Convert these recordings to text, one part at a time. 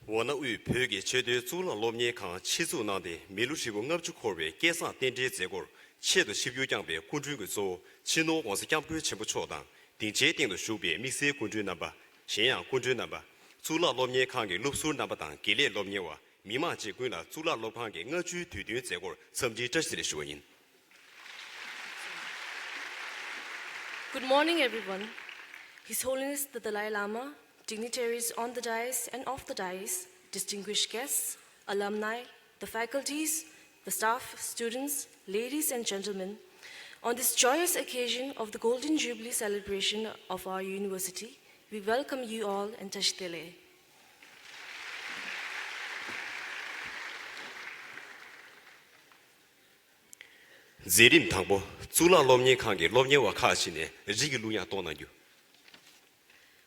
我那为培给绝对做了老年康七组那的没路是个我就考虑改善电子结果，切的是有讲别关注个做，其诺我是讲不全部错的，定节定的手别没些关注那吧，咸阳关注那吧，做了老年康给录数那吧当给了老年话，密码结果了做了老康给我就推断结果，甚至这是的原因。Good morning, everyone. His Holiness the Dalai Lama, dignitaries on the dais and off the dais, distinguished guests, alumni, the faculties, the staff, students, ladies and gentlemen, on this joyous occasion of the Golden Jubilee celebration of our university, we welcome you all in Tashtele. Zerim Tangbo, Zula Lomni Kangi, Lomni Wakashine, Zigiluya Donaju.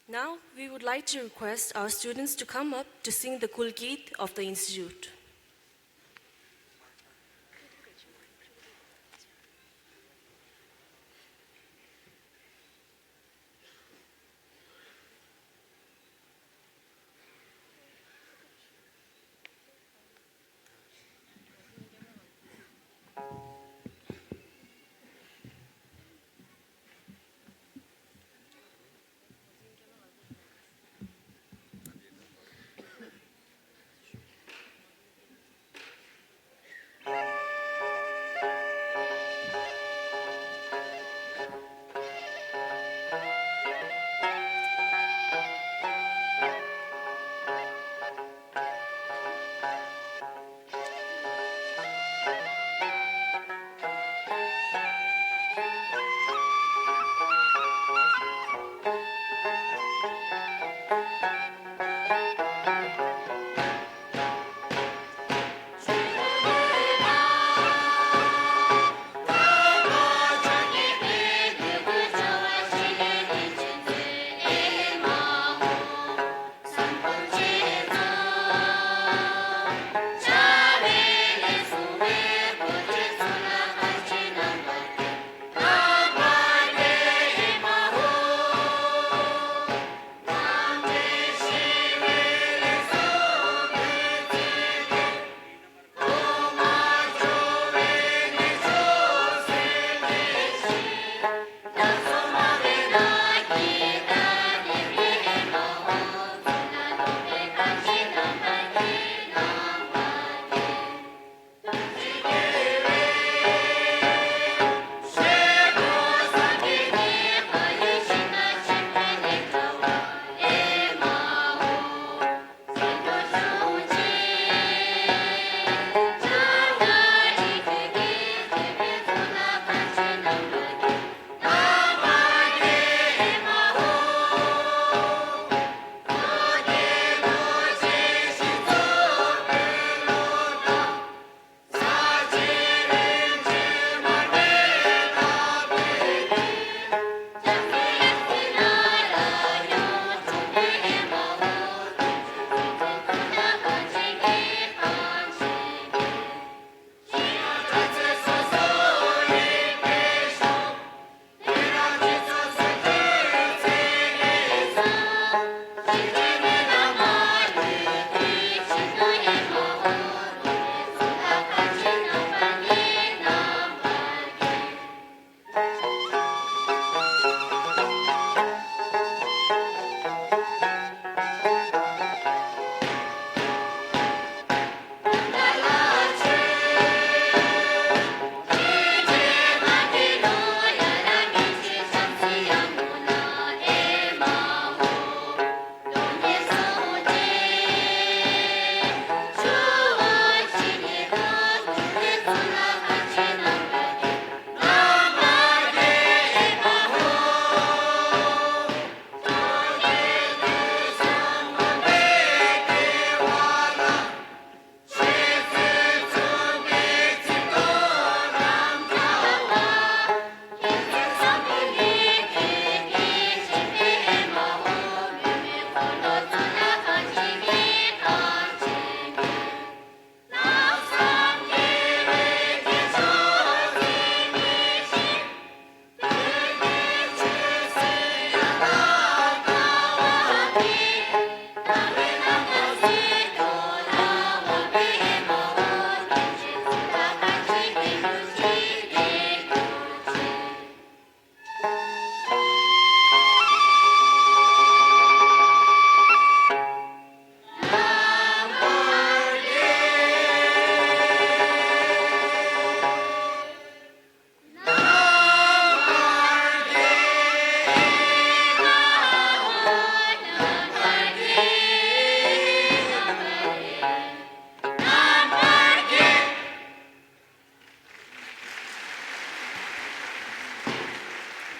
Now, we would like to request our students to come up to sing the Kulgit of the Institute.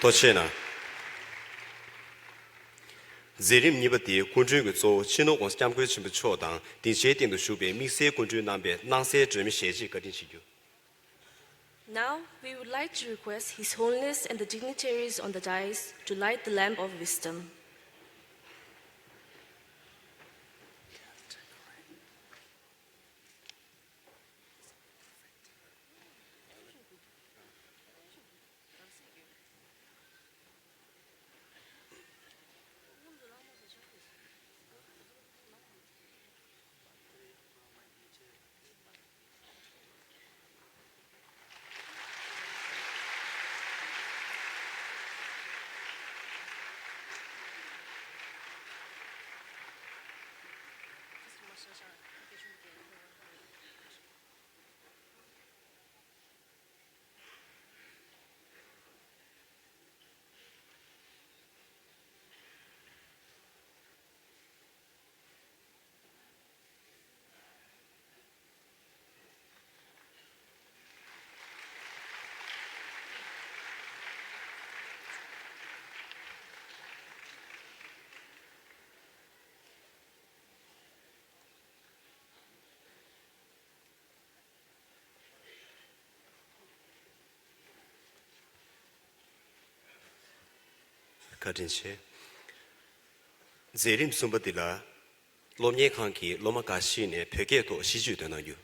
도체나 제림 니버디 군주의 조 신호 원스 잠그 침부 초당 딘제 딩의 수배 미세 군주 남배 나세 점이 세지 거든지요. Now, we would like to request His Holiness and the dignitaries on the dais to light the lamp of wisdom. 거든지 제림 숨버디라 롬예 칸기 로마가시네 벽에도 시주되나요.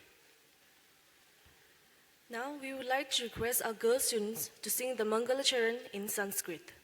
Now, we would like to request our girl students to sing the Mangala Charan in Sanskrit.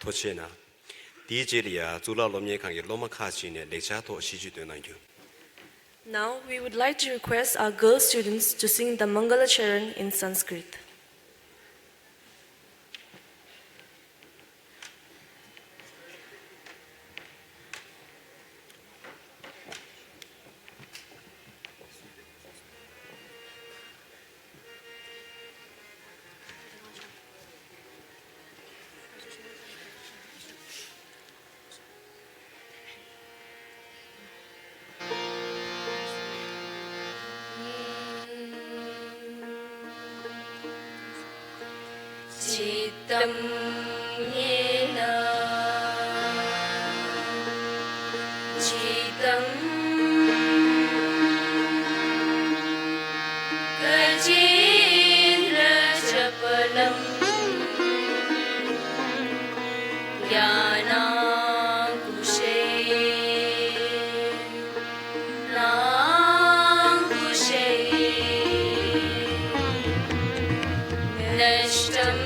托切纳。第一节里啊，做了罗面看嘅罗马卡西呢，历史托戏剧对那句。 Now we would like to request our girl students to sing the Mangala Charan in Sanskrit. Chitam yena chitam gajendra chapalam jnanakushe nakushe nashtam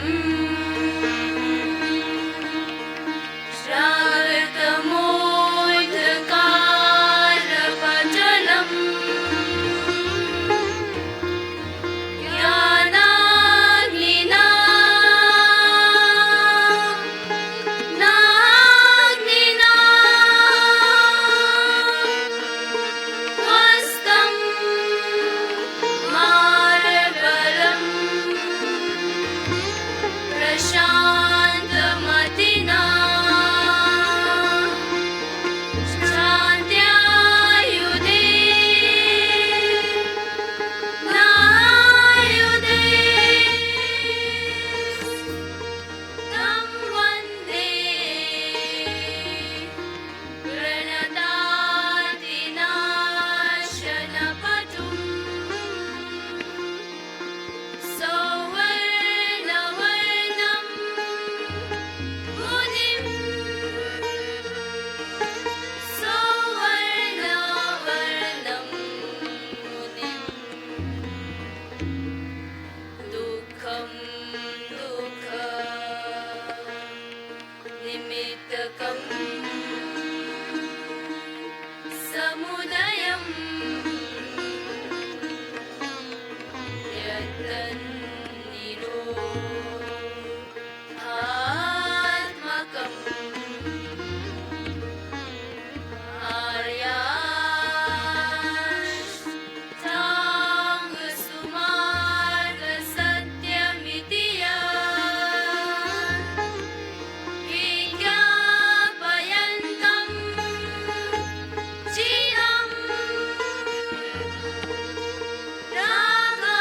Raga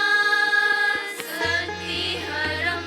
Satiharam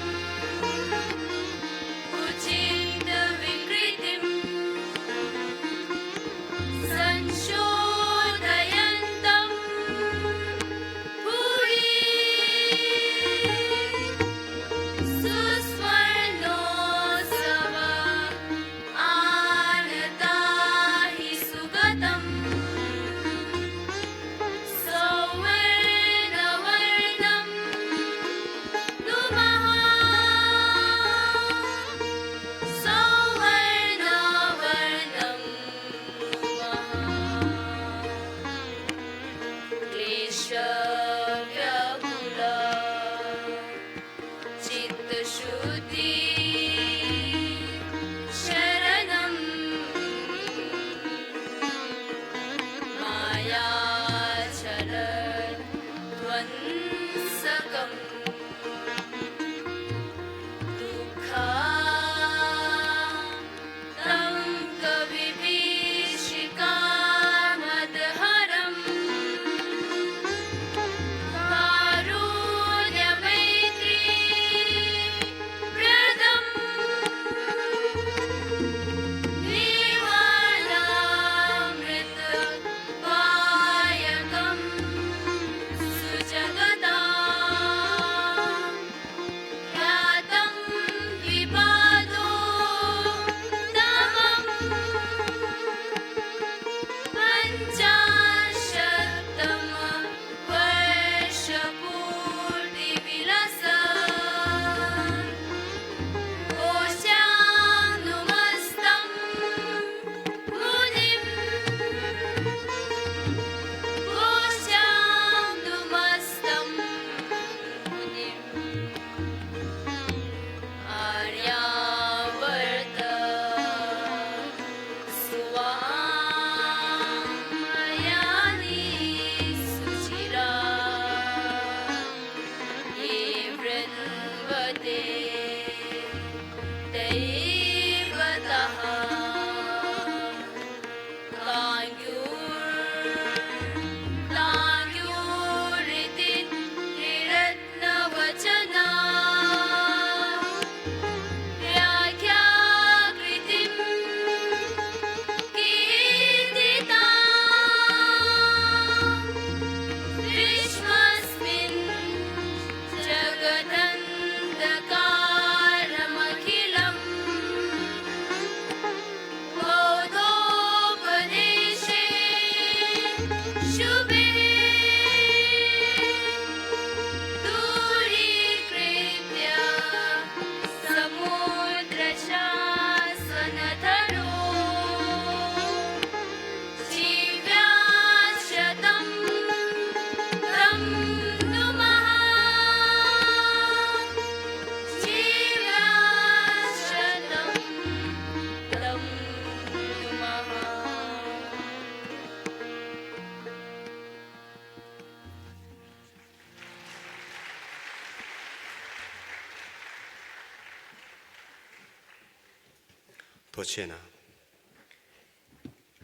Pochena.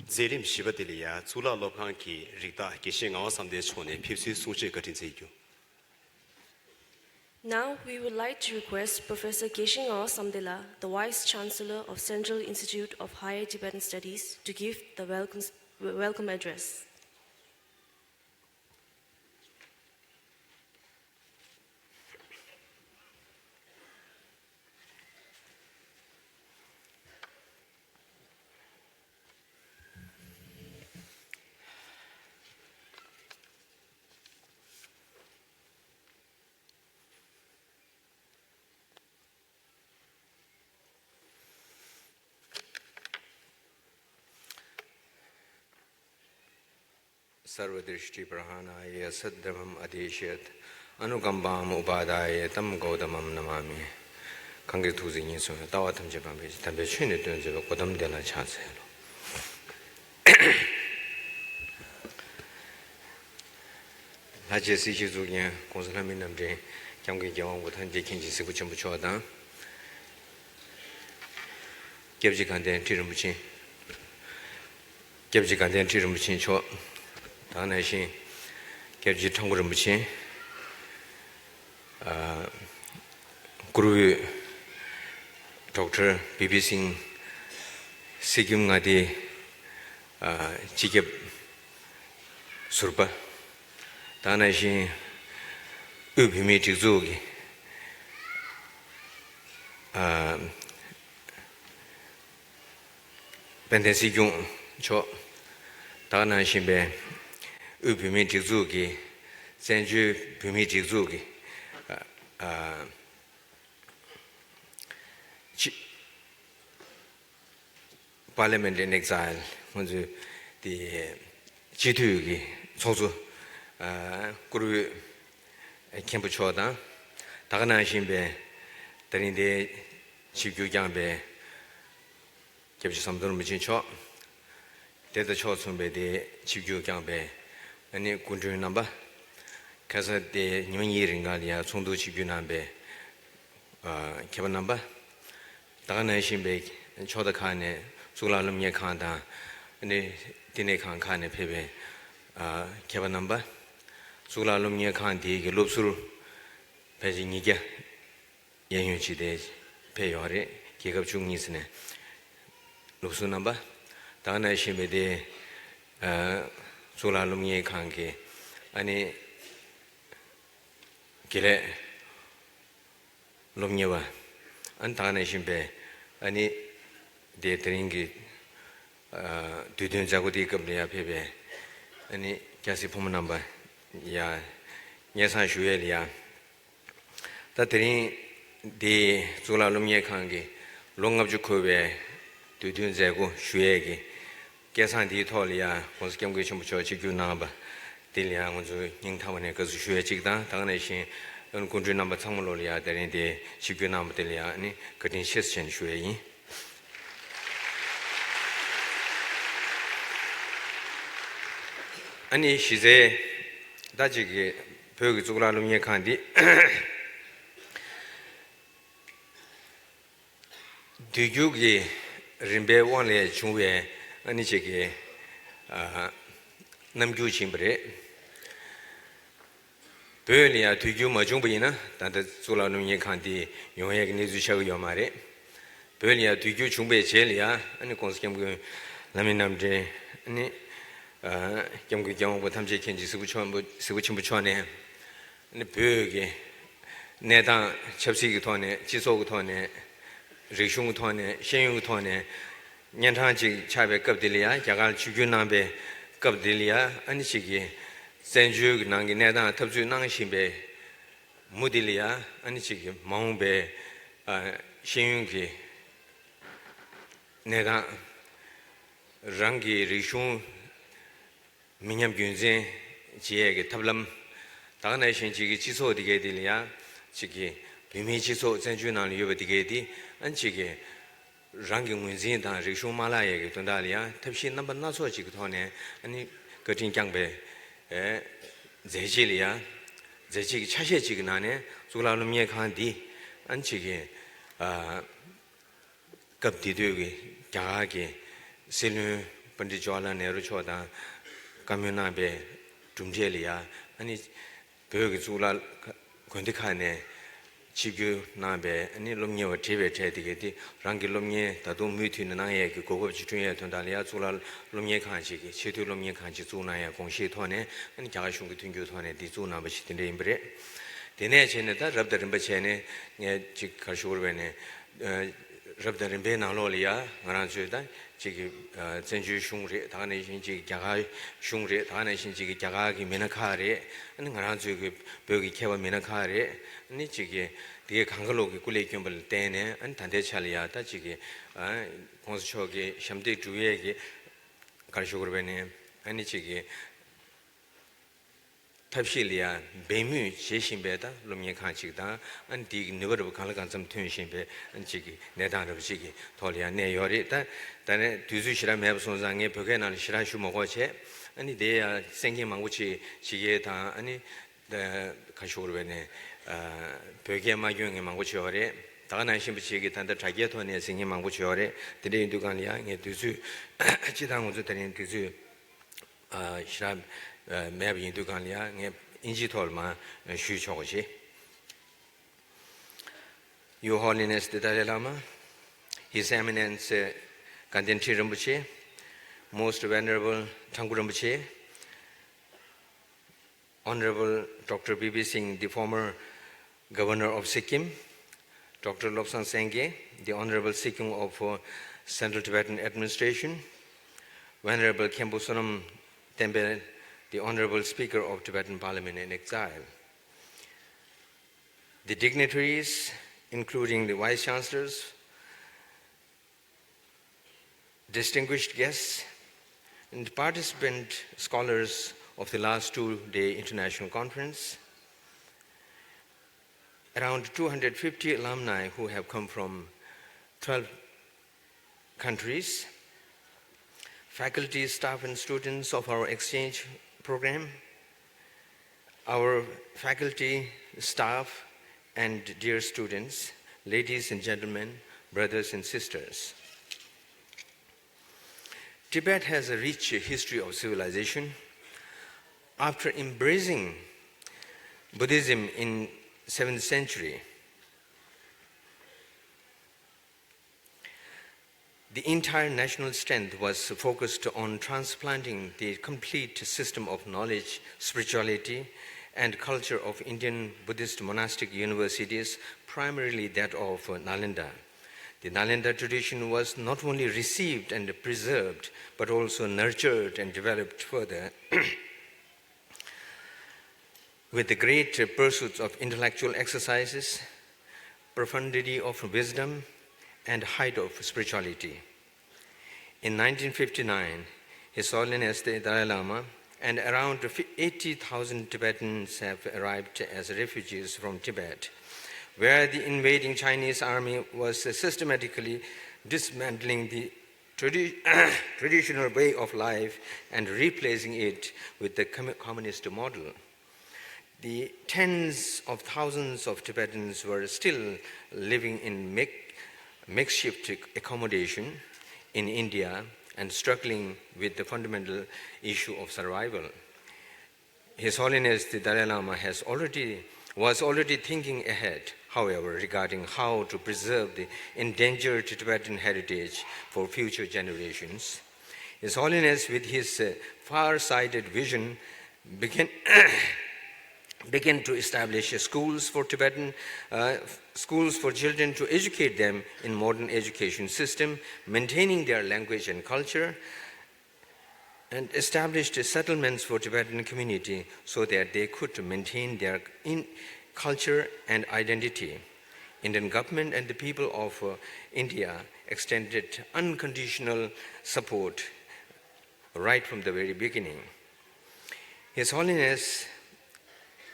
Zerim Shivadilia, Zula Lopanki, Rita, Gishing our Sunday Chone, Pipsi Sushi Gatinseju. Now we would like to request Professor Geshe-Ngor Samdela, the Vice Chancellor of Central Institute of Higher Tibetan Studies, to give the welcome address. Sarvadrishti Prahanaya Saddhamam Adeshyat Anukambam Ubadaya Tam Gaudamam Namami Kangrithuzi Nisun Tawatam Japan Tambe Chuni Dunzo Kodam de la Chancelo Laje Sichi Zugian Consulaminam Jane Kangi Jawan with Hanji Kinji Sibucham Chodan Gebjikandan Tirumuchin Gebjikandan Tirumuchin Cho 다나신 개지 통구를 묻힌 그룹 Dr. BBC 시김가디 지겹 술바 다나신 의비미 직속이 벤데시중 저 다나신배 의비미 직속이 전주 비미 직속이 Parliament in exile, 먼저 the 지도기 소수 그룹 캠프 초다 다가나 신배 다른데 지교장배 접시 삼도는 미친초 대대 초선배대 지교장배 아니 군주 넘버 가서 때 년이rin가리아 총도 지교남배 개발 넘버 다가나 신배 초다 칸에 Sulalum Yakanda, and Tinekan Kane Pebe, Kevanamba, Sulalum Yakandi, Lupsur, Pejiniga, Yanuchi days, Payore, Kikab Chungisne, Lupsunamba, Dana Shimede, Sulalum Yakanke, and Kile Lumneva, and Dana Shimbe, and 데 드링기 두든 자고디 급리아 페베 아니 캐시 포문 넘버 야 예산 슈엘이야 다 드링 데 졸라lumye 칸게 롱업주 코베 두든 자고 슈에게 계산디 토리아 고스겸게 좀 붙여 지규 나바 딜리아 먼저 닝타원에 그 슈에 찍다 당내신 군주 넘버 창물로리아 데린데 지규 나바 딜리아 아니 그린 시스천 슈에이 아니 시제 다지게 벽이 쪼그라lumye 칸디 뒤죽이 림베원에 중에 아니 저게 남주 침브레 별이야 뒤죽 뭐 중부이나 다들 쪼그라lumye 칸디 용해 내주셔고 요마레 별이야 뒤죽 중부에 제일이야 아니 공스겸 남인남제 아니 경기 경험부 탐지 견지 스부천부 천에 벽에 내당 접시기 돈에 지속기 돈에 리숑 돈에 신용 돈에 년탕지 차배 급들이야 야갈 주균남배 급들이야 아니시기 센주 난기 내당 탑주 낭신배 무딜이야 아니시기 마음배 신용기 내당 랑기 리숑 민염 균제 지에게 탑람 다가나 신지기 지소 디게딜이야 지기 비미 지소 전주난 유버 디게디 안지게 랑기 문진다 리쇼말라에게 돈달이야 탑시 넘버 나서 지기 돈에 아니 거진 장배 에 제질이야 제지기 차셰 지기 나네 졸라lumye 칸디 안지게 급디되게 Jagagi, Silu Pandijwala Neruchoda, Kamunabe, Tumjelia, and it's Bergzula Kondikane, Chigu Nabe, and Lumio TV Tedigeti, Rangi Lumie, Tadum Mutin and I, Gogo Chituya, Tondalia, Zula Lumie Kanchi, Chitu Lumie Kanchi Zuna, Gongshi Tone, and Jashung Tungu Tone, the Zuna Bashit in Bre. The Necheneta, Rub the Rimbachene, Chikashurvene, Rub the Rimbena Lolia, Maranzuda, Chiki Zenju Shungri, Tanation Chiki Jagai, Shungri, Tanation Chiki Jagagi, Minakari, and Maranzu Burgi Keva Minakari, Nichiki, the Kangaloki Kuli Kimbal Tene, and Tandechalia, Tachiki, Conshoki, Shamdi Tuyegi, Kashurvene, and Nichiki. Tapshilia, Bemu, Jeshimbeta, Lumia Kanchita, and dig never of Kalakansam Tunshimbe, and Chiki, Netan of Chiki, Tolia, Neyorita, then Tuzushira Mabsonzang, Pogan, and Shirashumoche, and they are singing Manguchi, Chigeta, and the Kashurvene, Pogama Yung and Manguchiore, Tana Shimbichik, and the Trageto and singing Manguchiore, the day in Dugania, Tuzu, Chitan was telling Tuzu, Shrab. Maybe in Dugania, Injitolma, Shu Choji. Your Holiness the Dalai Lama, His Eminence Kandinti Rinpoche, Most Venerable Tangpo Rinpoche, Honorable Dr. B.B. Singh, the former Governor of Sikkim, Dr. Lobsang Sengye, the Honorable Sikkim of Central Tibetan Administration, Venerable Khenpo Sonam Tembe, the Honorable Speaker of Tibetan Parliament in exile. The dignitaries, including the Vice Chancellors, distinguished guests, and participant scholars of the last two-day international conference, around 250 alumni who have come from 12 countries, faculty, staff, and students of our exchange program, our faculty, staff, and dear students, ladies and gentlemen, brothers and sisters. Tibet has a rich history of civilization. After embracing Buddhism in 7th century, the entire national strength was focused on transplanting the complete system of knowledge, spirituality, and culture of Indian Buddhist monastic universities, primarily that of Nalanda. The Nalanda tradition was not only received and preserved, but also nurtured and developed further with the great pursuits of intellectual exercises, profundity of wisdom, and height of spirituality. In 1959, His Holiness the Dalai Lama and around 80,000 Tibetans have arrived as refugees from Tibet, where the invading Chinese army was systematically dismantling the traditional way of life and replacing it with the communist model. The tens of thousands of Tibetans were still living in makeshift accommodation in India and struggling with the fundamental issue of survival. His Holiness the Dalai Lama was already thinking ahead, however, regarding how to preserve the endangered Tibetan heritage for future generations. His Holiness, with his far-sighted vision, began to establish schools for Tibetan, schools for children to educate them in modern education system, maintaining their language and culture, and established settlements for Tibetan community so that they could maintain their culture and identity. Indian government and the people of India extended unconditional support right from the very beginning. His Holiness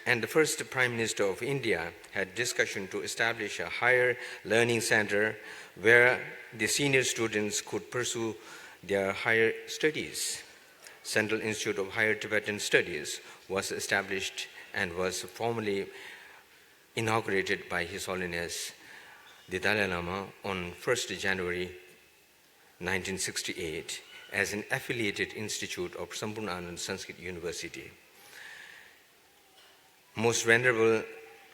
and the first Prime Minister of India had discussion to establish a higher learning center where the senior students could pursue their higher studies. Central Institute of Higher Tibetan Studies was established and was formally inaugurated by His Holiness the Dalai Lama on 1st January 1968, as an affiliated institute of Sampurnanand Sanskrit University. Most Venerable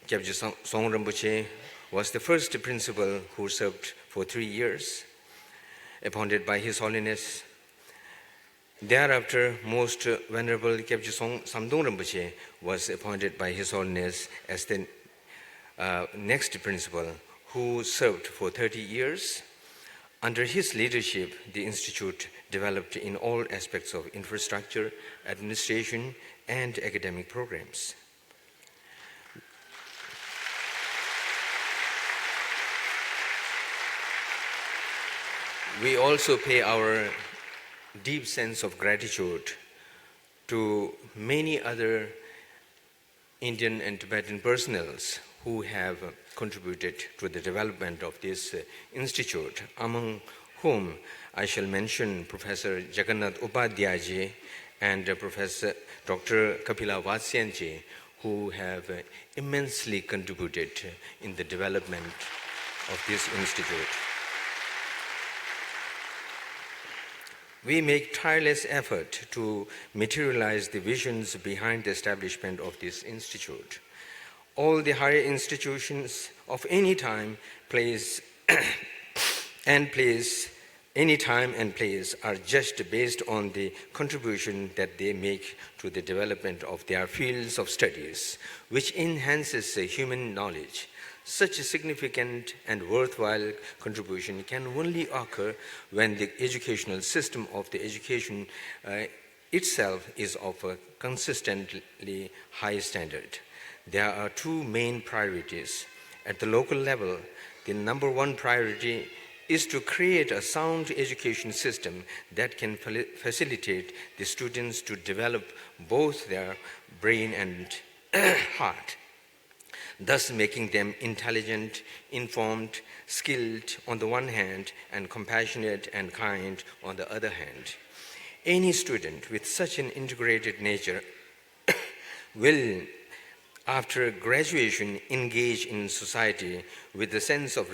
Kyabje Song Rinpoche was the first principal who served for 3 years, appointed by His Holiness. Thereafter, Most Venerable Kyabje Samdong Rinpoche was appointed by His Holiness as the next principal, who served for 30 years. Under his leadership, the institute developed in all aspects of infrastructure, administration, and academic programs. We also pay our deep sense of gratitude to many other Indian and Tibetan personnels who have contributed to the development of this institute, among whom I shall mention Professor Jagannath Upadhyayji and Professor Dr. Kapila Vatsyanji, who have immensely contributed in the development of this institute. We make tireless effort to materialize the visions behind the establishment of this institute. All the higher institutions of any time, place, and place are judged based on the contribution that they make to the development of their fields of studies, which enhances human knowledge. Such a significant and worthwhile contribution can only occur when the educational system of the education itself is of a consistently high standard. There are two main priorities. At the local level, the number one priority is to create a sound education system that can facilitate the students to develop both their brain and heart, thus making them intelligent, informed, skilled on the one hand, and compassionate and kind on the other hand. Any student with such an integrated nature will, after graduation, engage in society with a sense of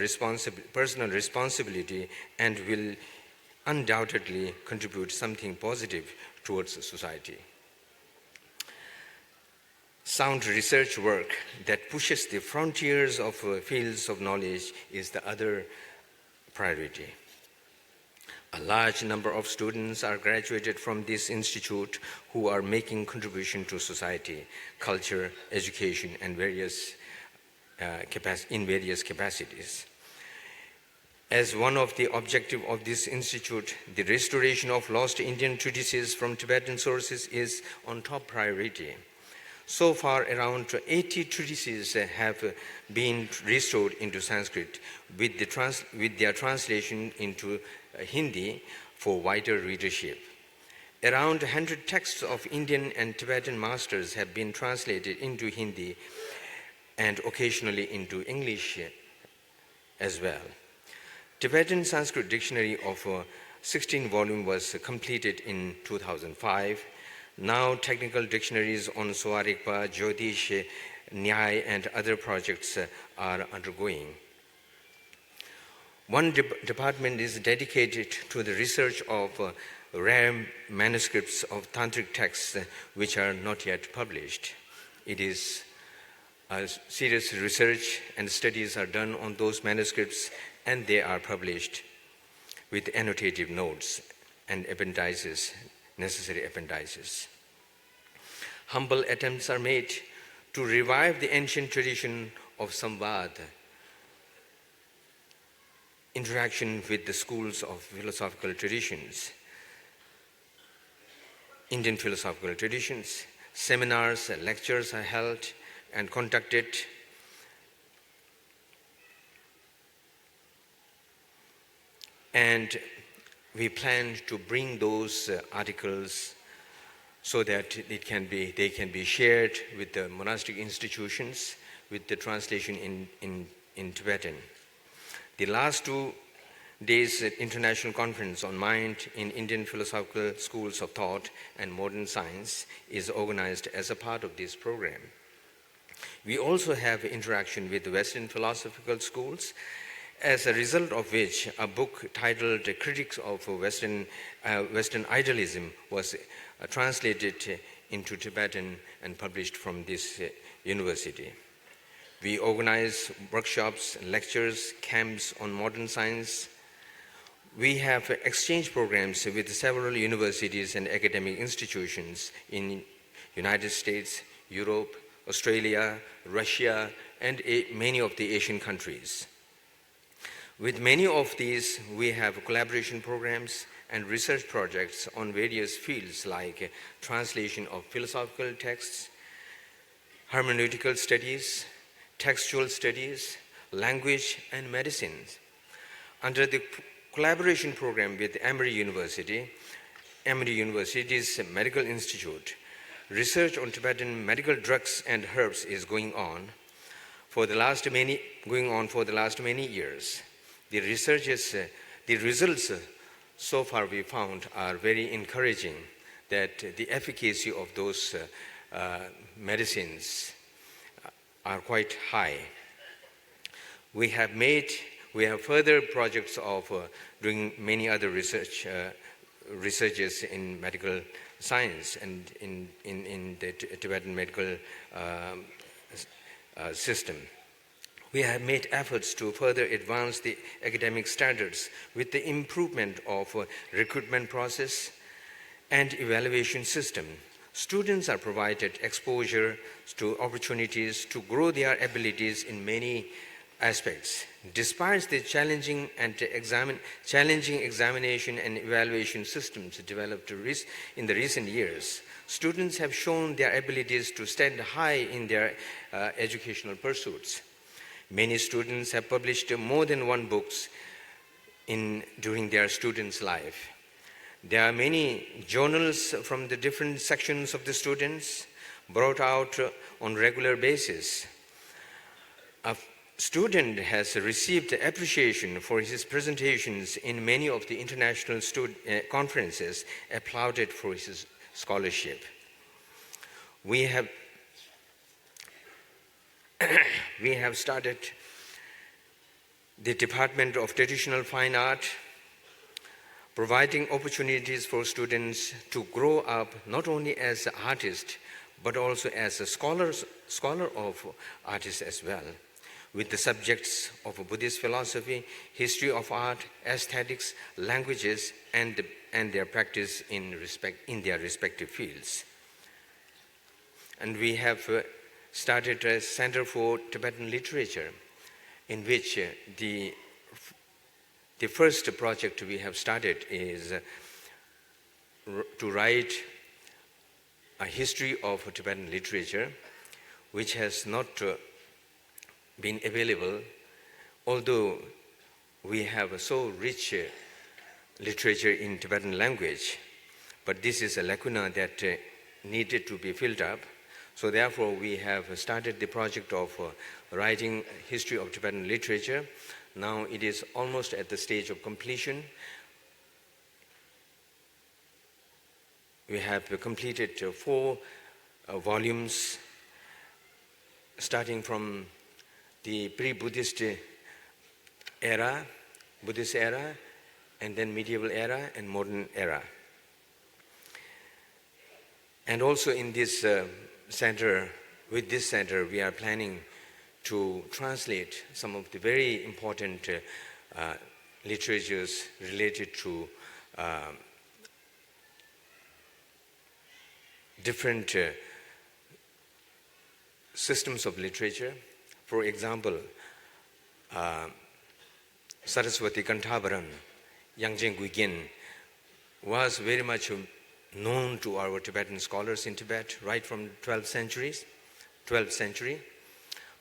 personal responsibility and will undoubtedly contribute something positive towards society. Sound research work that pushes the frontiers of fields of knowledge is the other priority. A large number of students are graduated from this institute who are making contribution to society, culture, education, and in various capacities. As one of the objectives of this institute, the restoration of lost Indian treatises from Tibetan sources is on top priority. So far, around 80 treatises have been restored into Sanskrit with their translation into Hindi for wider readership. Around 100 texts of Indian and Tibetan masters have been translated into Hindi and occasionally into English as well. Tibetan Sanskrit dictionary of 16 volumes was completed in 2005. Now technical dictionaries on Swarikpa, Jyotish, Nyay, and other projects are undergoing. One department is dedicated to the research of rare manuscripts of tantric texts which are not yet published. It is serious research and studies are done on those manuscripts, and they are published with annotative notes and appendices, necessary appendices. Humble attempts are made to revive the ancient tradition of Samvad, interaction with the schools of philosophical traditions, Indian philosophical traditions. Seminars and lectures are held and conducted. And we plan to bring those articles so that they can be shared with the monastic institutions with the translation in Tibetan. The last 2 days international conference on mind in Indian philosophical schools of thought and modern science is organized as a part of this program. We also have interaction with the Western philosophical schools as a result of which a book titled Critics of Western Idealism was translated into Tibetan and published from this university. We organize workshops, lectures, camps on modern science. We have exchange programs with several universities and academic institutions in United States, Europe, Australia, Russia, and many of the Asian countries. With many of these, we have collaboration programs and research projects on various fields like translation of philosophical texts, hermeneutical studies, textual studies, language, and medicine. Under the collaboration program with Emory University's Medical Institute, research on Tibetan medical drugs and herbs is going on for the last many years. The results so far we found are very encouraging, that the efficacy of those medicines are quite high. We have further projects of doing many other researches in medical science and in the Tibetan medical system. We have made efforts to further advance the academic standards with the improvement of recruitment process and evaluation system. Students are provided exposure to opportunities to grow their abilities in many aspects. Despite the challenging examination and evaluation systems developed in the recent years, students have shown their abilities to stand high in their educational pursuits. Many students have published more than one book during their students' life. There are many journals from the different sections of the students brought out on regular basis. A student has received appreciation for his presentations in many of the international conferences, applauded for his scholarship. We have started the Department of Traditional Fine Art, providing opportunities for students to grow up not only as an artist, but also as a scholar of artists as well, with the subjects of Buddhist philosophy, history of art, aesthetics, languages, and their practice in their respective fields. And we have started a Center for Tibetan Literature, in which the first project we have started is to write a history of Tibetan literature, which has not been available, although we have so rich literature in Tibetan language, but this is a lacuna that needed to be filled up. So therefore, we have started the project of writing history of Tibetan literature. Now it is almost at the stage of completion. We have completed 4 volumes, starting from the pre-Buddhist era, Buddhist era, and then medieval era and modern era. And also in this center, with this center, we are planning to translate some of the very important literatures related to different systems of literature. For example, Saraswati Kanthavaran, Yangjeng Guigin, was very much known to our Tibetan scholars in Tibet right from 12th century,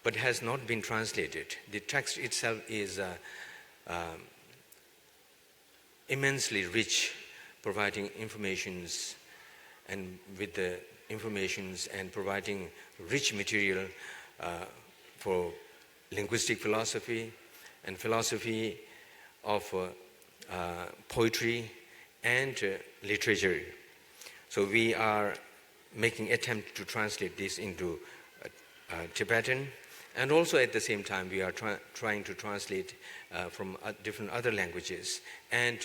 but has not been translated. The text itself is immensely rich, providing informations and with the informations and providing rich material for linguistic philosophy and philosophy of poetry and literature. So we are making attempt to translate this into Tibetan, And also at the same time, we are trying to translate from different other languages and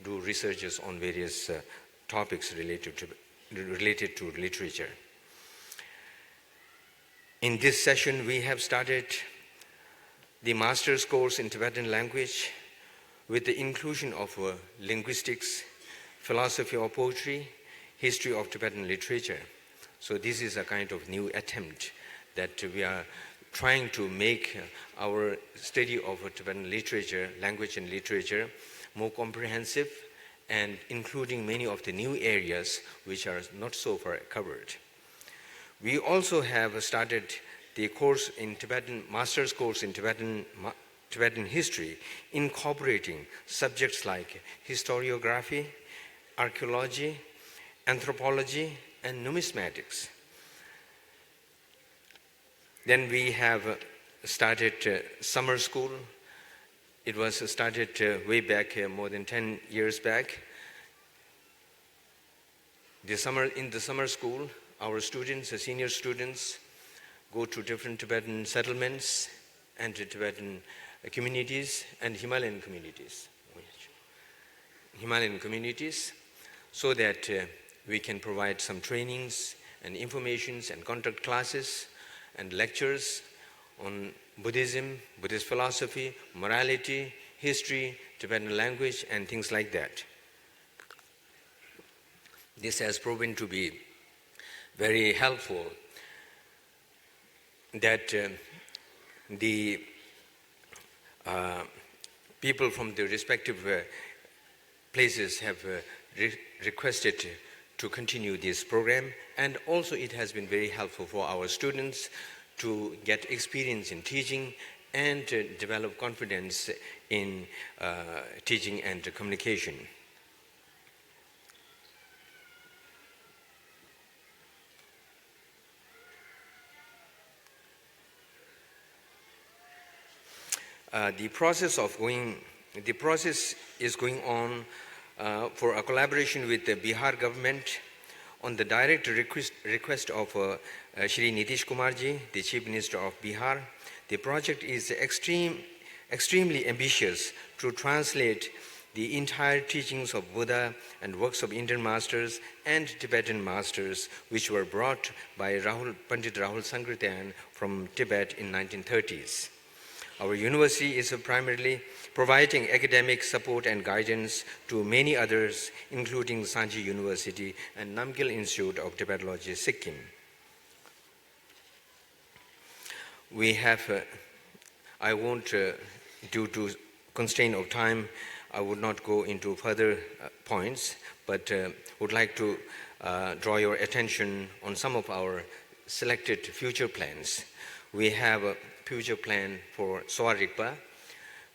do researches on various topics related to literature. In this session, we have started the master's course in Tibetan language with the inclusion of linguistics, philosophy of poetry, history of Tibetan literature. So this is a kind of new attempt that we are trying to make our study of Tibetan literature, language and literature, more comprehensive and including many of the new areas which are not so far covered. We also have started the course in Tibetan, master's course in Tibetan history, incorporating subjects like historiography, archaeology, anthropology, and numismatics. Then we have started summer school. It was started way back, more than 10 years back. In the summer school, our students, the senior students, go to different Tibetan settlements and to Tibetan communities and Himalayan communities, so that we can provide some trainings and informations and conduct classes and lectures on Buddhism, Buddhist philosophy, morality, history, Tibetan language, and things like that. This has proven to be very helpful, that the people from the respective places have requested to continue this program, and also it has been very helpful for our students to get experience in teaching and develop confidence in teaching and communication. The process is going on for a collaboration with the Bihar government on the direct request of Shri Nitish Kumarji, the Chief Minister of Bihar. The project is extremely ambitious to translate the entire teachings of Buddha and works of Indian masters and Tibetan masters, which were brought by Pandit Rahul Sankirtan from Tibet in 1930s. Our university is primarily providing academic support and guidance to many others, including Sanji University and Namgyal Institute of Tibetology, Sikkim. We have, I won't, due to constraint of time, I would not go into further points, but would like to draw your attention on some of our selected future plans. We have a future plan for Sowa Rigpa,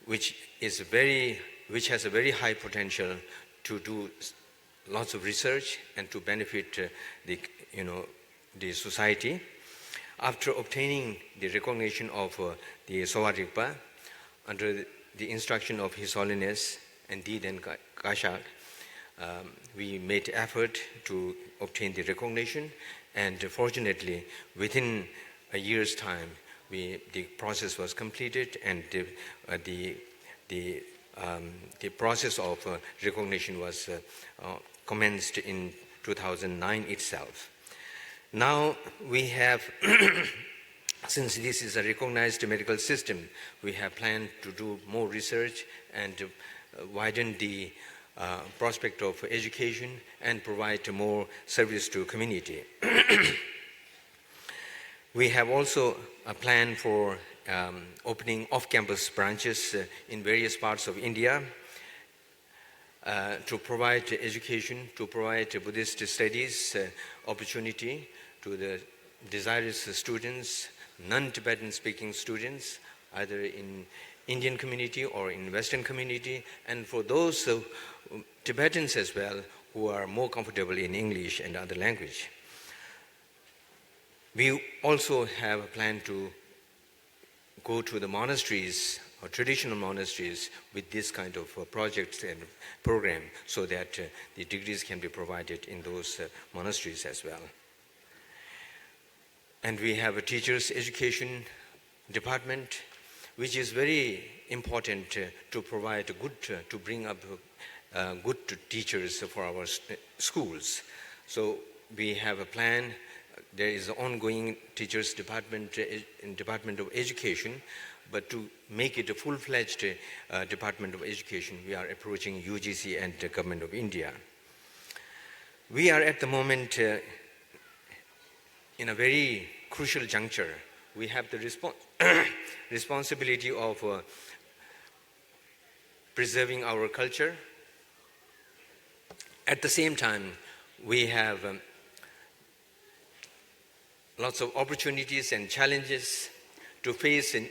which has a very high potential to do lots of research and to benefit the society. After obtaining the recognition of the Sowa Rigpa under the instruction of His Holiness Ndid and Kashak, we made effort to obtain the recognition, and fortunately, within a year's time, the process was completed, and the process of recognition was commenced in 2009 itself. Now we have, since this is a recognized medical system, we have planned to do more research and widen the prospect of education and provide more service to community. We have also a plan for opening off-campus branches in various parts of India to provide education, to provide Buddhist studies opportunity to the desirous students, non-Tibetan speaking students, either in Indian community or in Western community, and for those Tibetans as well who are more comfortable in English and other language. We also have a plan to go to the monasteries or traditional monasteries with this kind of projects and program, so that the degrees can be provided in those monasteries as well. And we have a teachers' education department, which is very important to provide to bring up good teachers for our schools. So we have a plan. There is an ongoing teachers department in Department of Education, but to make it a full-fledged Department of Education, we are approaching UGC and the Government of India. We are at the moment in a very crucial juncture. We have the responsibility of preserving our culture. At the same time, we have lots of opportunities and challenges to face and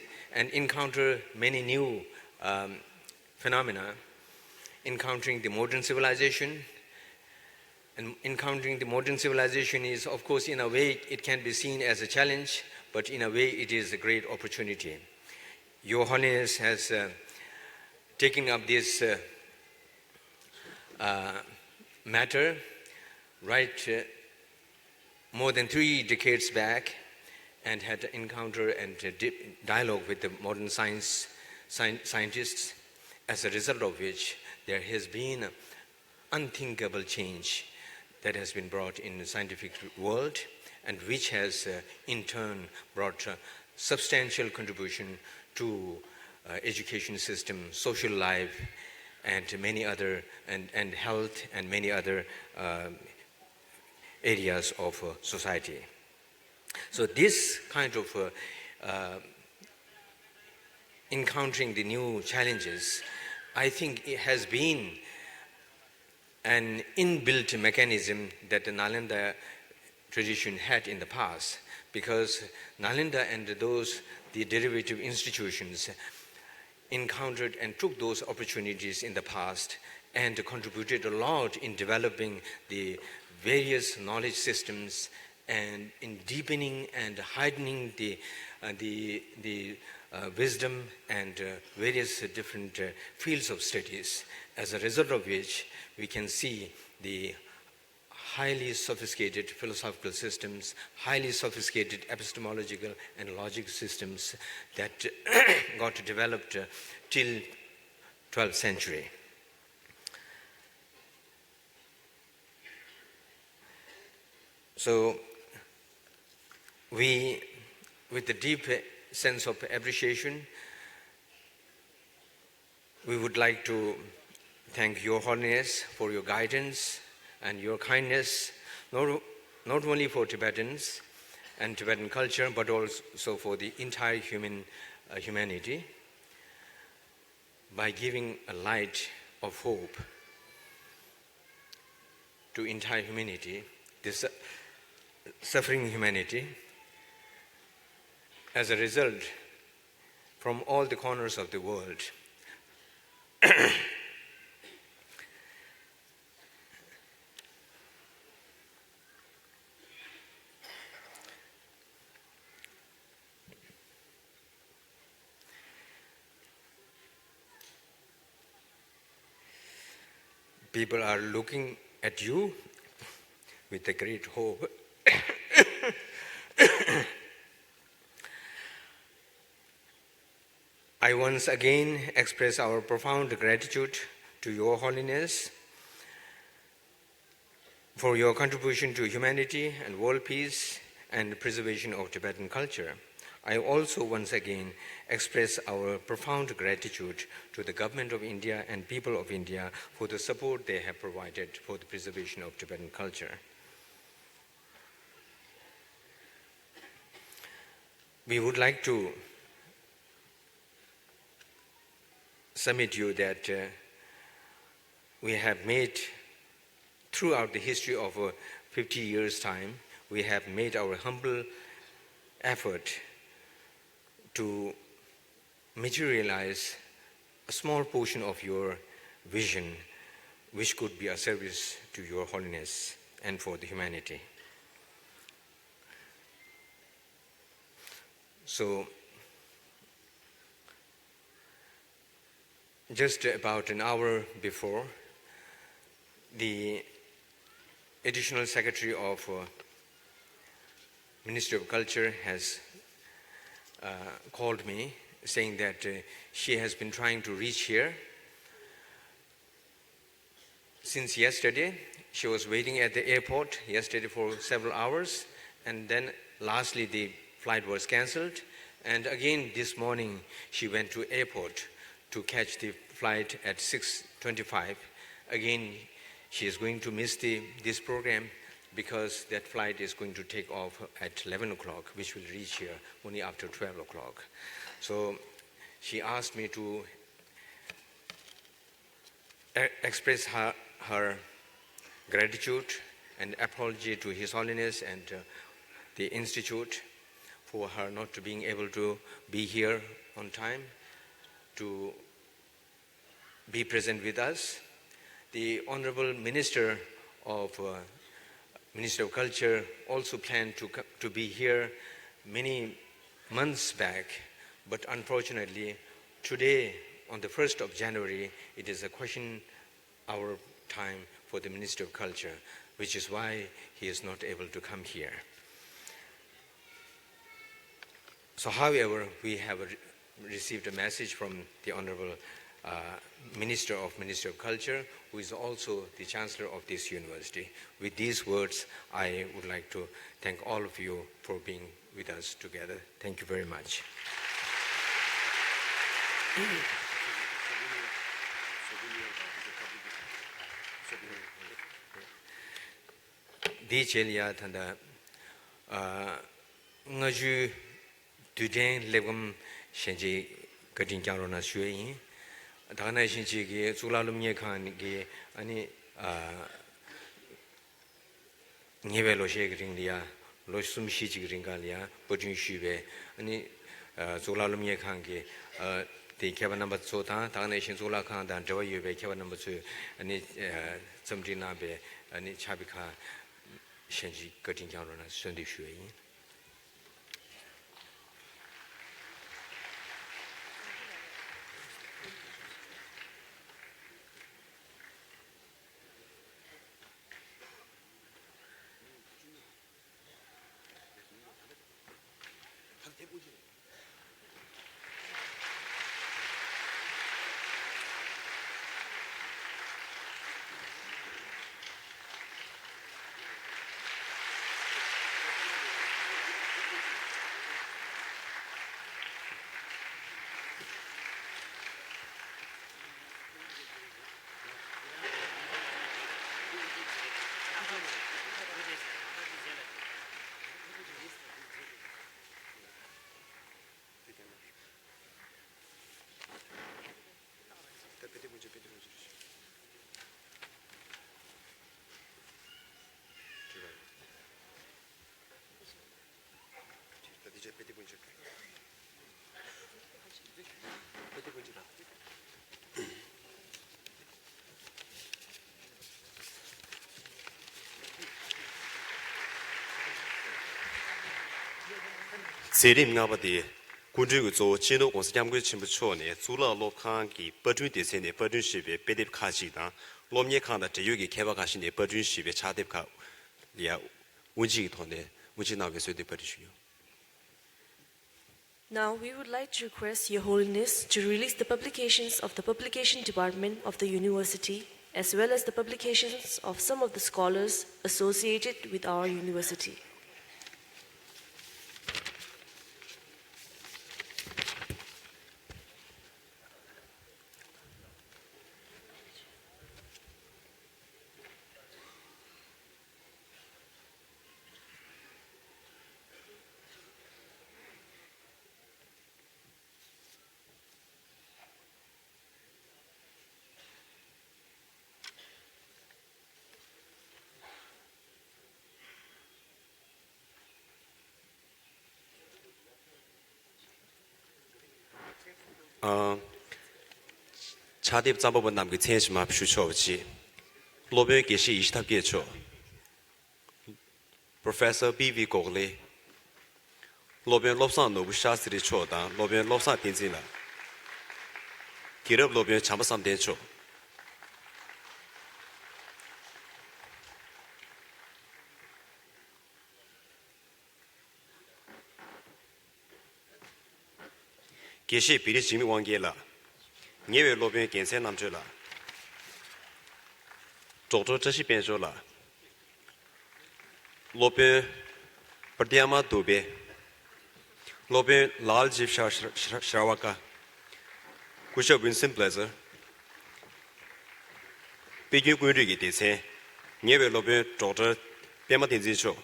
encounter many new phenomena. Encountering the modern civilization. And encountering the modern civilization is, of course, in a way, it can be seen as a challenge, but in a way, it is a great opportunity. Your Holiness has taken up this matter right more than 3 decades back, and had an encounter and dialogue with the modern scientists, as a result of which there has been an unthinkable change that has been brought in the scientific world, and which has in turn brought substantial contribution to education system, social life, and many other, and health, and many other areas of society. So this kind of encountering the new challenges, I think it has been an inbuilt mechanism that the Nalanda tradition had in the past, because Nalanda and the derivative institutions encountered and took those opportunities in the past and contributed a lot in developing the various knowledge systems and in deepening and heightening the wisdom and various different fields of studies, as a result of which we can see the highly sophisticated philosophical systems, highly sophisticated epistemological and logic systems that got developed till 12th century. So we, with the deep sense of appreciation, we would like to thank Your Holiness for your guidance and your kindness, not only for Tibetans and Tibetan culture, but also for the entire humanity, by giving a light of hope to entire humanity, this suffering humanity, as a result, from all the corners of the world. People are looking at you with a great hope. I once again express our profound gratitude to Your Holiness for your contribution to humanity and world peace and preservation of Tibetan culture. I also once again express our profound gratitude to the Government of India and people of India for the support they have provided for the preservation of Tibetan culture. We would like to submit you that we have made, throughout the history of 50 years' time, we have made our humble effort to materialize a small portion of your vision, which could be a service to Your Holiness and for the humanity. So, just about an hour before, the Additional Secretary of Ministry of Culture has called me saying that she has been trying to reach here since yesterday. She was waiting at the airport yesterday for several hours, and then lastly the flight was cancelled, and again this morning she went to airport to catch the flight at 6:25. Again, she is going to miss this program because that flight is going to take off at 11 o'clock, which will reach here only after 12 o'clock. So she asked me to express her gratitude and apology to His Holiness and the Institute for her not being able to be here on time to be present with us. The Honorable Minister of Culture also planned to be here many months back, but unfortunately today on the 1st of January it is a question hour time for the Minister of Culture, which is why he is not able to come here. So however, we have received a message from the Honorable Minister of Culture, who is also the Chancellor of this university. With these words, I would like to thank all of you for being with us together. Thank you very much. Di chelia thanda ngaju duden legum shenji kadin kyaro na shue dana shinji ge zulalum ye khan ge ani ngebe lo she gring lia lo sum shi ji gring ga lia pojun shube ani zulalum ye khan ge the keba number 2 dana shin zula khan dan jawa yube keba number 2 ani zamdi na be ani chabika shenji kadin kyaro na sundi shue 세림 나바디 군주고 조 진도 공사 잠고 침부 초네 주라 로칸기 버준 대세네 버준 시베 베뎁 카시다 롬예 칸다 제유기 개바 가시네 버준 시베 차뎁 카 리아 운지 토네 운지 나베스데 버리시요. Now we would like to request Your Holiness to release the publications of the Publication Department of the University as well as the publications of some of the scholars associated with our university. 차뎁 잡아본 남기 체시 마피슈 초지 로베 게시 이시탑 게초 Professor B.V. Gogley 로베 롭산 노부 샤스리 초다 로베 롭사 딘진라 기럽 로베 참바삼 대초 Geshe Piri Jimmy Wangela, Never Lobin Gensen Namjula, Toto Tashi Benjola, Lobin Padiama Dube, Lobin Lal Jif Shawaka, Kusha Vincent Blazer, Biggie Gurigi Dese, Never Lobin daughter Pematin Zicho,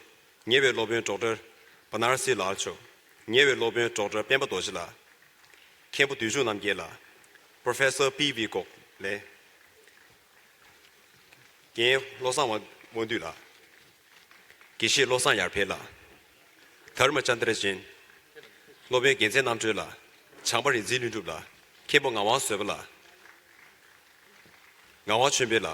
Never Lobin daughter Banarsi Larcho, Never Lobin daughter Pemba Dojila, Kempo Duju Namgela, Professor P.V. Gok, Le Game Losan Wundula, Gishi Losan Yarpela, Therma Chandrejin, Lobin Gensen Namjula, Chamber in Zilundula, Kempo Ngawan Sevilla, Ngawan Chimbila.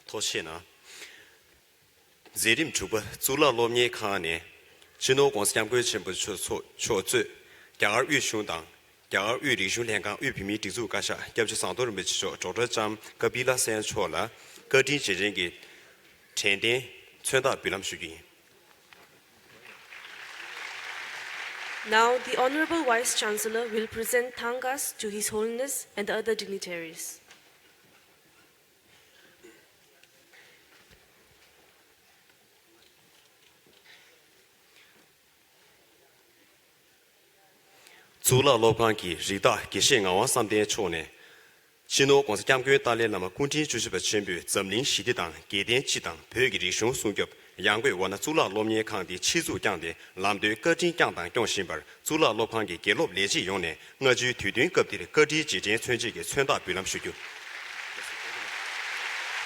Toshina Zerim Chuba, Zula Lomni Kane, Chino Gonsiam Gwichimbu Chozu, Gar Yu Shundang, Gar Yu Li Shun Liangang Yu Pimi Dizu Gasha, Gabji Sandor Micho, Georgia Jam, Kabila San Chola, Gerdin Jiringi, Tendin, Twenda Bilam Shugi. Now, the Honorable Vice Chancellor will present Thangas to His Holiness and the other dignitaries. Zula Lokanki, Rita, Gishin, Awan Sunday Chone, Chino Gonsiamgu Dali Lama Kunti Jushiba Chimbu, Zemlin Shididang, Gedian Chidang, Pugiri Shun Sungyup, Yangui Wana Zula Lomye Kandi, Chizu Yangde, Lamdu, Gertin Yangdang, Yongshimber, Zula Lokangi, Gelop Leji Yone, Ngaju Tudun Gupti, Gerti Jijin Tunji, Twenda Bilam Shugu.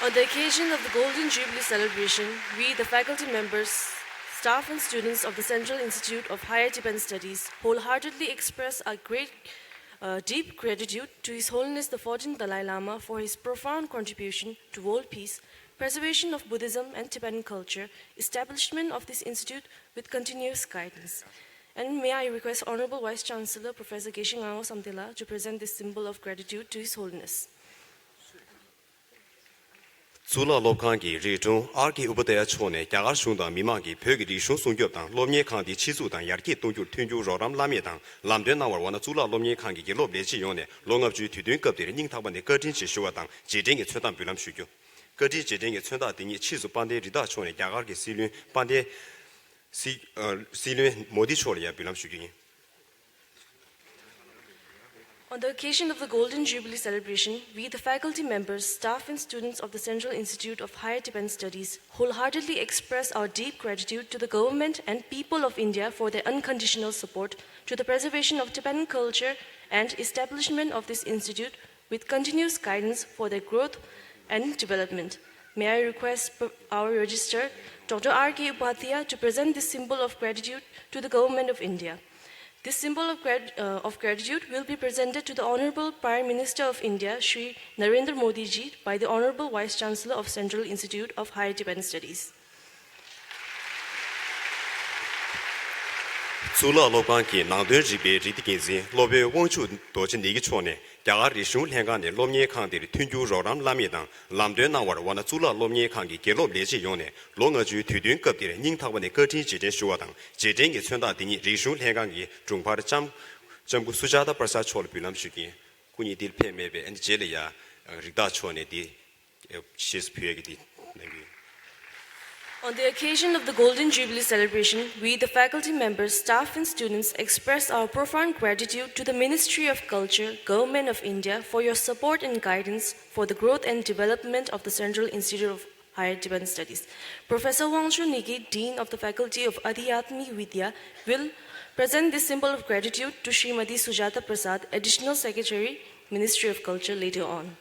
On the occasion of the Golden Jubilee celebration, we, the faculty members, staff and students of the Central Institute of Higher Tibetan Studies wholeheartedly express our deep gratitude to His Holiness the 14th Dalai Lama for his profound contribution to world peace, preservation of Buddhism and Tibetan culture, establishment of this institute with continuous guidance. And may I request Honorable Vice Chancellor Professor Geshe Ngao Samtila to present this symbol of gratitude to His Holiness. Zula Lokangi, Rijun, Arki Ubadaya Chone, Yagar Shunda, Mimangi, Pugiri Shun Sungyup, Lomye Kandi, Chizudan, Yarki Tunju, Tunju, Roram Lamidan, Lamden Hour, one Zula Lomye Kangi, Lob Legione, Long of Ju to Dunkap, Ningtaban, the Gertin Shuadan, Jiding, Twetan Bilam Shugu. Gerti Jiding, Twenda, the Chizu Bande, Ridachone, Yagarki, Silun, Bande, Silun, Modicholia, Bilam Shugi. On the occasion of the Golden Jubilee celebration, we, the faculty members, staff and students of the Central Institute of Higher Tibetan Studies wholeheartedly express our deep gratitude to the government and people of India for their unconditional support to the preservation of Tibetan culture and establishment of this institute with continuous guidance for their growth and development. May I request our Registrar, Dr. R.K. Upadhyaya, to present this symbol of gratitude to the government of India. This symbol of gratitude will be presented to the Honorable Prime Minister of India, Shri Narendra Modi ji, by the Honorable Vice Chancellor of Central Institute of Higher Tibetan Studies. Zula Lopan ki Nangdun Ribe Ridikinzi, Lobe Wongchu Dojin Nigi Chone, Yagari Shun Hangani, Lomye Kandi, Tunju Roram Lamidan, Lamdun Nawar, Wana Zula Lomye Kangi, Gelo Leji Yone, Longa Ju Tudun Kapir, Ningtawane Kurtin Jidin Shuadang, Jidin is Sunda Dini, Rishun Hangangi, Jungpar Jambu Sujata Prasa Chol Pulam Shuki, Kuni Dil Pemebe, and Jelia, Rida Chone, di Shis Pugidi. On the occasion of the Golden Jubilee celebration, we, the faculty members, staff and students, express our profound gratitude to the Ministry of Culture, Government of India, for your support and guidance for the growth and development of the Central Institute of Higher Tibetan Studies. Professor Wangshu Nigi, Dean of the Faculty of Adhyatmi Vidya, will present this symbol of gratitude to Srimati Sujata Prasad, Additional Secretary, Ministry of Culture, later on.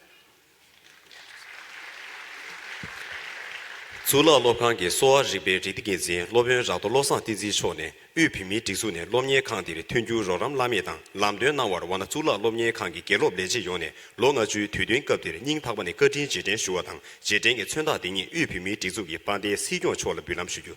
Zula Lokangi Soa Ribe Ridikinzi, Loben Rato Losan Tizi Chone, Upimi Dixune, Lomye Kandi, Tunju Roram Lamidan, Lamdun Nawar, Wana Zula Lomye Kangi, Gelo Leji Yone, Longa Ju Tudun Kapir, Ning Tabane Kurtin Jidin Shuadang, Jidin Tsunda Dini, Upimi Dixuki, Pande, Sijon Chola Bulam Shuju.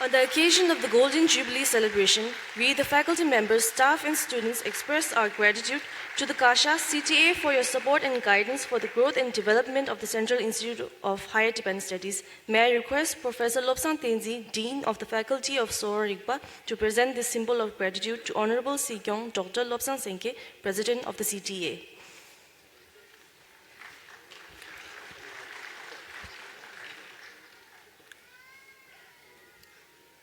On the occasion of the Golden Jubilee celebration, we, the faculty members, staff and students, express our gratitude to the Kasha CTA for your support and guidance for the growth and development of the Central Institute of Higher Tibetan Studies. May I request Professor Lobsang Tenzi, Dean of the Faculty of Sora Rigpa, to present this symbol of gratitude to Honorable Sikyong Dr. Lobsang Senke, President of the CTA.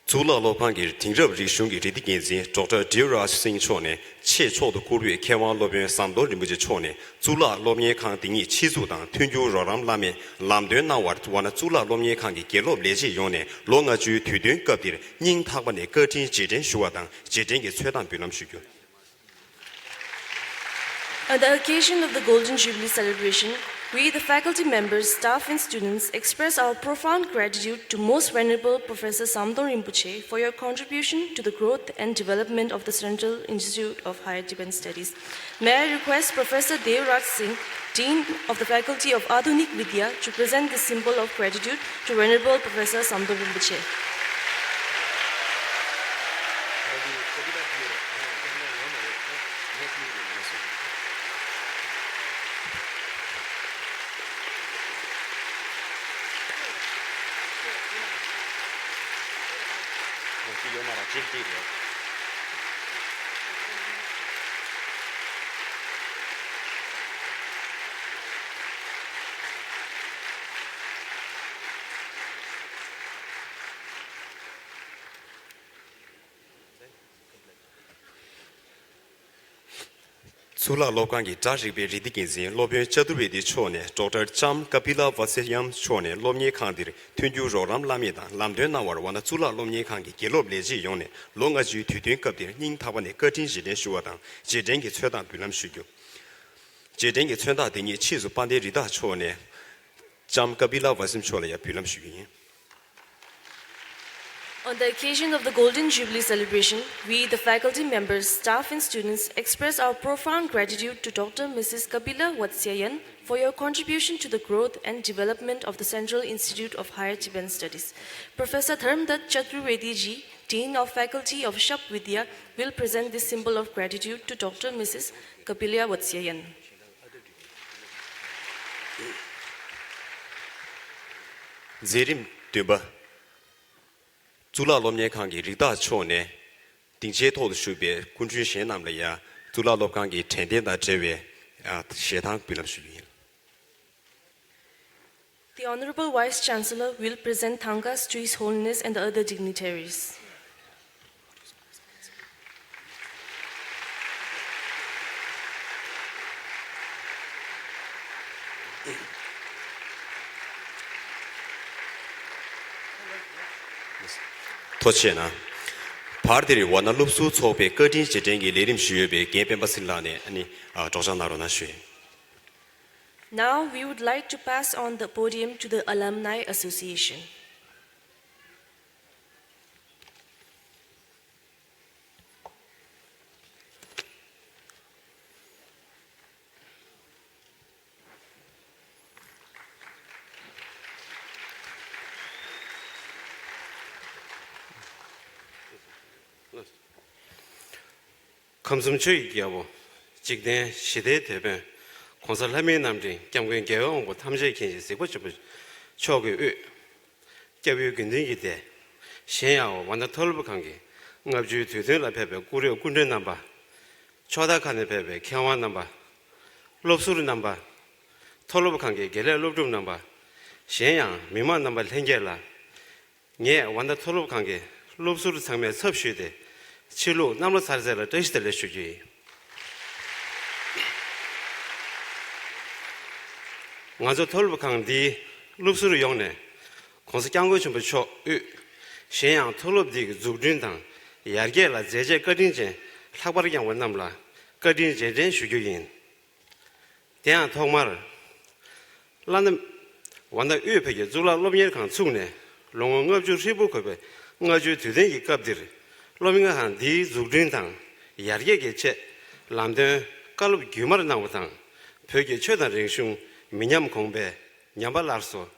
Zula Lopangi, Tingrab Rishungi Ridikinzi, Dr. Diraj Singh Chone, Che Cho the Kuru, Kewan Loben Samdo Rimuji Chone, Zula Lomye Kang Dingi Chizudan, Tunju Roram Lame, Lamdun Nawart, Wana Zula Lomye Kangi, Gelo Leji Yone, Longa Ju Tudun Kapir, Ning Tabane Kurtin Jidin Shuadang, Jidin is Twedan Bulam Shugu. On the occasion of the Golden Jubilee celebration, we, the faculty members, staff and students, express our profound gratitude to Most Venerable Professor Samdor Rinpoche for your contribution to the growth and development of the Central Institute of Higher Tibetan Studies. May I request Professor Devraj Singh, Dean of the Faculty of Adhunik Vidya, to present this symbol of gratitude to Venerable Professor Samdor Rinpoche. Zula Lokangi, Tajibe Ridikinzi, Loben Chadube di Chone, Dr. Cham Kapila Vaseyam Chone, Lomye Kandir, Tunju Roram Lamida, Lamdun Nawar, Wana Zula Lomye Kangi, Gelo Leji Yone, Longa Ju Tudun Kapir, Ning Tabane Kurtin Jidin Shuadang, Jidin is Twedan Bulam Shugu. Jidin is Twenda Dini Chizu Pande Rida Chone, Cham Kapila Vasim Chole, Bulam Shugi. On the occasion of the Golden Jubilee celebration, we, the faculty members, staff and students, express our profound gratitude to Dr. Mrs. Kapila Watsyayan for your contribution to the growth and development of the Central Institute of Higher Tibetan Studies. Professor Dharmdat Chaturvedi ji, Dean of Faculty of Shap Vidya, will present this symbol of gratitude to Dr. Mrs. Kapila Watsyayan. Zerim Duba. Zula Lomye Kangi, Rida Chone, Dingche told Shube, Kunju Shenam Laya, Zula Lokangi, Tendenda Jeve, at Shetang Bulam Shugi. The Honorable Vice Chancellor will present Thangas to His Holiness and the other dignitaries. Tochena. Party Wana Lupsu Tope, Kurtin Jidengi, Ledim Shube, Game Basilane, and Josanarona Shui. Now we would like to pass on the podium to the Alumni Association. 감성주의 기하고 직대 시대 대변 konsalhame namjin kyamgwen gyawang bo tamjay kenji sebo chibu choge u gyawyo gyndin gide shenyao wanda tolbu kangi ngabju tudun la pepe kuryo kundin namba choda kane pepe kyangwan namba lopsuru namba tolbu kangi gele lopdum namba shenyang mima namba lengye la nye wanda tolbu kangi lopsuru sangme sabshude chilu namlo sarzela dashidale shuji ngazo tolbu kang di lupsuru yongne konsa kyanggo chumbu cho u shenyang tolub di zugdun tang yarge la zeje kadin jen lakbar kyang wan namla kadin jen jen shugyu yin dian thongmar lan wanda u pege zula lobyer kang tsugne longo ngabju ribu kobe ngaju tudeng gi kabdir lominga han di zugdun tang yarge ge che lamden kalub gyumar nang tang pege chodan ringshung 미냠 공배 냠발라서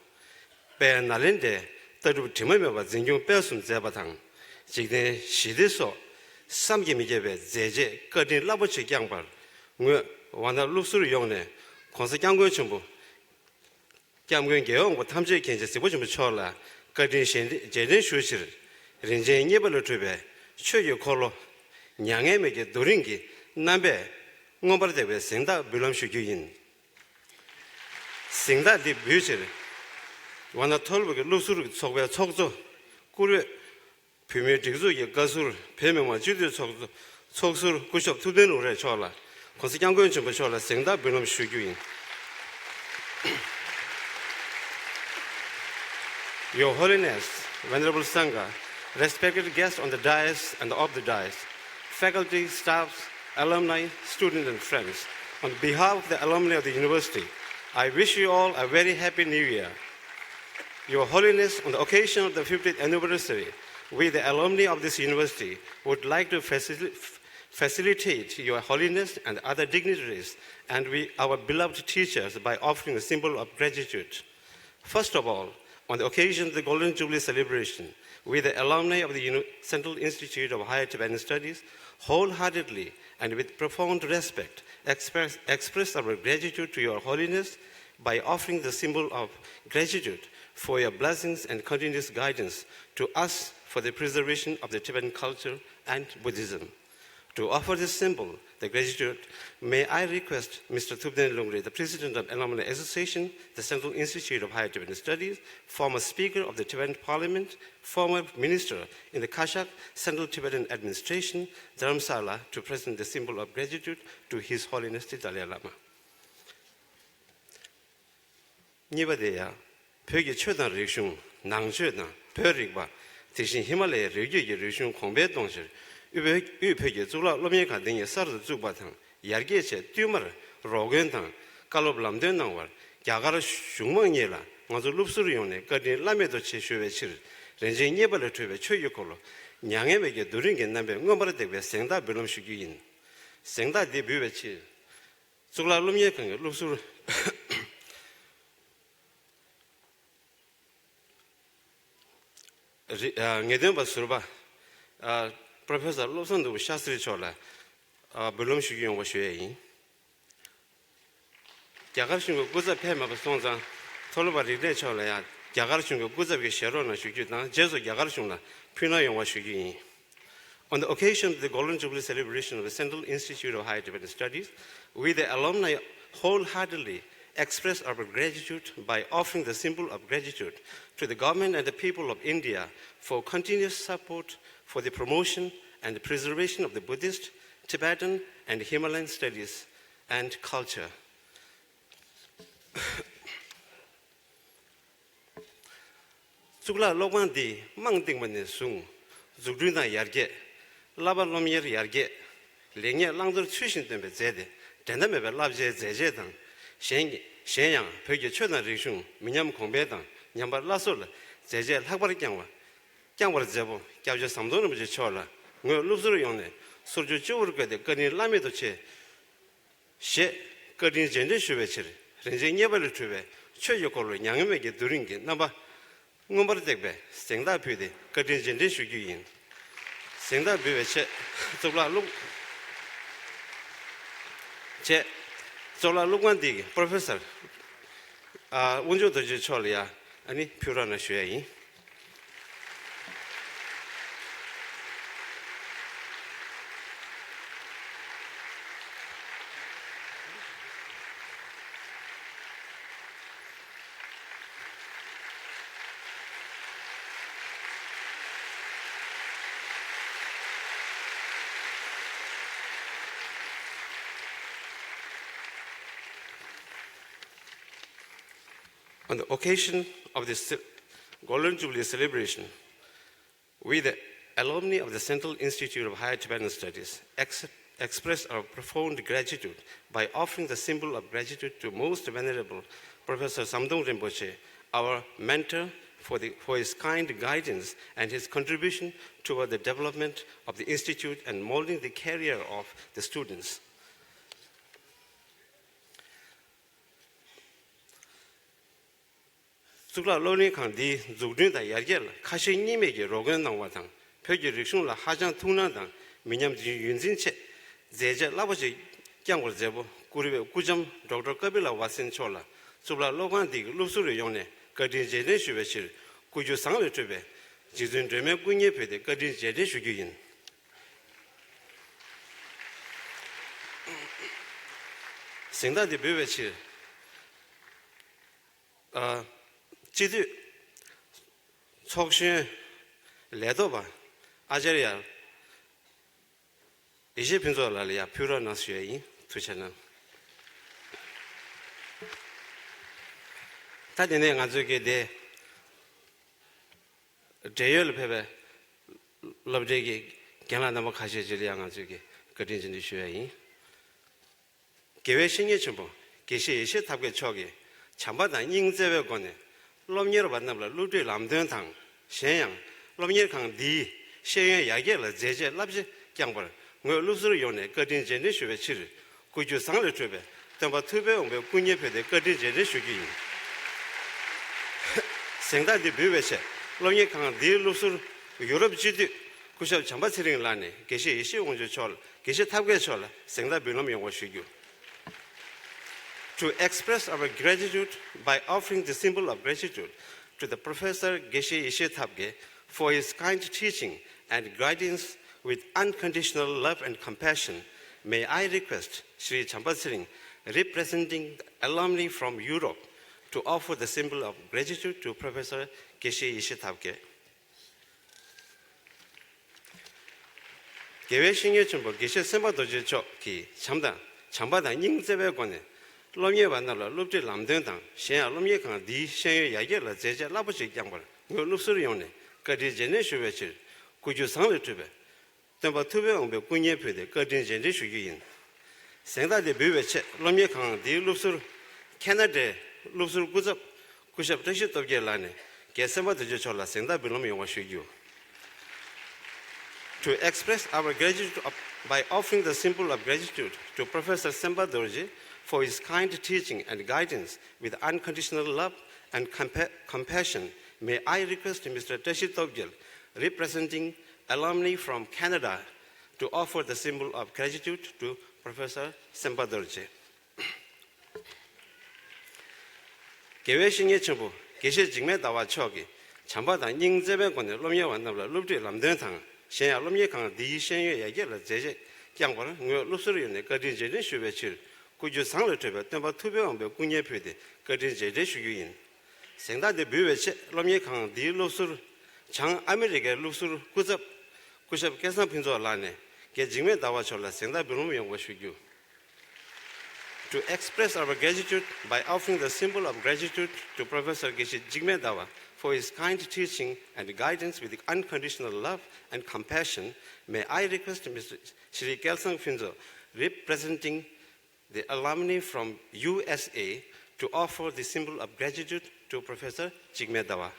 배 날인데 떠르 팀에봐 진경 배숨 제바당 지금 시대서 삼기미제베 제제 거딘 라버치 양발 뭐 완다 루스를 용네 konsa kyanggo chumbu kyamgwen gyeong bo tamje kenje sebo chumbu chola kadin shen jeden shushir rinje nyebalo trebe chöye kolo nyang에 mege doringi nambe ngombar debe sengda bilam shugyin sengda di byuchir wana tolbuge lusur sokbe chokzo kure pime digzu ye gasur peme ma judu chokzo choksur kushok tuden ure chola konsa kyanggo chumbu chola sengda bilam shugyin Your Holiness, Venerable Sangha, respected guests on the dais and off the dais, faculty, staffs, alumni, students and friends, on behalf of the alumni of the university, I wish you all a very happy New Year. Your Holiness, on the occasion of the 50th anniversary, we, the alumni of this university, would like to facilitate Your Holiness and other dignitaries and our beloved teachers by offering a symbol of gratitude. First of all, on the occasion of the Golden Jubilee celebration, we, the alumni of the Central Institute of Higher Tibetan Studies, wholeheartedly and with profound respect, express our gratitude to Your Holiness by offering the symbol of gratitude for your blessings and continuous guidance to us for the preservation of the Tibetan culture and Buddhism. To offer this symbol, the gratitude, may I request Mr. Thubden Lungre, the President of Alumni Association, the Central Institute of Higher Tibetan Studies, former Speaker of the Tibetan Parliament, former Minister in the Kashak Central Tibetan Administration, Dharamsala, to present the symbol of gratitude to His Holiness the Dalai Lama. Nibadeya, Pyoge Chodan Rikshung, Nangchodan, Pyorikba, Tishin Himalaya Ryugye Rikshung Kongbe Dongshir, Upege Zula Lomeka Ding Sar Zubatang, Yargeche, Tumor, Rogentang, Kalop Lamden Nangwar, Yagara Shumangela, Mazu Lupsurione, Gardin Lamedo Cheshuvechir, Renjing Yebala Treve Choyokolo, Nyangeme during and number Ngomara de Senda Belum Shuguin. Senda de Buvechi Zula Lumiakan, Lupsur Nedemba Surba. Professor Lawson do Shastri Chola, Belum Shugion was Shui. Jagarshungo Guza Pema Sonza, Tolba Ride Chola, Jagarshungo Guza Sharona Shugitan, Jesu Jagarshuna, Pinayon was Shugi. On the occasion of the Golden Jubilee celebration of the Central Institute of Higher Tibetan Studies, we, the alumni, wholeheartedly express our gratitude by offering the symbol of gratitude to the government and the people of India for continuous support for the promotion and the preservation of the Buddhist, Tibetan, and Himalayan studies and culture. Zugla Logan di Mangdingman Sung, Zugduna Yarge, Laba Lomier Yarge, Lenya Langdur Chishin Dembe Zede, Dename Labje Zejedan, Shenyang, Pege Chodan Rishung, Minyam Kombedan, Nyamba Lasol, Zeje Hakbar Kyangwa. Kyangwar Zebo, Kyaja Samdonum Chola, no Luzurione, Surju Churka, Gardin Lamedoche, She, Gardin Jendeshuvecher, Renjing Yabal Trube, Choyokolo, Yangame during it, number Number Degbe, Sengda Pude, Gardin Jendeshuin, Sengda Buveche, Zula Look, 제 졸라 루관디 프로페서 운조도 저 처리야 아니 표라나 쉬어이 On the occasion of this Golden Jubilee celebration, we, the alumni of the Central Institute of Higher Tibetan Studies, express our profound gratitude by offering the symbol of gratitude to Most Venerable Professor Samdong Rinpoche, our mentor, for his kind guidance and his contribution toward the development of the Institute and molding the career of the students. Sukla loni kan di zugdun da yargel kashi nime ge rogan nang watang pyoge rikshung la hajang tungna dang minyam di yunzin che zeje labaji kyangwar zebo kuribe kujam Dr. Kabila wasin chola sukla logan di lupsuri yongne kadin jeden shube shir kuju sangwe chube jizun dreme kunye pede kadin jeden shugiyin singda di bebe shir 지도 속신 레도바 아제리아 이제 빈조라리아 퓨러나스여이 투체는 다디네 가족에 대 제열 페베 럽제기 견라나마 가시지리아 가족에 그린진이 쉬어이 계획신의 전부 계시 예시 탑게 초기 참바다 인제외 권에 롬니로 만나블 루드 람드당 현양 롬니 강디 현양 야게를 제제 랍지 장벌 뭐 루스로 요네 거딘 제네 쉬베 치르 구주 상을 줘베 담바 투베 오메 군예페데 거딘 제네 쉬기 생다디 비베세 롬니 강디 루스 유럽 지디 구셔 잠바 치링 라네 계시 이시 온주 절 계시 탑게 절 생다 비놈 용어 쉬기 To express our gratitude by offering the symbol of gratitude to the Professor Geshe Yeshe Tabge for his kind teaching and guidance with unconditional love and compassion, may I request Sri Champatsering, representing alumni from Europe, to offer the symbol of gratitude to Professor Geshe Yeshe Tabge. 계획신의 전부 계시 선바도지 기 참바다 닝제베 권에 롬예 만나라 롭제 람den당 시야 롬예 강 디시에 야게라 제제 라버지 양벌 그 롭스르 용네 거디 제네 슈베치 구주 상을 주베 담바 투베 온베 군예 페데 거디 제네 슈기인 생다데 베베체 롬예 강 디 롭스르 캐나다 롭스르 구접 구샵 뜻이 dob게 라네 게세마도 저 졸라 생다 빌롬 용어 슈기요 To express our gratitude by offering the symbol of gratitude to Professor Semba Dorje for his kind teaching and guidance with unconditional love and compassion, may I request Mr. Tashi Tobgel, representing alumni from Canada, to offer the symbol of gratitude to Professor Semba Dorje. 계획신의 전부 계시 직매 나와 초기 참바다 닝제베 권에 롬예 완나블 룹디 람den당 시야 롬예 강 디시에 야게라 제제 장벌 그 루스르네 거디 제제 슈베칠 구주 상을 줘베 담바 투베온베 군예 페데 거디 제제 슈유인 생다데 비베체 롬예 강 디 루스르 장 아메리게 루스르 구접 계산 핀조 라네 게 직매 나와 졸라 생다 비롬 용고 슈유 To express our gratitude by offering the symbol of gratitude to Professor Geshe Jigme Dawa for his kind teaching and guidance with unconditional love and compassion, may I request Mr. Shri Kelsang Finzo, representing the alumni from USA, to offer the symbol of gratitude to Professor Jigme Dawa.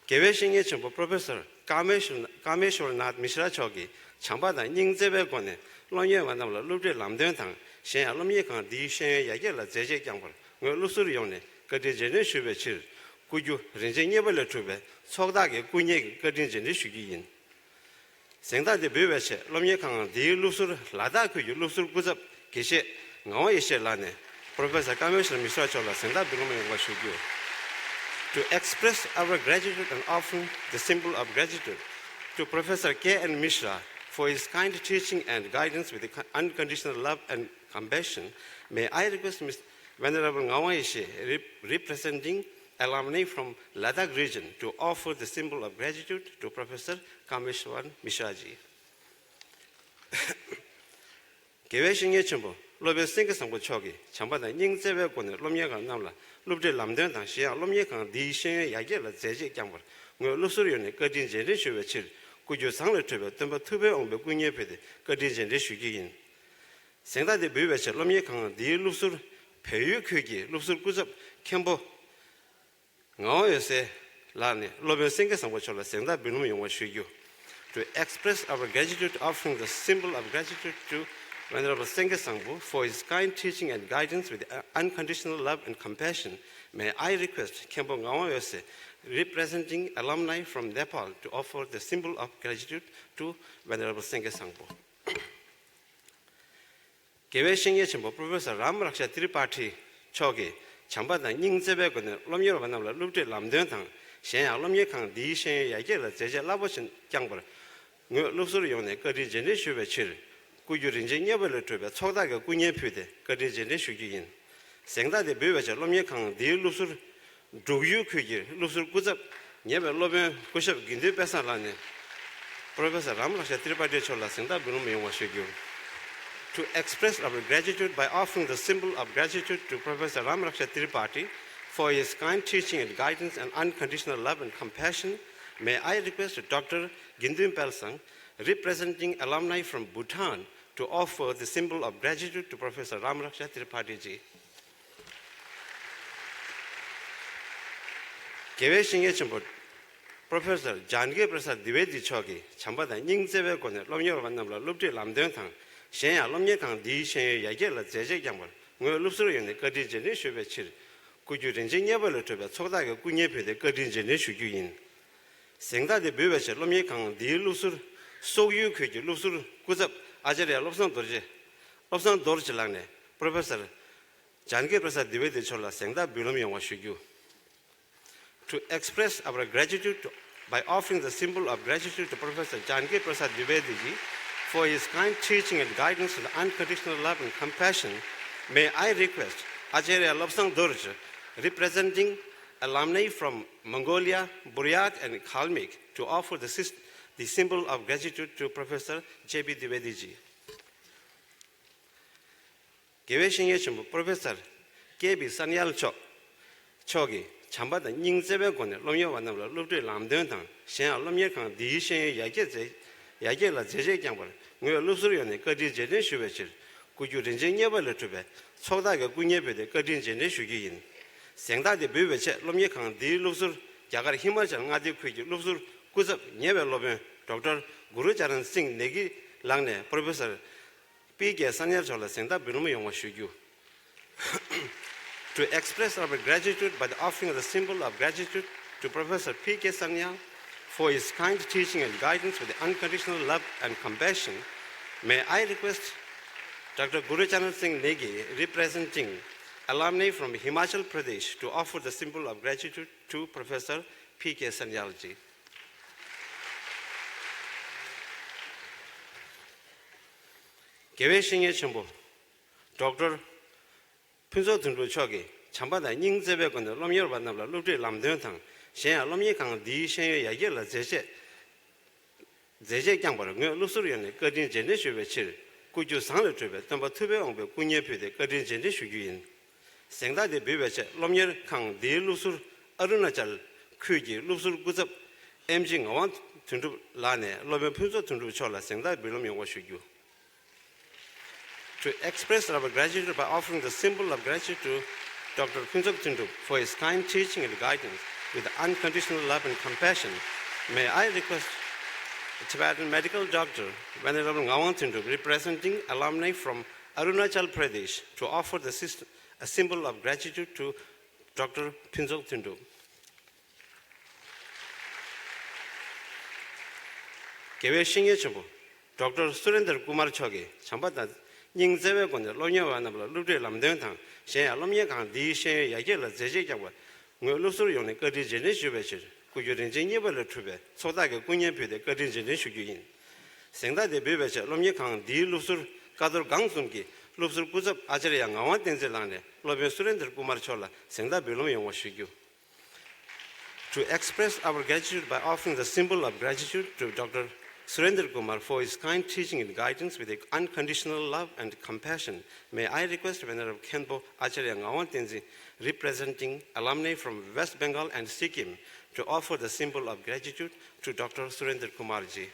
계획신의 전부 Professor Kameshwarnath Mishra Chogi, 참바다 닝제베 권에 롬예 만나블 룹제 람den당 시야 롬예 강 디시에 야게라 제제 장벌 그 루스르 용네 거디 제네 슈베칠 구주 렌제니벌 투베 속다게 군예 거디 제네 슈기인 Sengda de Beweche, Lomye Kang, the Lusur, Lada Kuyu, Lusur Guzap, Kishe, Ngawa Yeshe Lane, Professor Commissioner Misrachola, Senda Bilumi Washugu. To express our gratitude and offering the symbol of gratitude to Professor K.N. Mishra for his kind teaching and guidance with unconditional love and compassion, may I request Venerable Ngawa Yeshe, representing alumni from Ladakh region, to offer the symbol of gratitude to Professor Kameshwar Mishraji. Geweshing Chumbo, Lobe Singasambo Chogi, Chambada Ning Zebekon, Lomyaka Namla, Lubde Lamden, Shia, Lomyakan, the Shen Yagela, Zeji Gamber, no Lusurian, Gardin Generation Chil, could you sound a tribute, number 2 on the Gunya Pede, Gardin Generation Gin. Senda de Bewech, Lomyakan, the Lusur, Peyu Kugi, Lusur Guzap, Kembo. Ngao say, Lani, Lobe Singasambo Chola, Senda Binumi Washu. To express our gratitude, offering the symbol of gratitude to Venerable Sengye Sangpo for his kind teaching and guidance with unconditional love and compassion, may I request Khenpo Ngawa Yose, representing alumni from Nepal, to offer the symbol of gratitude to Venerable Sengye Sangpo. Gewe Shengye Chenpo, Professor Ram Raksha Tripathi Choge, Chambada Ning Zebe Gone, Lomyo Vanamla, Lubde Lamden Tang, Shenya Lomye Kang, Di Shen Yagela, Zeja Laboshin Kyangbar, Lusur Yone, Gadi Jene Shube Chil. Kujurinje nyebele tobe choda ga kunye phyde kadi jene shugiin sengda de bewecha lomye khang de lusur dogyu khuje lusur kuzap nyebe lobe kushab ginde pesa lane Professor Ram Raksha Tripathi chola sengda bunu meywa shugyu. To express our gratitude by offering the symbol of gratitude to Professor Ram Raksha Tripathi for his kind teaching and guidance and unconditional love and compassion, may I request Dr. Gindum Pelsang, representing alumni from Bhutan, to offer the symbol of gratitude to Professor Ram Raksha Tripathi ji. Gewe Shingye Chumbo, Professor Jange Prasad Dwivedi Chogi, Chambada Ning Zebe Kone, Lomyo Vanamla, Lubde Lamden Tang, Shenya Lomye Kang Di Shen Yagela Zeje Yambar, Ngo Lusur Yone, Gadi Jene Shube Chil, Kuju Rinje Nyebele Tobe, Tsodaga Kunyepe, the Gadi Jene Shuguin. Sengda de Beweche, Lomye Kang Di Lusur, So you could Lusur Kuzap, Ajaria Lobson Dorje, Lobson Dorje Langne, Professor Jange Prasad Dwivedi Chola, Sengda Bilomi Washugu. To express our gratitude by offering the symbol of gratitude to Professor Jange Prasad Dwivedi ji for his kind teaching and guidance with unconditional love and compassion, may I request Acharya Lobsang Dorje, representing alumni from Mongolia, Buryat, and Kalmyk, to offer the symbol of gratitude to Professor J.B. Dwivedi ji. Gewe Shingye Chumbo, Professor K.B. Sanyal Chogi, Chambada Ning Zebe Gone, Lomyo Vanamla, Lubde Lamden Tang, Shenya Lomye Kang, Di Shen Yagela Zeje Kyangbar, Ngo Lusurione, Gadi Jene Shubechil, Kuju Rinje Nyebele Tube, Sodaga Gunyebe, Gadi Jene Shugiin. Sengda de Beweche, Lomye Kang, Di Lusur, Yagar Himachal Ngadi Kuju, Lusur, Kuzap, Nyebe Lobe, Dr. Guru Charan Singh Negi Langne, Professor P.K. Sanyal Chola Sengda Binumi Yongwa Shugyu. To express our gratitude by the offering of the symbol of gratitude to Professor P.K. Sanyal for his kind teaching and guidance with unconditional love and compassion, may I request Dr. Guru Charan Singh Negi, representing alumni from Himachal Pradesh, to offer the symbol of gratitude to Professor P.K. Sanyal ji. Gewe Shingye Chumbo, Dr. Punso Tundu Chogi, Chambada Ning Zebe Gone, Lomyo Vanamla, Lubde Lamden Tang, Shenya Lomye Kang Di Shen Yagela Zeje Kyangbar, Ngo Lusurione, Gadi Jene Shube Chil, Kuju Sangle Trube, Tamba Tube Ongbe, Kunyepe, Gadi Jene Shuguin. Sengda de Beweche, Lomye Kang Di Lusur, Arunachal, Kuji, Lusur Guzap, MG Ngawan Tundu Lane, Lobe Punso Tundu Chola, Sengda Bilomi Washugu. To express our gratitude by offering the symbol of gratitude to Dr. Punso Tundu for his kind teaching and guidance with unconditional love and compassion, may I request a Tibetan medical doctor, Venerable Ngawan Tundu, representing alumni from Arunachal Pradesh, to offer a symbol of gratitude to Dr. Punso Tundu. Kewe Shinge Chumbo, Dr. Surendra Kumar Chogi, Chambata, Ning Zewe Gon, Lonya Vanabla, Lude Lamdentang, Shen Alomia Kang, Di Shen Yagela, Zeje Jawa, Lusur Yon, Gadi Genishu Becher, Kujurin Jinibel Trube, Sodaka Kunyapi, the Gadi Genishu Yin. Senda de Bebecher, Lomia Kang, Di Lusur, Kador Gangsunki, Lusur Kuzap, Ajaria, Awan Denzelane, Lobe Surendra Kumar Chola, Senda Belomian Washigu. To express our gratitude by offering the symbol of gratitude to Dr. Surendra Kumar for his kind teaching and guidance with unconditional love and compassion, may I request Venerable Khenpo Acharya Ngawan Tenzin, representing alumni from West Bengal and Sikkim, to offer the symbol of gratitude to Dr. Surendra Kumar ji.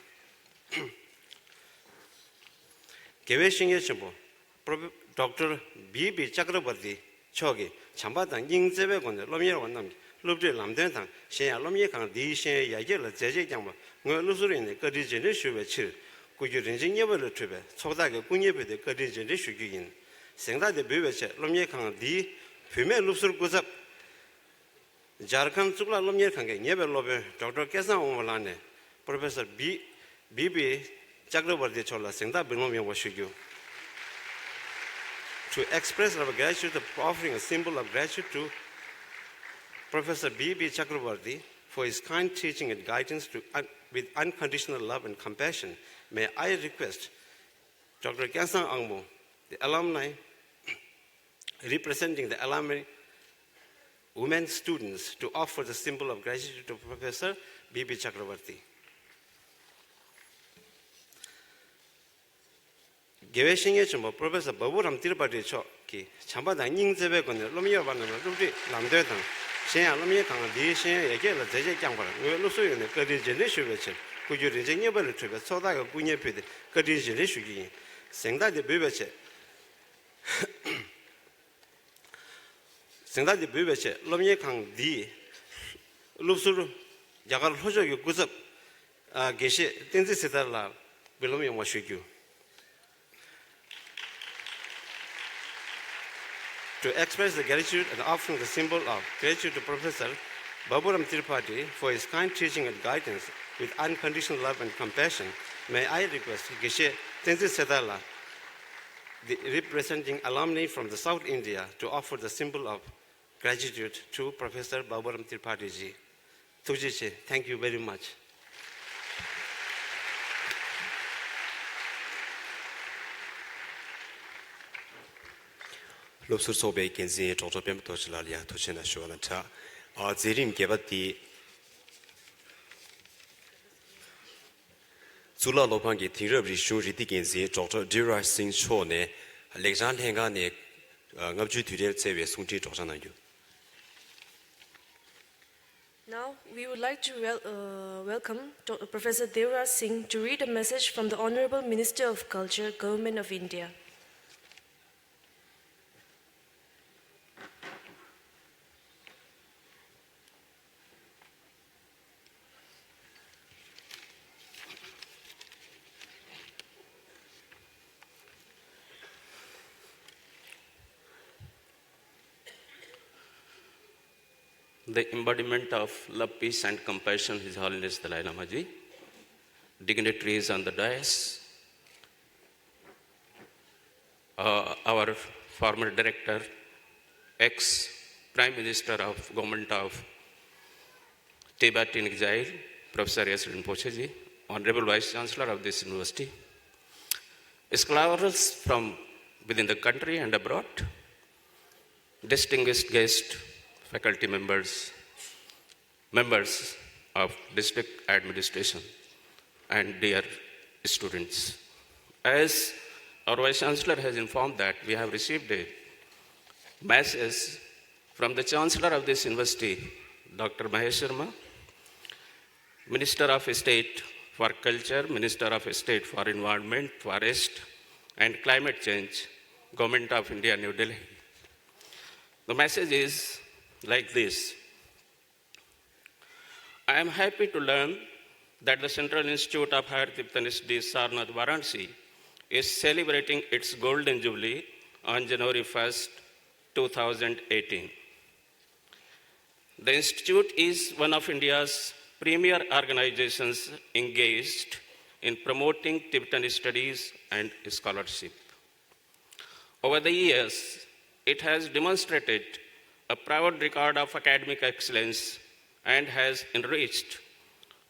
Kewe Shingye Chimbo, Dr. B.B. Chakrabarti Chogi, Chambatan Ying Zebe Gonde, Lomyer Wanam, Lubde Lamdentang, Shen Lomye Kang Di Shen Yagela Zeje Jamba, Lusurin, Kadijin Shuve Chil, Kujurin Never Tribe, Sodaga Kunyepe, the Kadijin Shuguin. Senda de Bebeche, Lomye Kang Di, Fume Lusur goes up. Jarkan Sukla Lomye Kang, Never Lobe, Dr. Kesan Omalane, Professor B.B. Chakrabarti Chola, Senda Binomia Washigu. To express our gratitude for offering a symbol of gratitude to Professor B.B. Chakrabarti for his kind teaching and guidance with unconditional love and compassion, may I request Dr. Kyansang Angmo, the alumni, representing the alumni women students, to offer the symbol of gratitude to Professor B.B. Chakrabarti. Geweshinge Chumbo, Professor Baburam Tirpati Choki, Chambada Ning Zebe Gon, Lomia Van, Lubdi Lamdetan, Shen Lomia Kang, Di Shen Yagela, Zeje Jamba, Lusu in the Kadijin Shuvecher, could you retain your belly trigger, so that a Gunyapid, Kadijin Shugi, Senda de Bibeche. Senda de Bibeche, Lomia Kang Di Lusur Jagal Hojo, you goes up, Geshe, Tinzi Setala, Belomia Washigu. To express the gratitude and offering the symbol of gratitude to Professor Baburam Tirupati for his kind teaching and guidance with unconditional love and compassion, may I request Geshe Tenzi Sedala, representing alumni from the South India, to offer the symbol of gratitude to Professor Baburam Tirupati ji. Tujiche, thank you very much. Lobsur Sobe Kenzi, Dr. Pem Toshilalia, Toshina Shuanata, Zirim Gevati Zula Lopangi, Tirabri Shuri Dikenzi, Dr. Dira Singh Chone, Alexander Hengane, Ngabju Tudel Seve Sunti Tosanayu. Now, we would like to welcome Professor Devraj Singh to read a message from the Honorable Minister of Culture, Government of India. The embodiment of love, peace, and compassion, His Holiness Dalai Lama Ji, dignitaries on the dais, our former director, ex-Prime Minister of Government of Tibetan exile, Professor S. Rinpoche Ji, Honorable Vice Chancellor of this university, scholars from within the country and abroad, distinguished guests, faculty members, members of district administration, and dear students. As our Vice Chancellor has informed that we have received a message from the Chancellor of this university, Dr. Mahesh Sharma, Minister of State for Culture, Minister of State for Environment, Forest, and Climate Change, Government of India, New Delhi. The message is like this. I am happy to learn that the Central Institute of Higher Tibetan Studies, Sarnath, Varanasi, is celebrating its Golden Jubilee on January 1st, 2018. The Institute is one of India's premier organizations engaged in promoting Tibetan studies and scholarship. Over the years, it has demonstrated a proud record of academic excellence and has enriched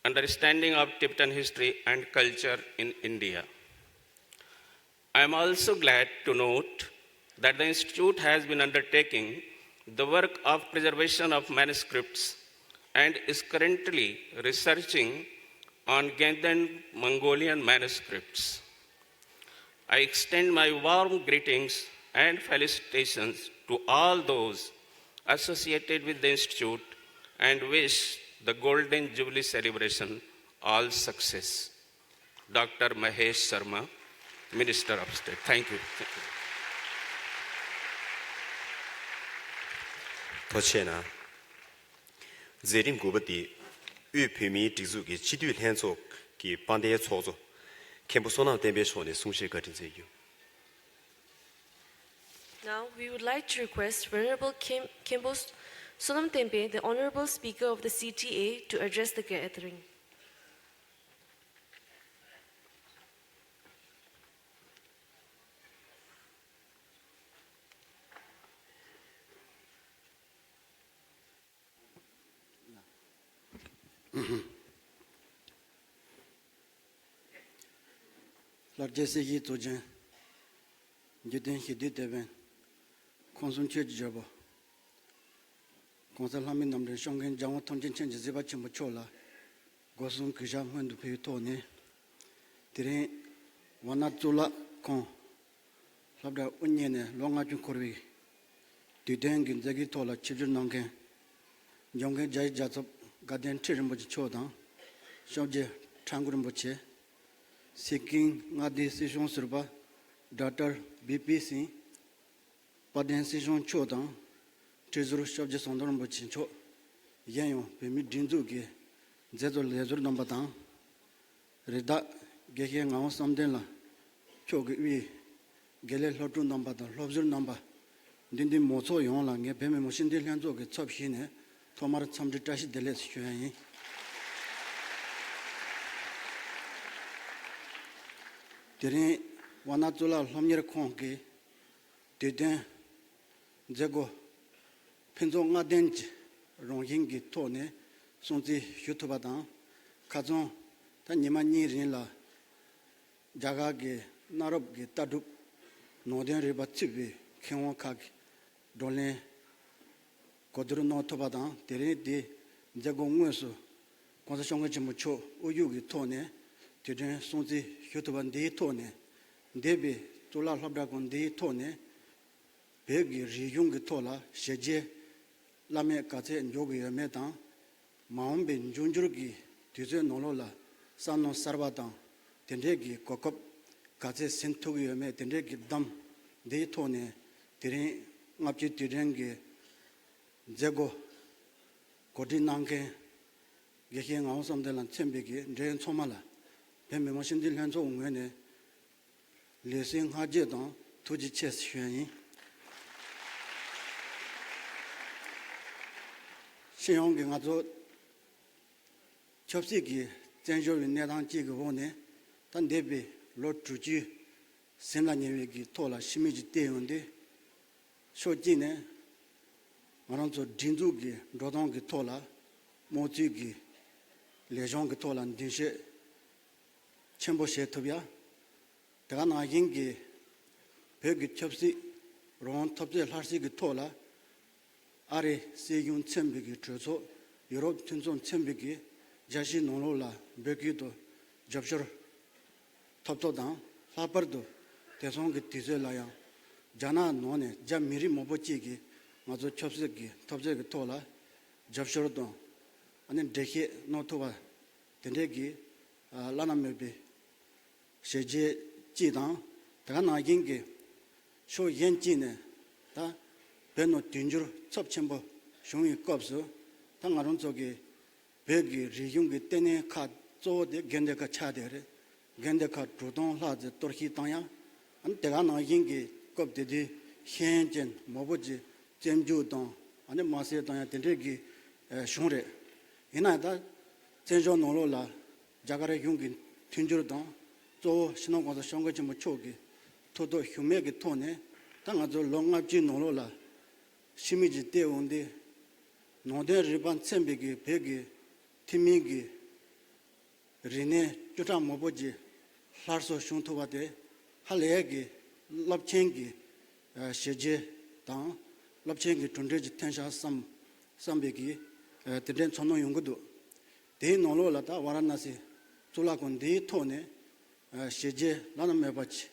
understanding of Tibetan history and culture in India. I am also glad to note that the Institute has been undertaking the work of preservation of manuscripts and is currently researching on Ganden Mongolian manuscripts. I extend my warm greetings and felicitations to all those associated with the Institute and wish the Golden Jubilee celebration all success. Dr. Mahesh Sharma, Minister of State. Thank you. 도체나 제림 고버디 위피미 디즈기 지뒤 렌소 기 반대의 초조 캠부소나 덴베쇼네 숭실 같은 제유. Now, we would like to request Venerable Kimbo Sonam Tempe, the Honorable Speaker of the CTA, to address the gathering. Largesegi tojen, juden hidi deben, konsumche jabo. Konsal hami namre shongen jamu tonjen chen jiba chimbo chola, gosum kisha mwendu pe tone. Tire wana zula kon, labda unyene longa jun korwi. Duden ginzagi tola chijur nongen, jongen jai jazop gaden tirimbo chodan, shonje changurimbo che. Seeking ngadi session surba Dr. BPC Paden session chodan Trezor Shabje Sondoran Bochincho Yayon Pemi Dinzugi Zezo Lezur Nambatan Reda Gehe Ngao Samdela Chogi Gele Lotu Nambatan Lobzur Namba Dindi Moso Yonla Nge Pemi Moshindi Lanzo Ge Chopshine Tomar Samditashi Deles Shuayi Dere wanatula lomyer kongi deden jego penzo ngadenj rongingi tone sonzi youtube dan kazon ta nyimani rinla jagage narobge tadu noden rebatsibe kenwo kag dole kodru no tobadan dere de jego ngweso konsa shonga chimucho uyugi tone deden sonzi youtube de tone debe tola labda kon de tone begi riyung tola sheje lame kate nyogi medan maombe njunjurgi tize nolola sanno sarvatan tendegi kokop kate sentogi me tendegi dam de tone tere ngapji tirenge jego kodinange gehe ngawsamdelan chembegi ndren chomala pembe machindil hanzo ungene lesing haje dan tuji ches xuanyin Xiong ge ngazo chopsi gi zhenzhou yu ne dang ji ge wo ne dan debe lo zhuji senla nyewe gi tola shimi ji de yon de sho ji ne marang zo jinzu gi rodong gi tola mo ji gi le zhong gi tola din she chenpo she tobya daga na yin gi pe gi chopsi ron topse larsi gi tola 아래 세균 첨비기 주소 유럽 tunson 첨비기 자시 노노라 베기도 접셔 탑도당 사버도 대송기 디젤라야 자나 노네 잠미리 모보치기 맞아 첩스기 탑제기 토라 접셔도 아니 데히 노토바 데데기 라나메비 세제 지당 다가 나긴게 쇼 연지네 다 베노 딘주르 첩첨보 숑이 껍스 당아론 쪽에 베기 리용게 때네 카 조데 겐데가 차데레 겐데카 주동 라즈 토르히 땅야 안 때가 나긴게 껍데디 현전 모보지 잼주동 아니 마세 땅야 덴데기 숑레 이나다 제조 노로라 자가레 용긴 튼주르당 조 신앙과서 성거지 뭐 초기 토도 휴메기 토네 당아조 롱압지 노로라 시미지 때온데 노데 리반 쳔비기 베기 티미기 리네 주자 모보지 하르소 슌토바데 할레기 럽첸기 시제 당 럽첸기 톤데지 텐샤 삼베기 데덴 촌노 용거도 데 노로라다 와라나시 졸라곤데 토네 시제 나는 메바치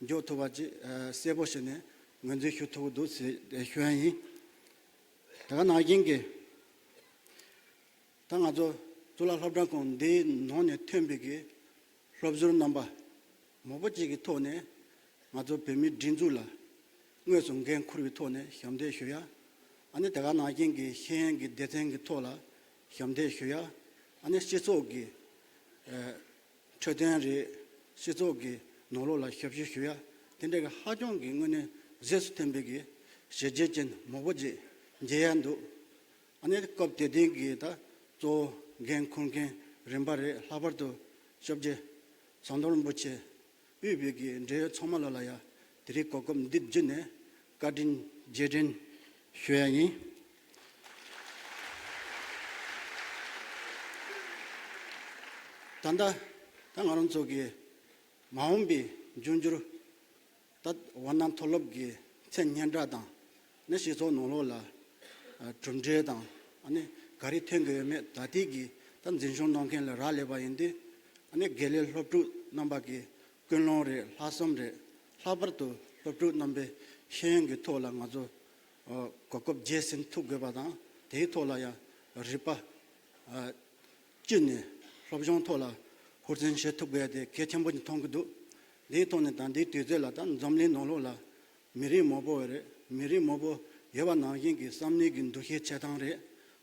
조토바지 세보시네 먼저 휴토도 휴안이 다가 나긴게 당아조 졸라럽다곤데 노네 템베기 럽즈르 넘바 모버지기 토네 마조 베미 딘줄라 뇌송겐 쿠르비 토네 현대 휴야 아니 다가 나긴게 현기 대생기 토라 현대 휴야 아니 시소기 최대한리 시소기 노로라 협시휴야 근데가 하종기 응네 제스템베기 제제진 모버지 제안도 아니 겁대딩기다 또 겐콘겐 렘바레 하버도 접제 선도는 붙이 위비기 이제 처말라야 드리 거금 딥진에 가딘 제진 휴양이 단다 당하는 쪽에 마음비 준주로 딱 원난 톨럽기 천년자당 내시소 노로라 좀제당 아니 가리 탱게메 다디기 단 진숑 농켄라 라레바인데 아니 겔렐 롭투 넘바기 근로레 하섬레 하버도 롭투 넘베 셴게 토라 가조 거급 제신 투게바다 데토라야 리파 찐네 롭종 토라 호르진 셰투게데 개템본 통구도 네토네 단데 뒤젤라단 점리 노로라 미리 모보레 미리 모보 예바 나긴기 삼니긴 두히 차당레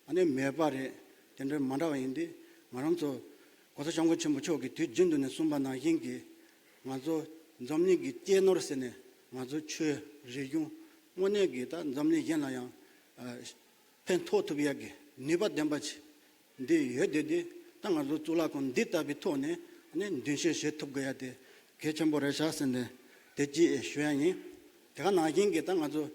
아니 메바레 텐데 만다와인데 마람조 고서 정거 침부초기 뒤진도네 숨바나 흰기 마조 점니기 띠노르세네 마조 추 리용 모네기다 점니 yenaya 펜토토비야게 니바 뎀바치 데 예데데 당아조 졸라콘 디타비 토네 아니 딘셰 셰톱가야데 개첨보레샤스네 대지 슈양이 내가 나긴게 당아조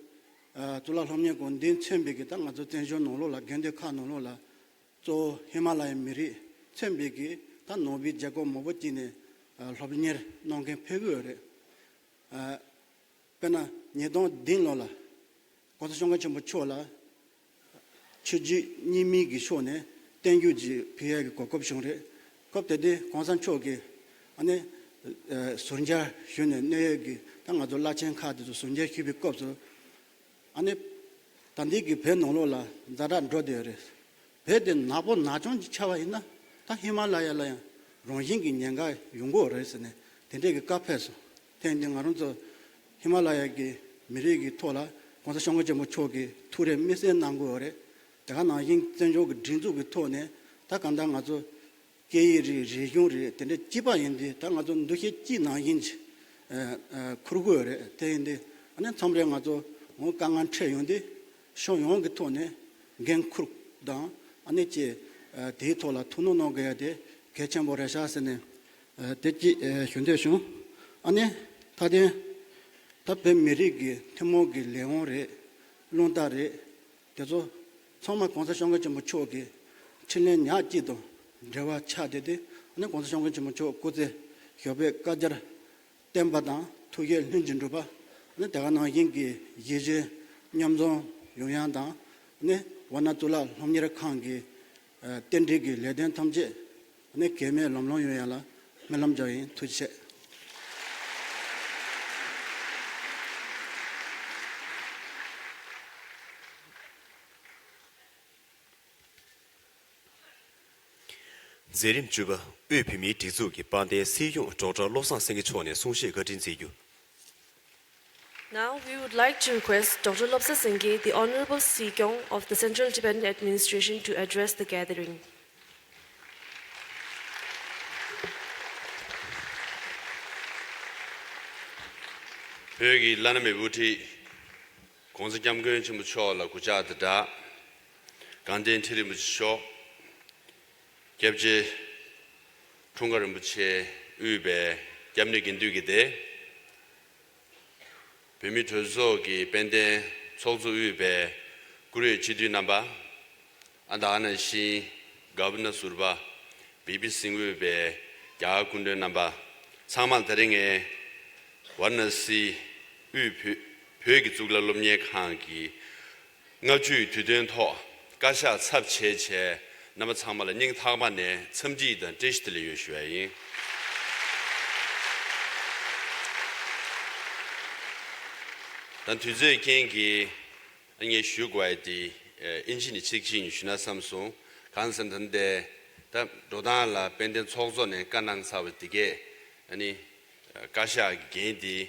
졸라홈nye 곤딘 쳔비게 당아조 텐션 노로라 겐데 카노로라 조 히말라야 미리 쳔비기 단 노비 자고 모버티네 럽니르 농게 페그레 페나 니동 딘로라 고소정가 좀 쳐라 추지 니미기 쇼네 땡유지 피하게 고급성레 겁대데 공산 초기 아니 손자 휴네 내기 당아도 라첸 카드도 손자 큐비 kop서 아니 단디기 배 노로라 자란 드레레 배데 나보 나존 차와 있나 다 히말라야라야 롱징기 년가 용고레스네 된데기 카페서 텐딩하면서 히말라야기 미리기 토라 공사 성거제 뭐 초기 투레 미세 난고레 내가 나긴 전조기 진주기 토네 다 간당 아주 게이리 리용리 된데 지바인데 당아주 누히 지나인지 크루고레 된데 아니 참령 아주 뭐 강한 체용데 쇼용기 토네 겐크루다 아니지 데이터라 투노노게야 돼 개천보레샤스네 대지 현대쇼 아니 다데 답변 미리기 태모기 레옹레 론다레 그래서 정말 공사성을 좀 초기 7년 야지도 저와 차대데 아니 공사성을 좀 초고제 협에 까져라 땜바다 투게 흔진도 봐 근데 내가 나긴기 예제 냠종 용양다 네 원나둘라 홈니라 칸기 텐디기 레덴 탐제 네 개메 롬롱 요야라 멜람자인 투체 제림 주바 의피미 디주기 반대 세용 조저 로상 생기 초네 송시 거진 제유 Now we would like to request Dr. Lobsa Singye, the Honorable Sikyong of the Central Tibetan Administration, to address the gathering. Pegi laname buti konsa jamgön chimu chola kujadada 간된 틀림을 줘 겹지 총가를 붙여 ube jamni gindu gide pemi tozo ki pende sozu ube kure chidu namba andana shi governor surba bibi singu ube ya kunde namba samal taringe wanasi ube pyogi zugla lomye khangi ngaju tudен tho kasha chap che nama chamala ning thagma ne chamji dan digital yu shwe dan tuje kengi nge shu gwai di injini chikjin shuna samsung kansan dande da dodan la penden chogzo ne kanang saw dige ani kasha gendi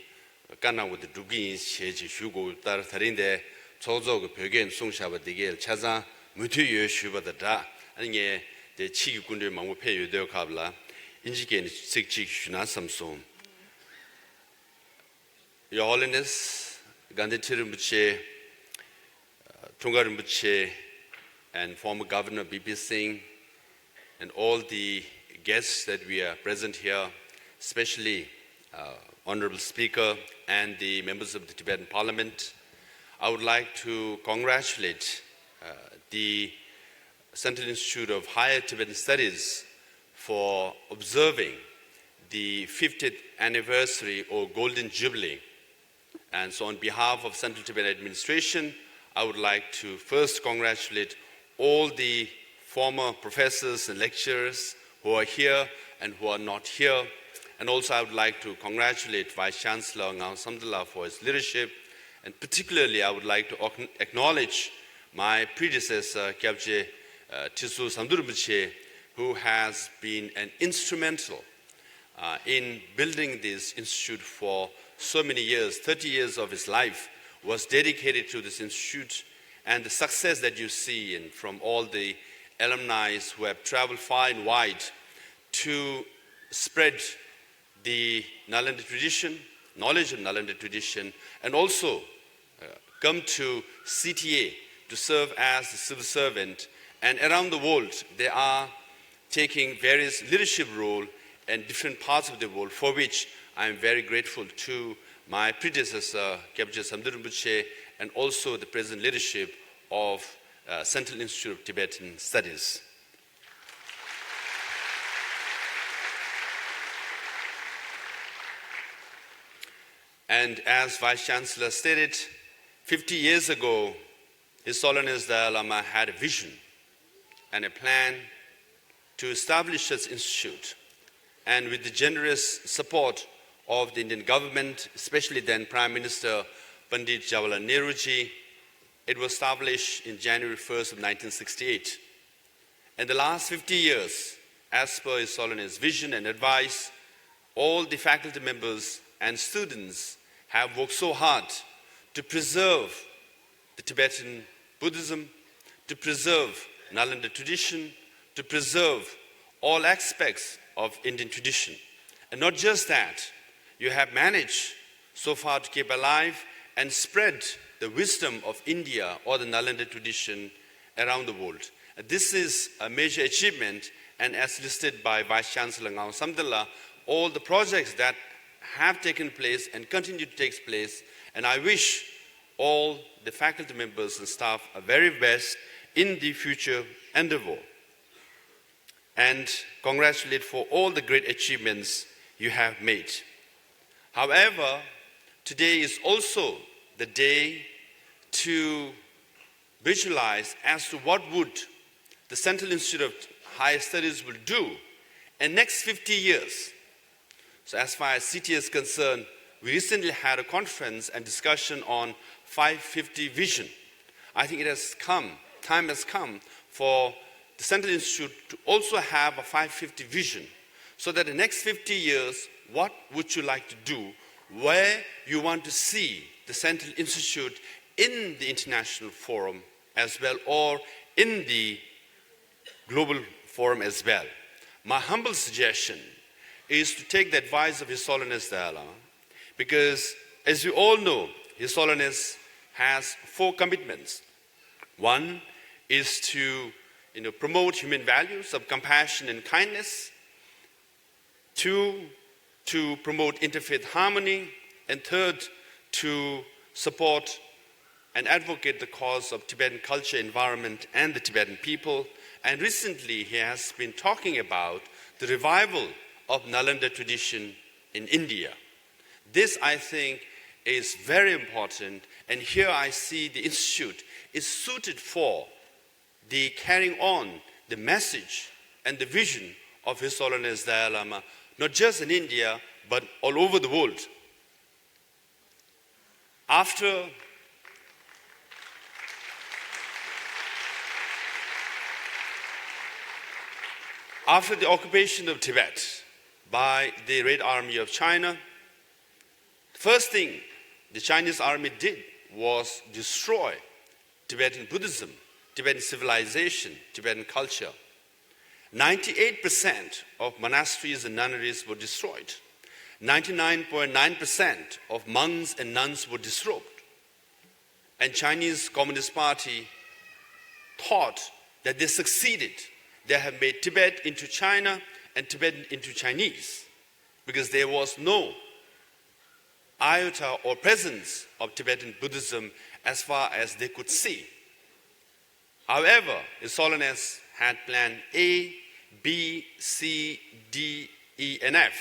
kanang with dugi cheji shugo tar tharinde chogzo 그 벽엔 송샤바 dige 차자 무티 여슈바다 아니 제 치기군들 망고패 유대어 갑라 인지겐 식지 슈나 삼송 Your Holiness Gandhi Tirumbuche Tungarumbuche and former Governor B.P. Singh and all the guests that we are present here, especially Honorable Speaker and the members of the Tibetan Parliament, I would like to congratulate the Central Institute of Higher Tibetan Studies for observing the 50th anniversary or Golden Jubilee. And so on behalf of Central Tibetan Administration, I would like to first congratulate all the former professors and lecturers who are here and who are not here. And also I would like to congratulate Vice Chancellor Ngao Samdala for his leadership. And particularly I would like to acknowledge my predecessor, Kyabje Tisu Samdurumbuche, who has been an instrumental in building this institute for so many years. 30 years of his life was dedicated to this institute, and the success that you see in from all the alumni who have traveled far and wide to spread the Nalanda tradition, knowledge of Nalanda tradition, and also come to CTA to serve as a civil servant. And around the world, they are taking various leadership roles in different parts of the world, for which I am very grateful to my predecessor, Kyabje Samdurumbuche, and also the present leadership of Central Institute of Tibetan Studies. And as Vice Chancellor stated, 50 years ago, His Holiness Dalai Lama had a vision and a plan to establish such institute. And with the generous support of the Indian government, especially then Prime Minister Pandit Jawaharlal Nehruji, it was established in January 1st of 1968. In the last 50 years, as per His Holiness' vision and advice, all the faculty members and students have worked so hard to preserve the Tibetan Buddhism, to preserve Nalanda tradition, to preserve all aspects of Indian tradition. And not just that, you have managed so far to keep alive and spread the wisdom of India or the Nalanda tradition around the world. And this is a major achievement, and as listed by Vice Chancellor Ngao Samdala, all the projects that have taken place and continue to take place, and I wish all the faculty members and staff are very best in the future endeavor. And congratulate for all the great achievements you have made. However, today is also the day to visualize as to what would the Central Institute of Higher Studies will do in next 50 years. So as far as CT is concerned, we recently had a conference and discussion on 550 vision. I think time has come for the Central Institute to also have a 550 vision, so that the next 50 years, what would you like to do, where you want to see the Central Institute in the international forum as well, or in the global forum as well. My humble suggestion is to take the advice of His Holiness Dalai Lama, because as you all know, His Holiness has 4 commitments. One is to promote human values of compassion and kindness. 2, to promote interfaith harmony, and 3rd, to support and advocate the cause of Tibetan culture, environment, and the Tibetan people. And recently, he has been talking about the revival of Nalanda tradition in India. This, I think, is very important, and here I see the institute is suited for the carrying on the message and the vision of His Holiness Dalai Lama, not just in India, but all over the world. After the occupation of Tibet by the Red Army of China, the first thing the Chinese army did was destroy Tibetan Buddhism, Tibetan civilization, Tibetan culture. 98% of monasteries and nunneries were destroyed. 99.9% of monks and nuns were disrobed. And Chinese Communist Party thought that they succeeded. They have made Tibet into China and Tibetan into Chinese, because there was no iota or presence of Tibetan Buddhism as far as they could see. However, His Holiness had plan A, B, C, D, E, and F.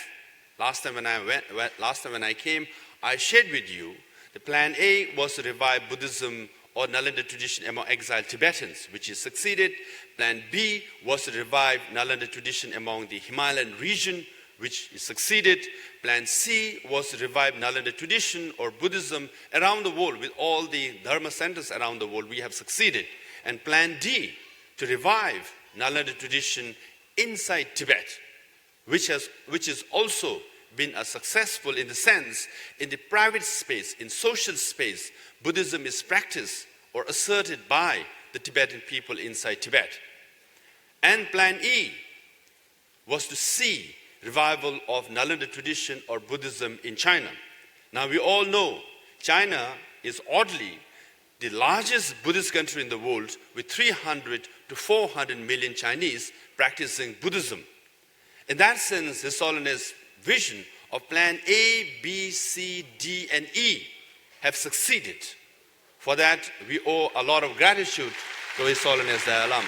Last time when I came, I shared with you the plan A was to revive Buddhism or Nalanda tradition among exiled Tibetans, which is succeeded. Plan B was to revive Nalanda tradition among the Himalayan region, which is succeeded. Plan C was to revive Nalanda tradition or Buddhism around the world with all the Dharma centers around the world. We have succeeded. And Plan D, to revive Nalanda tradition inside Tibet, which has also been successful in the sense, in the private space, in social space, Buddhism is practiced or asserted by the Tibetan people inside Tibet. And Plan E was to see revival of Nalanda tradition or Buddhism in China. Now we all know China is oddly the largest Buddhist country in the world, with 300 to 400 million Chinese practicing Buddhism. In that sense, His Holiness' vision of Plan A, B, C, D, and E have succeeded. For that, we owe a lot of gratitude to His Holiness Dalai Lama.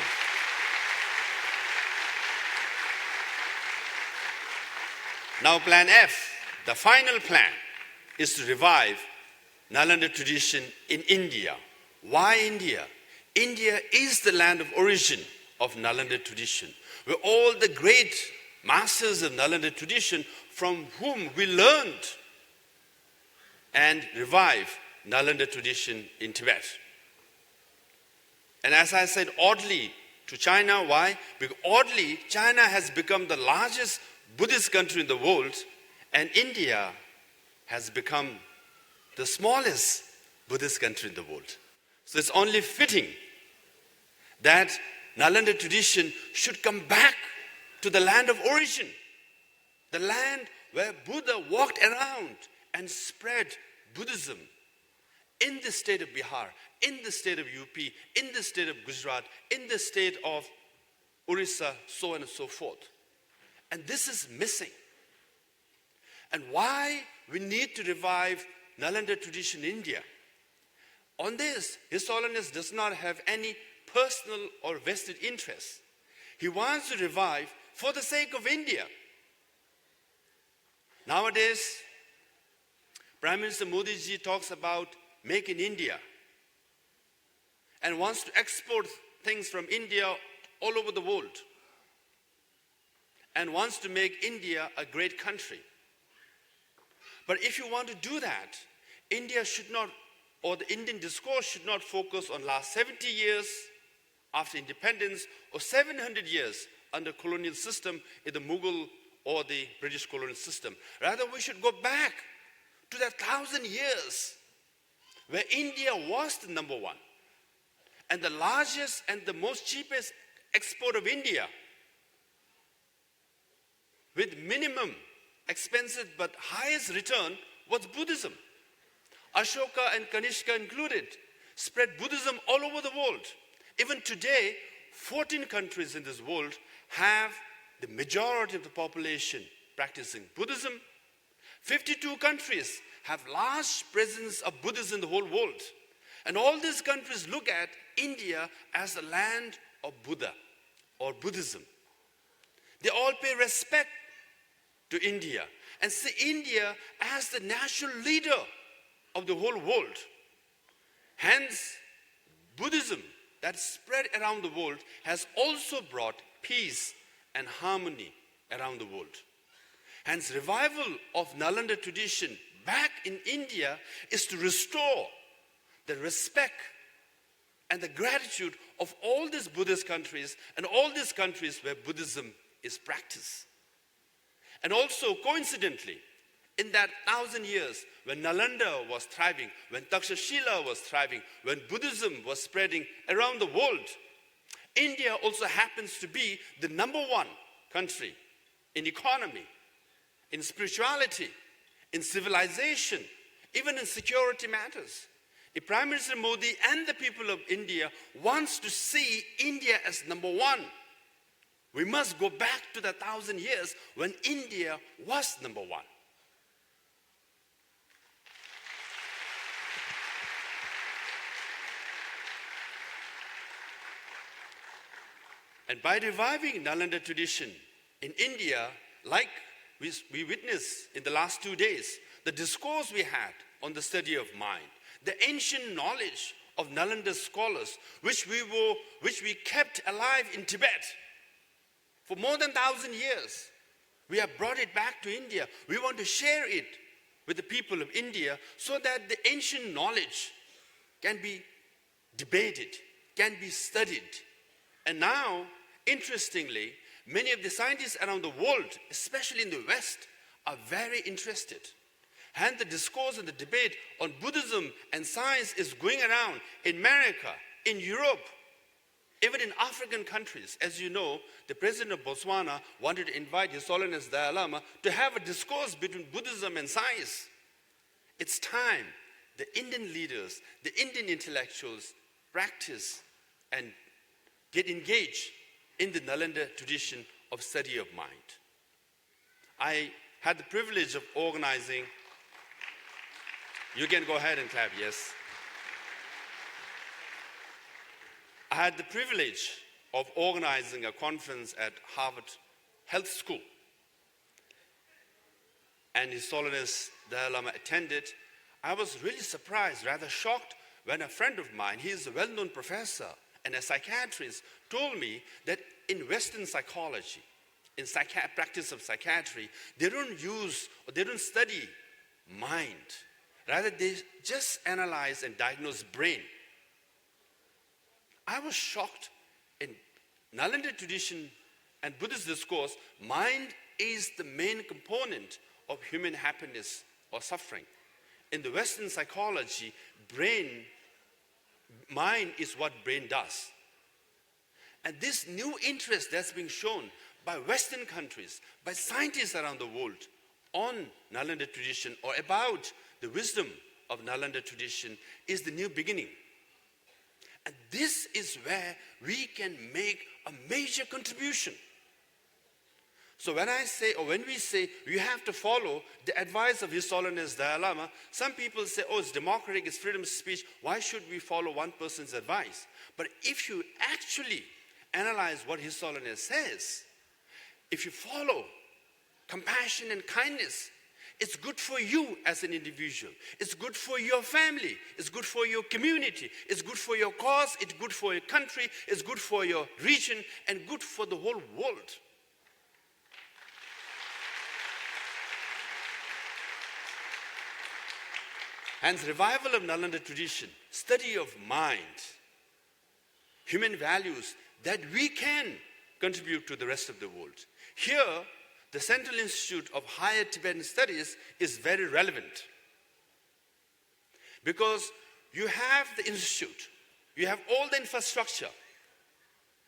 Now, Plan F, the final plan, is to revive Nalanda tradition in India. Why India? India is the land of origin of Nalanda tradition, where all the great masters of Nalanda tradition from whom we learned and revive Nalanda tradition in Tibet. And as I said, oddly to China, why? Because oddly, China has become the largest Buddhist country in the world, and India has become the smallest Buddhist country in the world. So it's only fitting that Nalanda tradition should come back to the land of origin, the land where Buddha walked around and spread Buddhism in the state of Bihar, in the state of UP, in the state of Gujarat, in the state of Orissa, so on and so forth. And this is missing. And why we need to revive Nalanda tradition in India? On this, His Holiness does not have any personal or vested interest. He wants to revive for the sake of India. Nowadays, Prime Minister Modi ji talks about Make in India and wants to export things from India all over the world and wants to make India a great country. But if you want to do that, India should not, or the Indian discourse should not focus on last 70 years after independence or 700 years under colonial system in the Mughal or the British colonial system. Rather, we should go back to that 1,000 years where India was the number one and the largest and the most cheapest export of India with minimum expensive but highest return was Buddhism. Ashoka and Kanishka included spread Buddhism all over the world. Even today, 14 countries in this world have the majority of the population practicing Buddhism. 52 countries have large presence of Buddhism in the whole world. And all these countries look at India as the land of Buddha or Buddhism. They all pay respect to India and see India as the national leader of the whole world. Hence, Buddhism that spread around the world has also brought peace and harmony around the world. Hence, revival of Nalanda tradition back in India is to restore the respect and the gratitude of all these Buddhist countries and all these countries where Buddhism is practiced. And also, coincidentally, in that 1,000 years when Nalanda was thriving, when Takshashila was thriving, when Buddhism was spreading around the world, India also happens to be the number one country in economy, in spirituality, in civilization, even in security matters. If Prime Minister Modi and the people of India wants to see India as number one, we must go back to the 1,000 years when India was number one. And by reviving Nalanda tradition in India, like we witnessed in the last 2 days, the discourse we had on the study of mind, the ancient knowledge of Nalanda scholars, which we kept alive in Tibet for more than 1,000 years. We have brought it back to India. We want to share it with the people of India so that the ancient knowledge can be debated, can be studied. And now, interestingly, many of the scientists around the world, especially in the West, are very interested. Hence, the discourse and the debate on Buddhism and science is going around in America, in Europe, even in African countries. As you know, the president of Botswana wanted to invite His Holiness Dalai Lama to have a discourse between Buddhism and science. It's time the Indian leaders, the Indian intellectuals practice and get engaged in the Nalanda tradition of study of mind. I had the privilege of organizing. You can go ahead and clap, yes. I had the privilege of organizing a conference at Harvard Health School. And His Holiness Dalai Lama attended. I was really surprised, rather shocked, when a friend of mine, he is a well-known professor and a psychiatrist, told me that in Western psychology, in practice of psychiatry, they don't use or they don't study mind. Rather, they just analyze and diagnose brain. I was shocked. In Nalanda tradition and Buddhist discourse, mind is the main component of human happiness or suffering. In the Western psychology, mind is what brain does. And this new interest that's being shown by Western countries, by scientists around the world on Nalanda tradition or about the wisdom of Nalanda tradition is the new beginning. And this is where we can make a major contribution. So when we say you have to follow the advice of His Holiness Dalai Lama, some people say, oh, it's democratic, it's freedom of speech, why should we follow one person's advice? But if you actually analyze what His Holiness says, if you follow compassion and kindness, it's good for you as an individual. It's good for your family. It's good for your community. It's good for your cause. It's good for your country. It's good for your region and good for the whole world. Hence, revival of Nalanda tradition, study of mind, human values that we can contribute to the rest of the world. Here, the Central Institute of Higher Tibetan Studies is very relevant because you have the institute, you have all the infrastructure,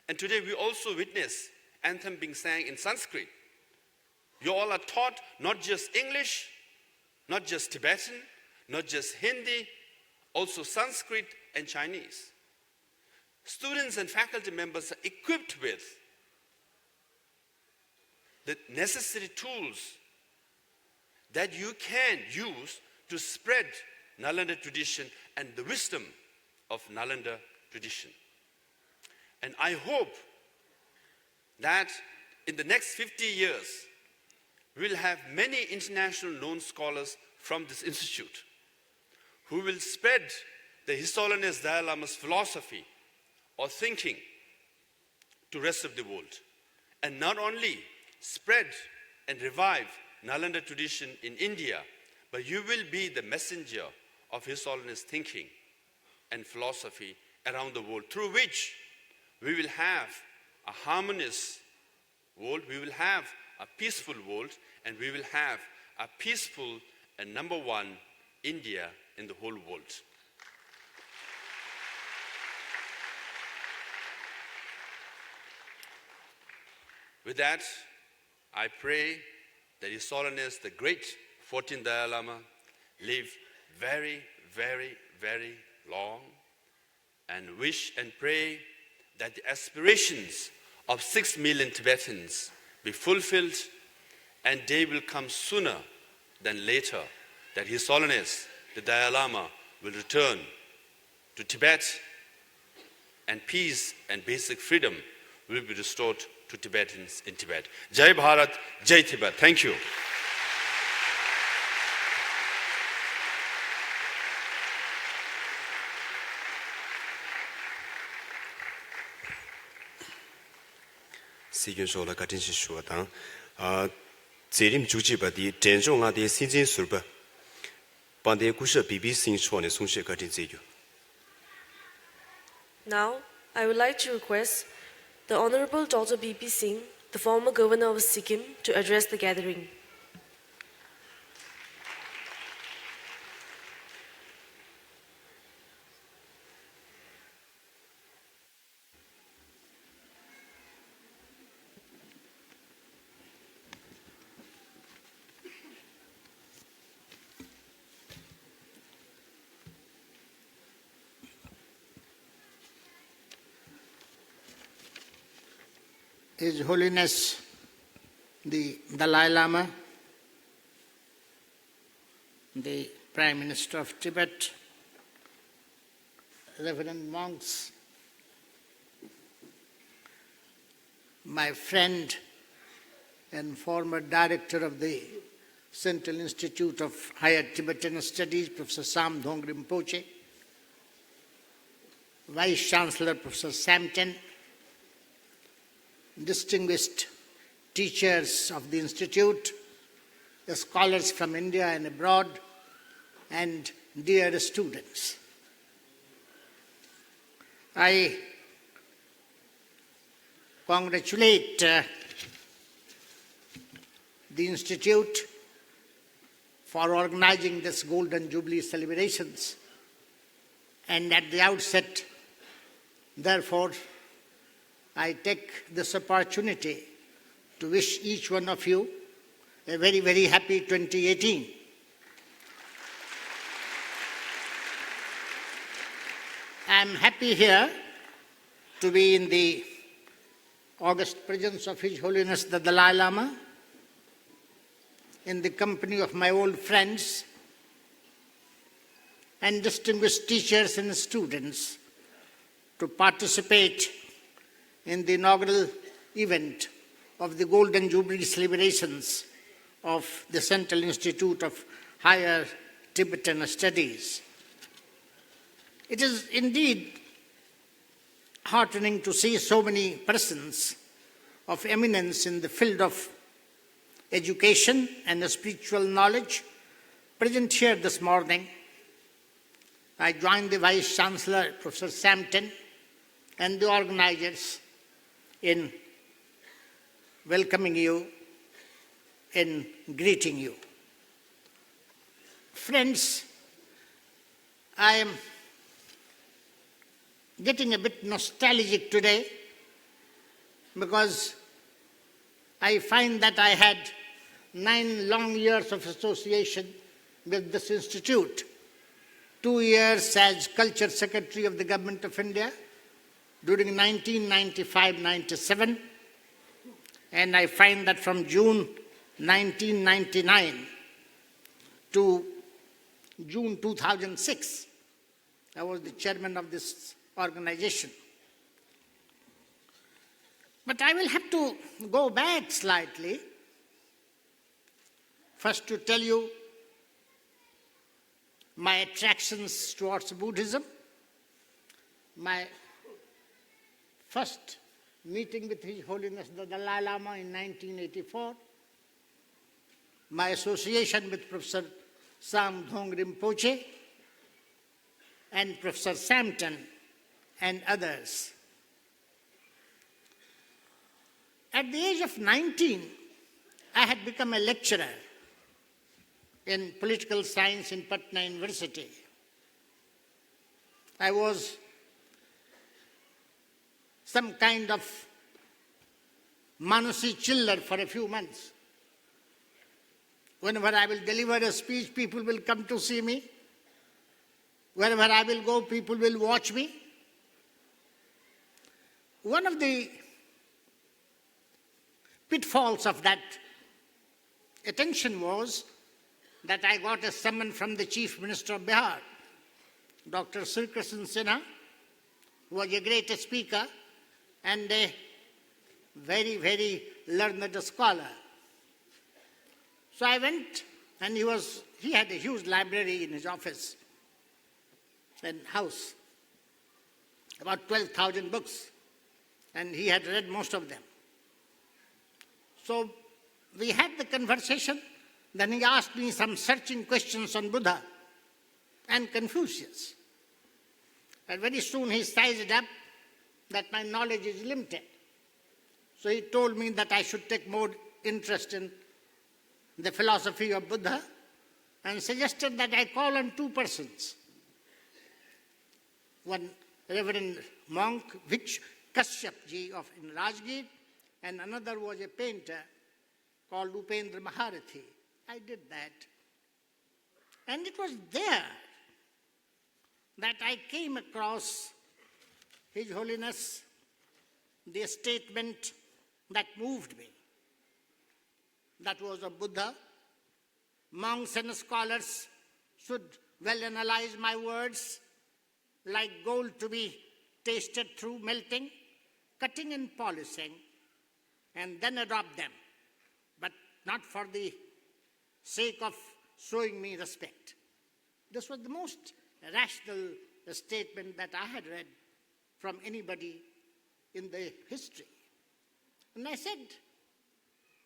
and today we also witness Anthem being sang in Sanskrit. You all are taught not just English, not just Tibetan, not just Hindi, also Sanskrit and Chinese. Students and faculty members are equipped with the necessary tools that you can use to spread Nalanda tradition and the wisdom of Nalanda tradition. And I hope that in the next 50 years, we'll have many international known scholars from this institute who will spread the His Holiness Dalai Lama's philosophy or thinking to rest of the world. And not only spread and revive Nalanda tradition in India, but you will be the messenger of His Holiness thinking and philosophy around the world, through which we will have a harmonious world, we will have a peaceful world, and we will have a peaceful and number one India in the whole world. With that, I pray that His Holiness, the great 14th Dalai Lama, live very, very, very long, and wish and pray that the aspirations of 6 million Tibetans be fulfilled, and they will come sooner than later, that His Holiness, the Dalai Lama, will return to Tibet, and peace and basic freedom will be restored to Tibetans in Tibet. Jai Bharat, Jai Tibet. Thank you. Sigun Shola Katin Shuatang, Zerim Jujibadi, Denjong Ade Sinjin Surba, Bande Kusha Bibi Sing Chuan Sungshe Katin Zeyu. Now, I would like to request the Honorable Dr. B.P. Singh, the former governor of Sikkim, to address the gathering. His Holiness the Dalai Lama, the Prime Minister of Tibet, Reverend monks, my friend and former director of the Central Institute of Higher Tibetan Studies, Professor Sam Dhong Rinpoche, Vice Chancellor Professor Samten, distinguished teachers of the Institute, the scholars from India and abroad, and dear students. I congratulate the Institute for organizing this Golden Jubilee celebrations, and at the outset, therefore, I take this opportunity to wish each one of you a very, very happy 2018. I am happy here to be in the august presence of His Holiness the Dalai Lama, in the company of my old friends and distinguished teachers and students, to participate in the inaugural event of the Golden Jubilee celebrations of the Central Institute of Higher Tibetan Studies. It is indeed heartening to see so many persons of eminence in the field of education and spiritual knowledge present here this morning. I join the Vice Chancellor, Professor Samten, and the organizers in welcoming you, in greeting you. Friends, I am getting a bit nostalgic today because I find that I had 9 long years of association with this institute. 2 years as Culture Secretary of the Government of India during 1995-97, and I find that from June 1999 to June 2006. I was the chairman of this organization. But I will have to go back slightly, first to tell you my attractions towards Buddhism, my first meeting with His Holiness the Dalai Lama in 1984, my association with Professor Sam Dhong Rinpoche and Professor Sampton and others. At the age of 19, I had become a lecturer in political science in Patna University. I was some kind of Manasi chiller for a few months. Whenever I will deliver a speech, people will come to see me. Wherever I will go, people will watch me. One of the pitfalls of that attention was that I got a summons from the Chief Minister of Bihar, Dr. Sri Krishna Sinha, who was a great speaker and a very, very learned scholar. So I went, and he had a huge library in his office and house, about 12,000 books, and he had read most of them. So we had the conversation. Then he asked me some searching questions on Buddha and Confucius. And very soon he sized up that my knowledge is limited. So he told me that I should take more interest in the philosophy of Buddha and suggested that I call on two persons. One Reverend monk, Kashyap ji in Rajgir, and another was a painter called Upendra Maharathi. I did that. And it was there that I came across His Holiness, the statement that moved me. That was of Buddha. Monks and scholars should well analyze my words like gold to be tasted through melting, cutting and polishing, and then adopt them, but not for the sake of showing me respect. This was the most rational statement that I had read from anybody in the history. And I said,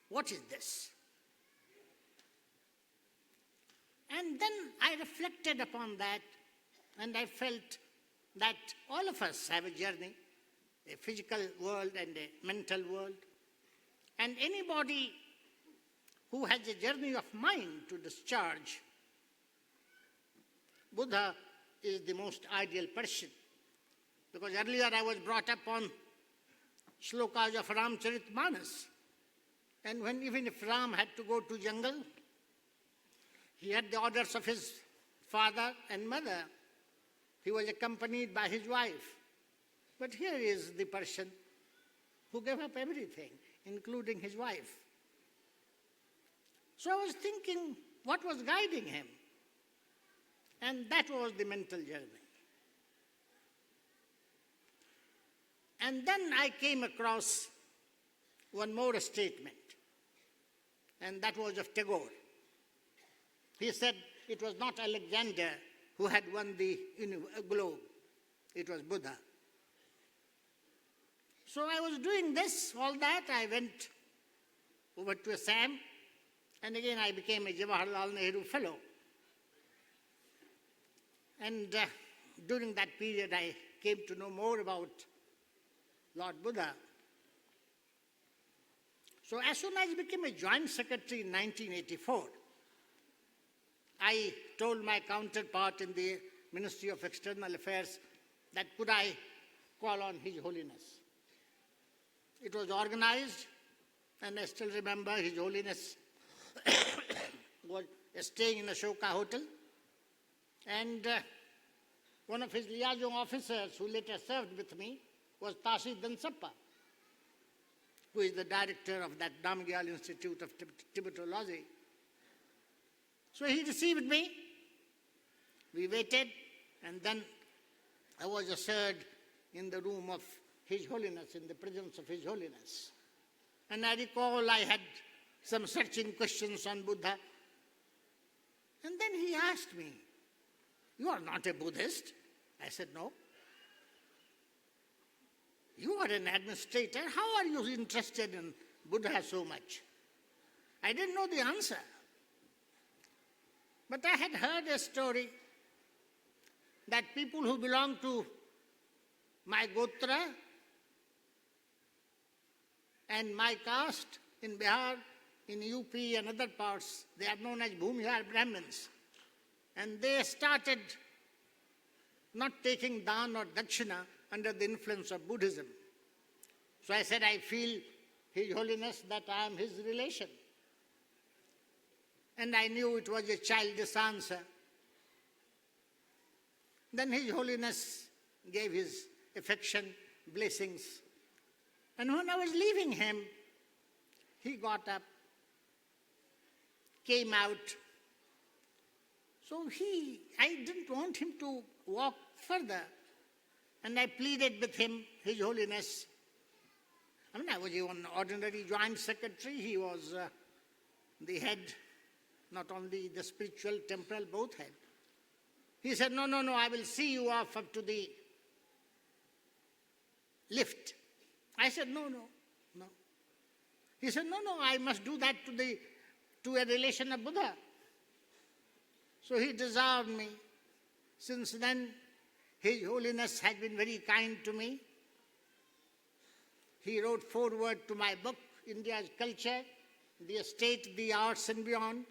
what is this? And then I reflected upon that, and I felt that all of us have a journey, a physical world and a mental world. And anybody who has a journey of mind to discharge, Buddha is the most ideal person. Because earlier I was brought up on shlokas of Ramcharitmanas. And even if Ram had to go to jungle, he had the orders of his father and mother. He was accompanied by his wife. But here is the person who gave up everything, including his wife. So I was thinking, what was guiding him? And that was the mental journey. And then I came across one more statement, and that was of Tagore. He said it was not Alexander who had won the globe, it was Buddha. So I was doing this, all that. I went over to Assam, and again I became a Jawaharlal Nehru Fellow. And during that period, I came to know more about Lord Buddha. So as soon as I became a joint secretary in 1984, I told my counterpart in the Ministry of External Affairs that could I call on His Holiness. It was organized, and I still remember His Holiness was staying in Ashoka Hotel, and one of his liaison officers who later served with me was Tashi Dansappa, who is the director of that Namgyal Institute of Tibetology. So he received me. We waited, and then I was ushered in the room of His Holiness, in the presence of His Holiness. And I recall I had some searching questions on Buddha. And then he asked me, "You are not a Buddhist?" I said, "No." "You are an administrator. How are you interested in Buddha so much?" I didn't know the answer. But I had heard a story that people who belong to my gotra and my caste in Bihar, in UP and other parts, they are known as Bhumihar Brahmins. And they started not taking dan or dakshina under the influence of Buddhism. So I said, I feel, His Holiness, that I am his relation. And I knew it was a childish answer. Then His Holiness gave his affection, blessings. And when I was leaving him, he got up, came out. So I didn't want him to walk further. And I pleaded with him, His Holiness. I was an ordinary joint secretary. He was the head, not only the spiritual, temporal, both head. He said, no, I will see you off up to the lift. I said, no. He said, no, I must do that to a relation of Buddha. So he dissolved me. Since then, His Holiness has been very kind to me. He wrote foreword to my book, India's Culture, the Estate, the Arts and Beyond.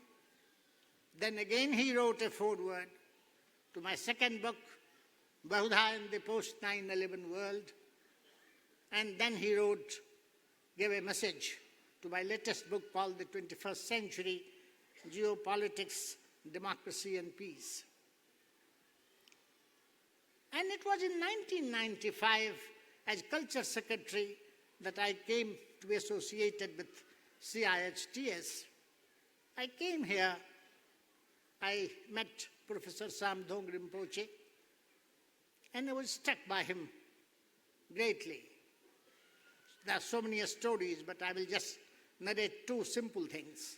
Then again he wrote a foreword to my second book, Buddha in the Post-9/11 World. And then he gave a message to my latest book called The 21st Century, Geopolitics, Democracy and Peace. And it was in 1995, as Culture Secretary, that I came to be associated with CIHTS. I came here, I met Professor Samdhong Rinpoche, and I was struck by him greatly. There are so many stories, but I will just narrate two simple things.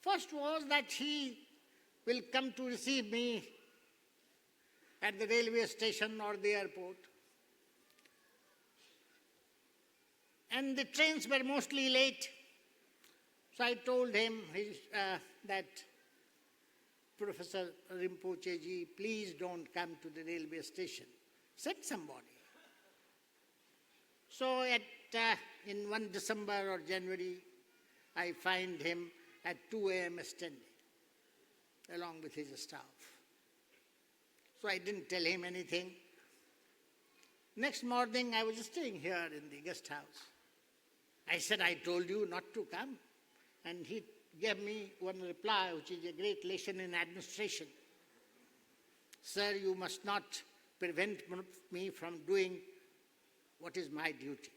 First was that he will come to receive me at the railway station or the airport. And the trains were mostly late. So I told him that, Professor Rinpoche ji, please don't come to the railway station. Send somebody. So in one December or January, I find him at 2 a.m. standing, along with his staff. So I didn't tell him anything. Next morning, I was staying here in the guest house. I said, I told you not to come. And he gave me one reply, which is a great lesson in administration. Sir, you must not prevent me from doing what is my duty.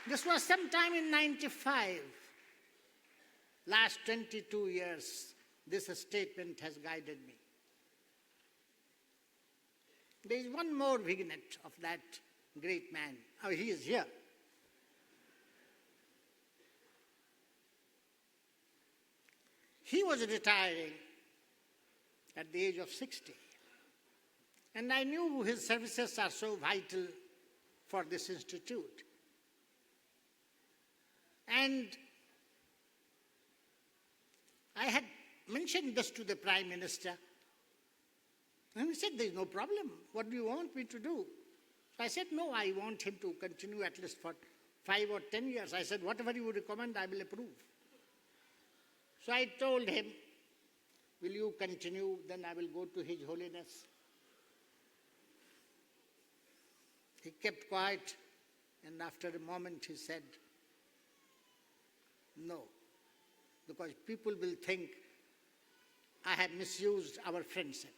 This was sometime in 95. Last 22 years, this statement has guided me. There is one more vignette of that great man. Oh, he is here. He was retiring at the age of 60. And I knew his services are so vital for this institute. And I had mentioned this to the Prime Minister. And he said, there is no problem. What do you want me to do? So I said, no, I want him to continue at least for 5 or 10 years. I said, whatever you recommend, I will approve. So I told him, will you continue? Then I will go to His Holiness. He kept quiet, and after a moment he said, no, because people will think I have misused our friendship.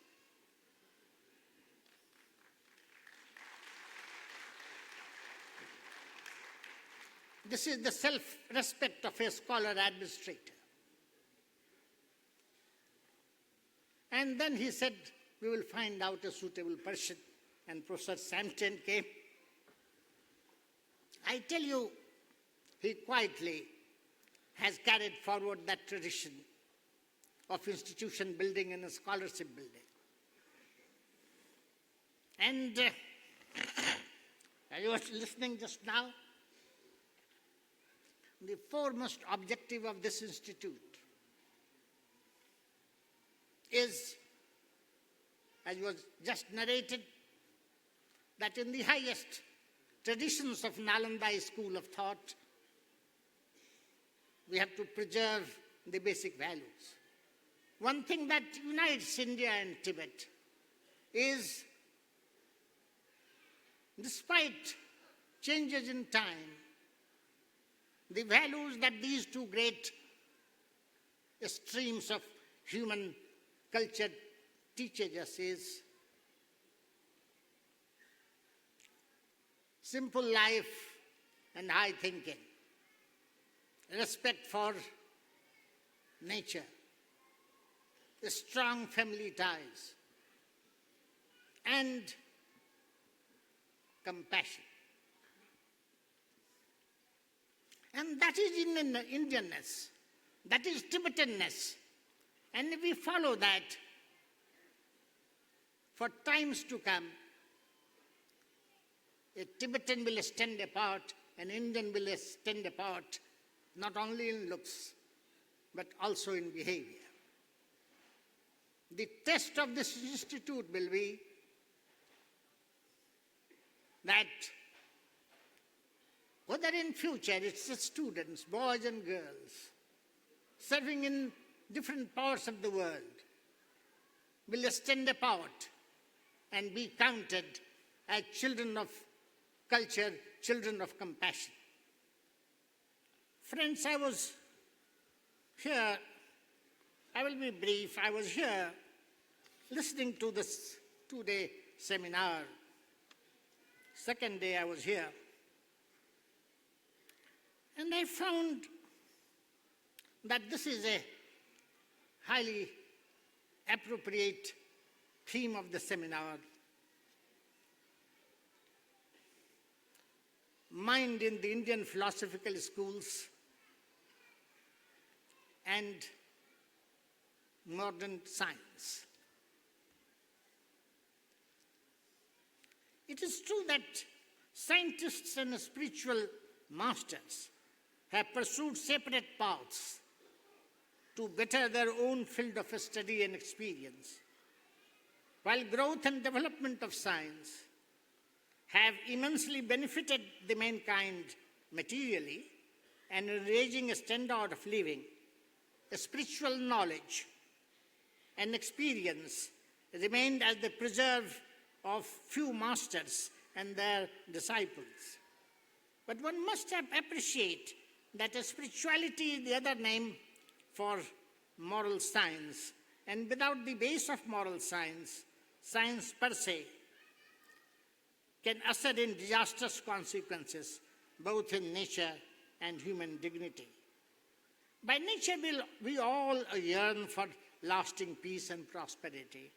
This is the self-respect of a scholar administrator. And then he said, we will find out a suitable person. And Professor Sampson came. I tell you, he quietly has carried forward that tradition of institution building and scholarship building. And I was listening just now. The foremost objective of this institute is, as was just narrated, that in the highest traditions of Nalanda school of thought, we have to preserve the basic values. One thing that unites India and Tibet is, despite changes in time, the values that these two great streams of human culture teaches us is simple life and high thinking, respect for nature, strong family ties, and compassion. And that is Indianness, that is Tibetanness. And if we follow that for times to come, a Tibetan will stand apart, an Indian will stand apart, not only in looks, but also in behavior. The test of this institute will be that whether in future it's the students, boys and girls, serving in different parts of the world, will stand apart and be counted as children of culture, children of compassion. Friends, I was here, I will be brief, I was here listening to this 2-day seminar. Second day I was here. And I found that this is a highly appropriate theme of the seminar. Mind in the Indian philosophical schools and modern science. It is true that scientists and spiritual masters have pursued separate paths to better their own field of study and experience, while growth and development of science have immensely benefited the mankind materially and in raising a standard of living, spiritual knowledge and experience remained as the preserve of few masters and their disciples. But one must appreciate that spirituality is the other name for moral science, and without the base of moral science, science per se can usher in disastrous consequences both in nature and human dignity. By nature, we all yearn for lasting peace and prosperity,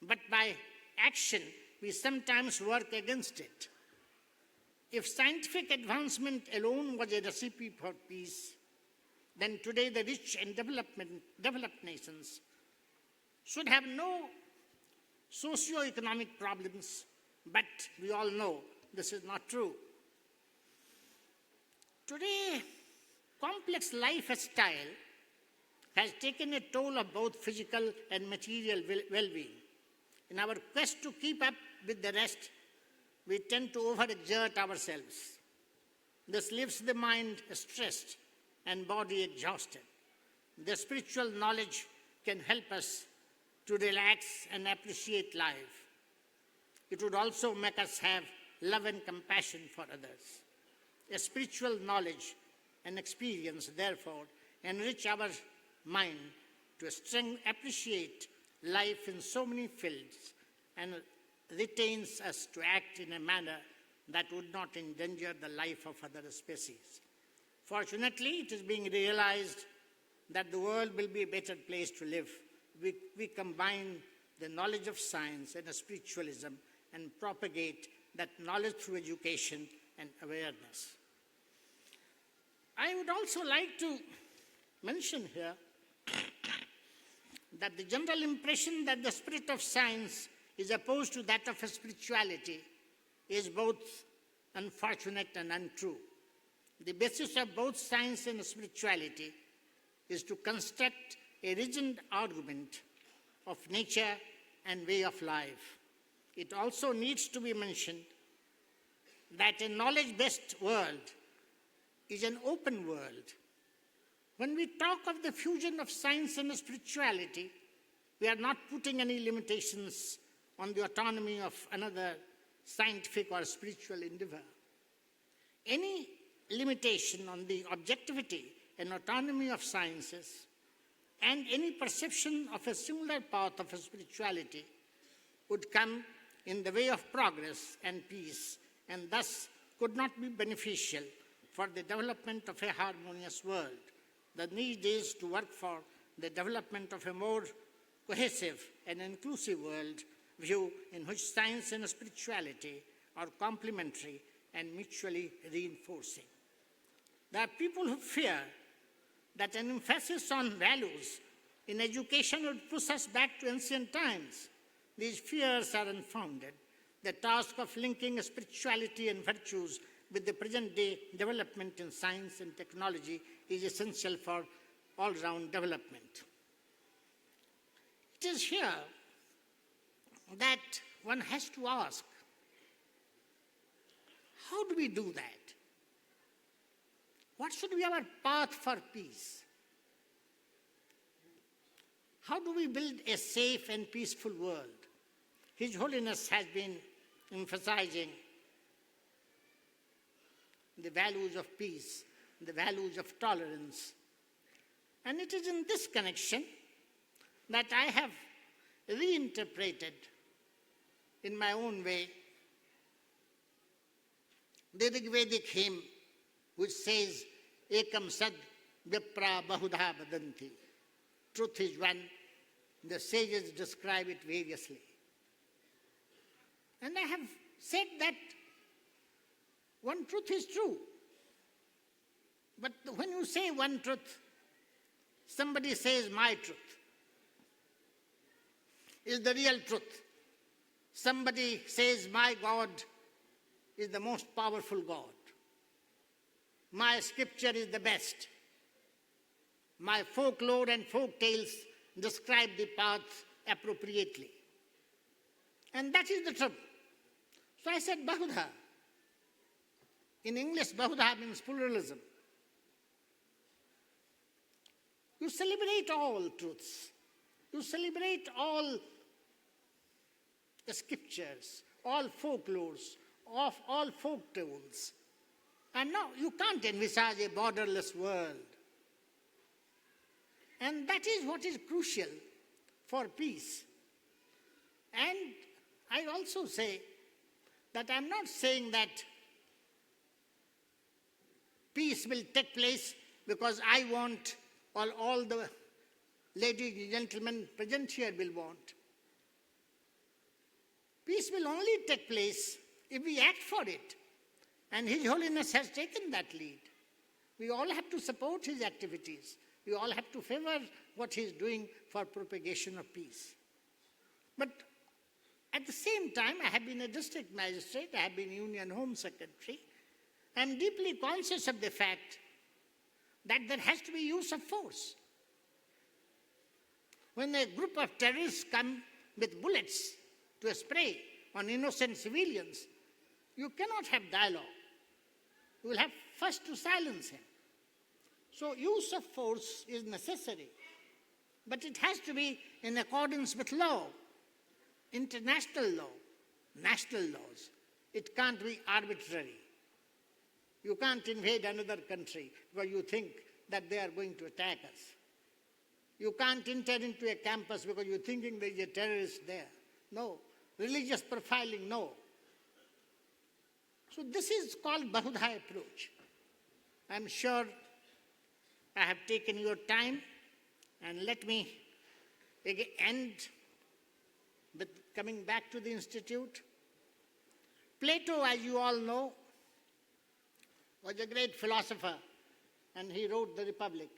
but by action, we sometimes work against it. If scientific advancement alone was a recipe for peace, then today the rich and developed nations should have no socio-economic problems, but we all know this is not true. Today, complex lifestyle has taken a toll of both physical and material well-being. In our quest to keep up with the rest, we tend to overexert ourselves. This leaves the mind stressed and body exhausted. The spiritual knowledge can help us to relax and appreciate life. It would also make us have love and compassion for others. A spiritual knowledge and experience, therefore, enrich our mind to appreciate life in so many fields and retains us to act in a manner that would not endanger the life of other species. Fortunately, it is being realized that the world will be a better place to live. We combine the knowledge of science and spiritualism and propagate that knowledge through education and awareness. I would also like to mention here that the general impression that the spirit of science is opposed to that of spirituality is both unfortunate and untrue. The basis of both science and spirituality is to construct a rigid argument of nature and way of life. It also needs to be mentioned that a knowledge-based world is an open world. When we talk of the fusion of science and spirituality, we are not putting any limitations on the autonomy of another scientific or spiritual endeavor. Any limitation on the objectivity and autonomy of sciences and any perception of a similar path of spirituality would come in the way of progress and peace, and thus could not be beneficial for the development of a harmonious world. The need is to work for the development of a more cohesive and inclusive world view in which science and spirituality are complementary and mutually reinforcing. There are people who fear that an emphasis on values in education would push us back to ancient times. These fears are unfounded. The task of linking spirituality and virtues with the present-day development in science and technology is essential for all-round development. It is here that one has to ask, how do we do that? What should be our path for peace? How do we build a safe and peaceful world? His Holiness has been emphasizing the values of peace, the values of tolerance. And it is in this connection that I have reinterpreted in my own way the Rigvedic hymn which says, Ekam sad vipra bahudha vadanti. Truth is one. The sages describe it variously. And I have said that one truth is true. But when you say one truth, somebody says my truth is the real truth. Somebody says my God is the most powerful God. My scripture is the best. My folklore and folk tales describe the path appropriately. And that is the truth. So I said Bahudha. In English, Bahudha means pluralism. You celebrate all truths. You celebrate all the scriptures, all folklores, of all folk tales. And now you can't envisage a borderless world. And that is what is crucial for peace. And I also say that I'm not saying that peace will take place because I want, or all the ladies and gentlemen present here will want. Peace will only take place if we act for it. And His Holiness has taken that lead. We all have to support his activities. We all have to favor what he is doing for propagation of peace. But at the same time, I have been a district magistrate, I have been Union Home Secretary. I am deeply conscious of the fact that there has to be use of force. When a group of terrorists come with bullets to spray on innocent civilians, you cannot have dialogue. You will have first to silence him. So use of force is necessary, but it has to be in accordance with law, international law, national laws. It can't be arbitrary. You can't invade another country because you think that they are going to attack us. You can't enter into a campus because you're thinking there is a terrorist there. No. Religious profiling, no. So this is called Bahudhaya approach. I'm sure I have taken your time, and let me end with coming back to the Institute. Plato, as you all know, was a great philosopher, and he wrote the Republic.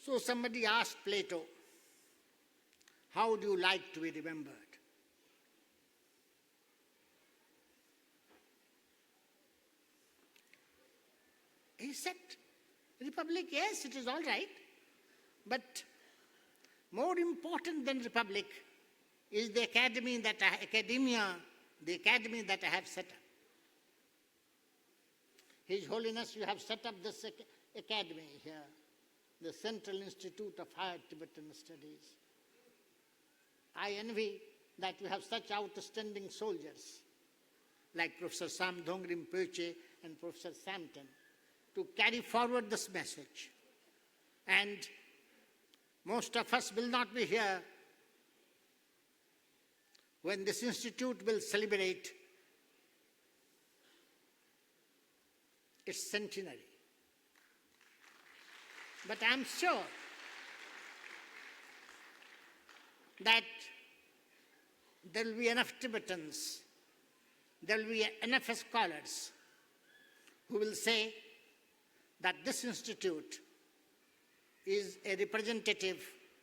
So somebody asked Plato, how do you like to be remembered? He said, Republic, yes, it is all right, but more important than Republic is the academy that I have set up. His Holiness, you have set up this academy here, the Central Institute of Higher Tibetan Studies. I envy that you have such outstanding soldiers like Professor Samdhong Rinpoche and Professor Samten to carry forward this message. And most of us will not be here when this institute will celebrate its centenary. But I'm sure that there will be enough Tibetans, there will be enough scholars who will say that this institute is a representative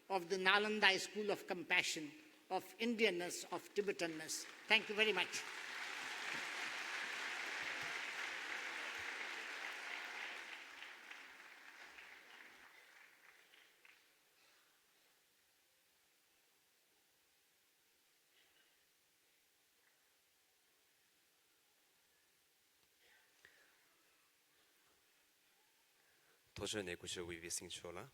of the Nalanda School of Compassion, of Indianness, of Tibetanness. Thank you very much. 도전에 구시 위비 생초라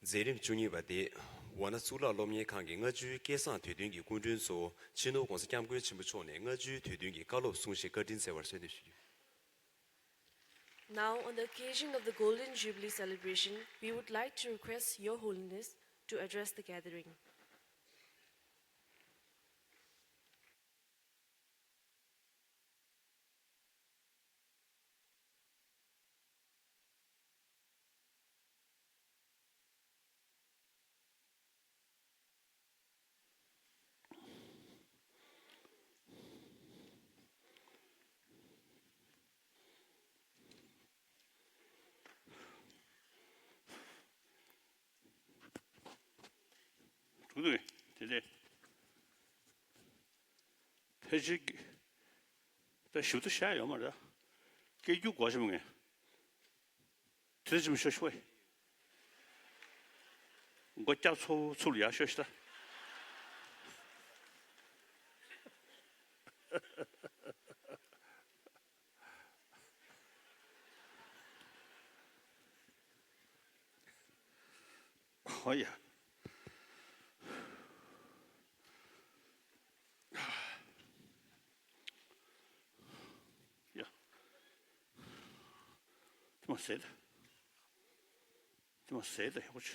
제림 중이바데 원나 수라 롬예 칸게 ngaju 계산 되든기 군준소 진호 공사 겸고 침부초네 ngaju 되든기 갈로 숭시 거딘 세월세데 시 Now, on the occasion of the Golden Jubilee celebration, we would like to request Your Holiness to address the gathering. 그래, 되게 회식 다 쉬도 쉬어요 말이야. 개주 과시면 들으면 쉬어요. 고짜 소리야 쉬었다. 어야. 좀 세다 해보지.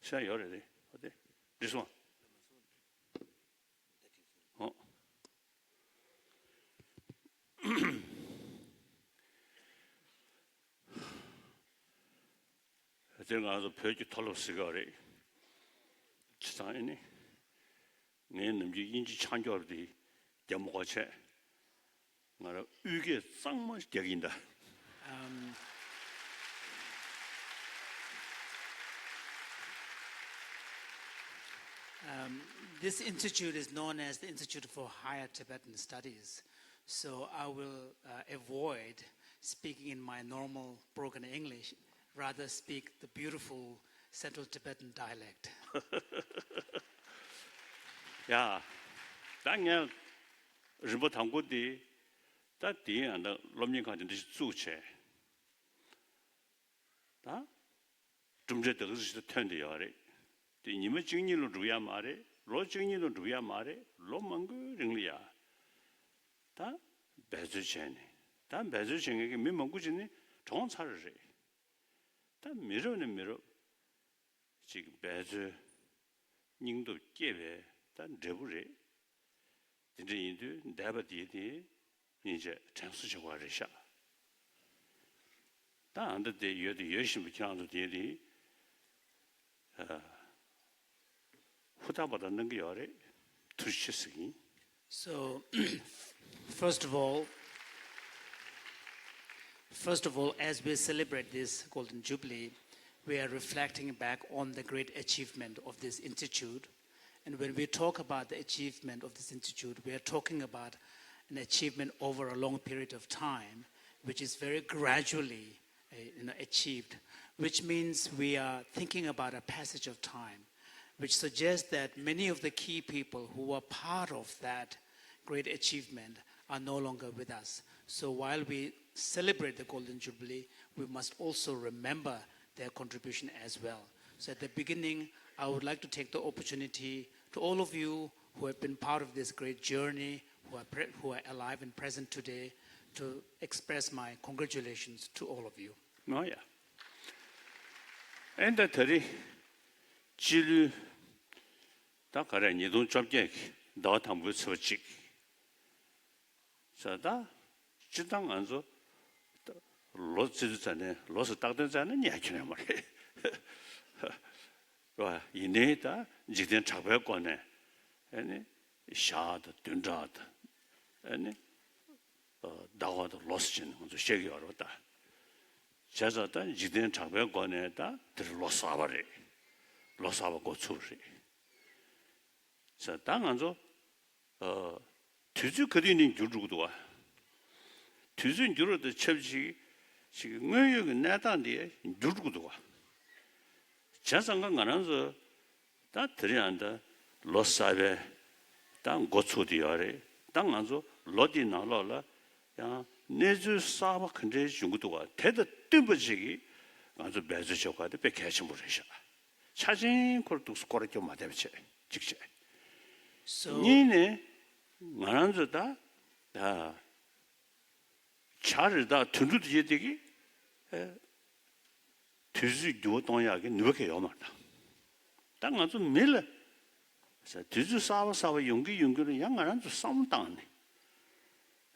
시간 열어야 돼. 어때? This one. 제가 아주 벽이 털었으니까 그래. 지상에네. 내 남지 인지 창조하듯이 대모가체. 나라 위계 쌍만 되긴다. This institute is known as the Institute for Higher Tibetan Studies, so I will avoid speaking in my normal broken English, rather speak the beautiful Central Tibetan dialect. 야, 당연日本唐国的，但第一的农民看见的是主权，啊，中间这个是团队要的。 你们经历了主要嘛的，罗经历了主要嘛的，罗蒙古人里啊，但白族钱呢，但白族钱个没蒙古人呢，常差是谁？但没有呢没有，这个白族人都结别，但这不是， 진짜 인도 대바디에 이제 장수적화 реша. 다 안데 여도 열심히 지나도 되디 후다보다 는게 요래 투시스기. So, first of all, as we celebrate this Golden Jubilee, we are reflecting back on the great achievement of this institute. And when we talk about the achievement of this institute, we are talking about an achievement over a long period of time, which is very gradually achieved, which means we are thinking about a passage of time, which suggests that many of the key people who were part of that great achievement are no longer with us. So while we celebrate the Golden Jubilee, we must also remember their contribution as well. So at the beginning, I would like to take the opportunity to all of you who have been part of this great journey, who are alive and present today, to express my congratulations to all of you. Oh yeah. And that 지루 다 가래 니돈 접게 너 담부 소직 자다 지당 안서 로스지 전에 로스 딱된 전에 이야기네 말이 와 이내다 지된 작별권에 아니 샤도 든자도 아니 다와도 로스진 먼저 시기 어렵다 자자다 지된 작별권에다 들 로스아버리 로스아버 고추리 자 당한서 뒤주 그리는 주주도 와 뒤주 주로도 첩지 지금 의욕이 나다는데 주주도 와 자상간 가면서 다 들이한다 로스아베 당 고추디어래 당한서 로디 나로라 야 내주 사바 근데 중국도 와 대도 뜨버지기 아주 매주 저가도 백해시 모르셔 사진 콜뚝스 거렇게 맞아비체 직접 니네 말한저다 다 차르다 튼두도 제되기 뒤즈 도동야게 누게 요마다 땅 아주 밀 뒤즈 사바사바 용기를 양안한 좀 싸움당네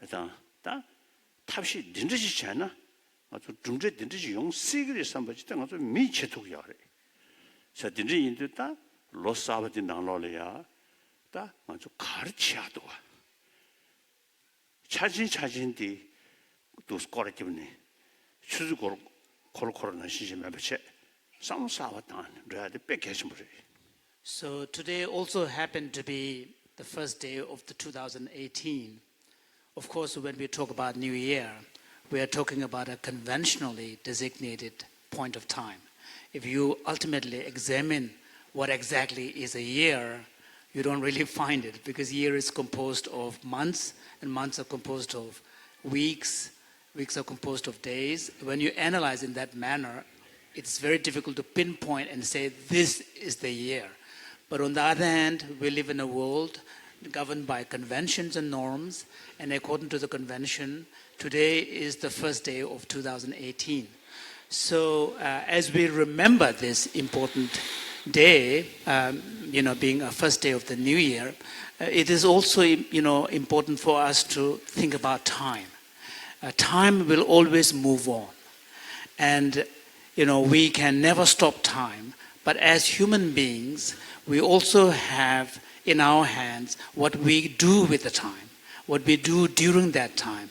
일단 다 탑시 딘지지 않나 아주 중제 딘지지 용 시그리 삼바지 땅 아주 미치도야래 자 딘지 인도다 로사바디 나로래야 다 아주 가르치야도 차진디 또 스코르기네 추즈고 코로코로나 시심에 버체 삼사와단 레아데 백해심부리. So today also happened to be the first day of the 2018. Of course, when we talk about New Year, we are talking about a conventionally designated point of time. If you ultimately examine what exactly is a year, you don't really find it, because year is composed of months, and months are composed of weeks, weeks are composed of days. When you analyze in that manner, it's very difficult to pinpoint and say this is the year. But on the other hand, we live in a world governed by conventions and norms, and according to the convention, today is the first day of 2018. So as we remember this important day, being a first day of the new year, it is also, important for us to think about time. Time will always move on. And, we can never stop time. But as human beings, we also have in our hands what we do with the time, what we do during that time.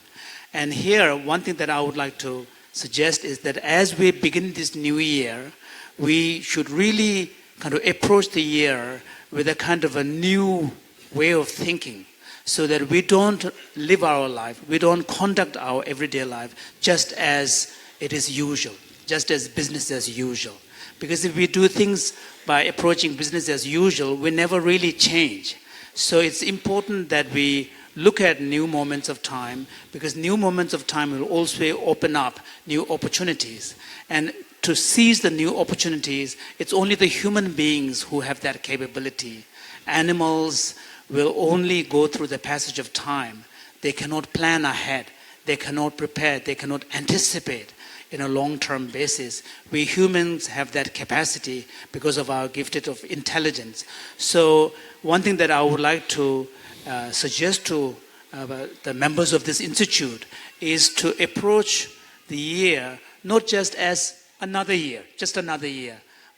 And here, one thing that I would like to suggest is that as we begin this new year, we should really kind of approach the year with a kind of a new way of thinking, so that we don't live our life, we don't conduct our everyday life just as it is usual, just as business as usual. Because if we do things by approaching business as usual, we never really change. So it's important that we look at new moments of time, because new moments of time will also open up new opportunities. And to seize the new opportunities, it's only the human beings who have that capability. Animals will only go through the passage of time. They cannot plan ahead. They cannot prepare. They cannot anticipate in a long-term basis. We humans have that capacity because of our gifted of intelligence. So one thing that I would like to suggest to the members of this institute is to approach the year not just as another year,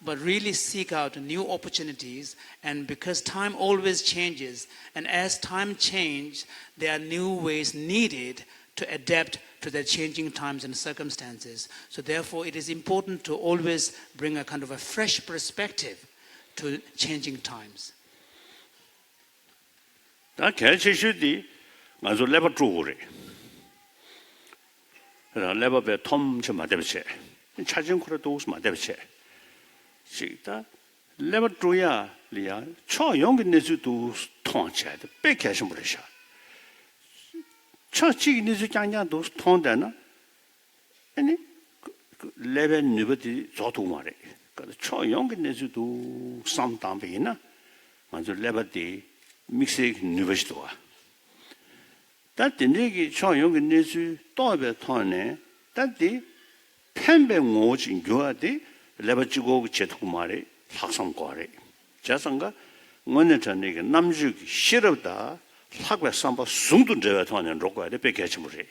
but really seek out new opportunities. And because time always changes, and as time changes, there are new ways needed to adapt to the changing times and circumstances. So therefore, it is important to always bring a kind of a fresh perspective to changing times. 다 개체슈디 아주 레버 쪽으로. 레버베 톰처 맞대비체. 차진 코라도 우스 맞대비체. 시다 레버 쪽이야 리아 초 용기 내주도 통치해도 백해서 버리셔. 초 지기 내주 장장도 통되나? 아니 레벨 니버디 저도 말해. 그 초 용기 내주도 삼담비나. 아주 레버디 믹스의 뉴버시도와 다든지 초용의 내수 또베 토네 다디 펜베 모진 교아디 레버지고 제토 말에 학성과래 자선가 원래 전에 남주기 싫었다 학과 삼바 숭둔 제가 토네 로과에 베개치물이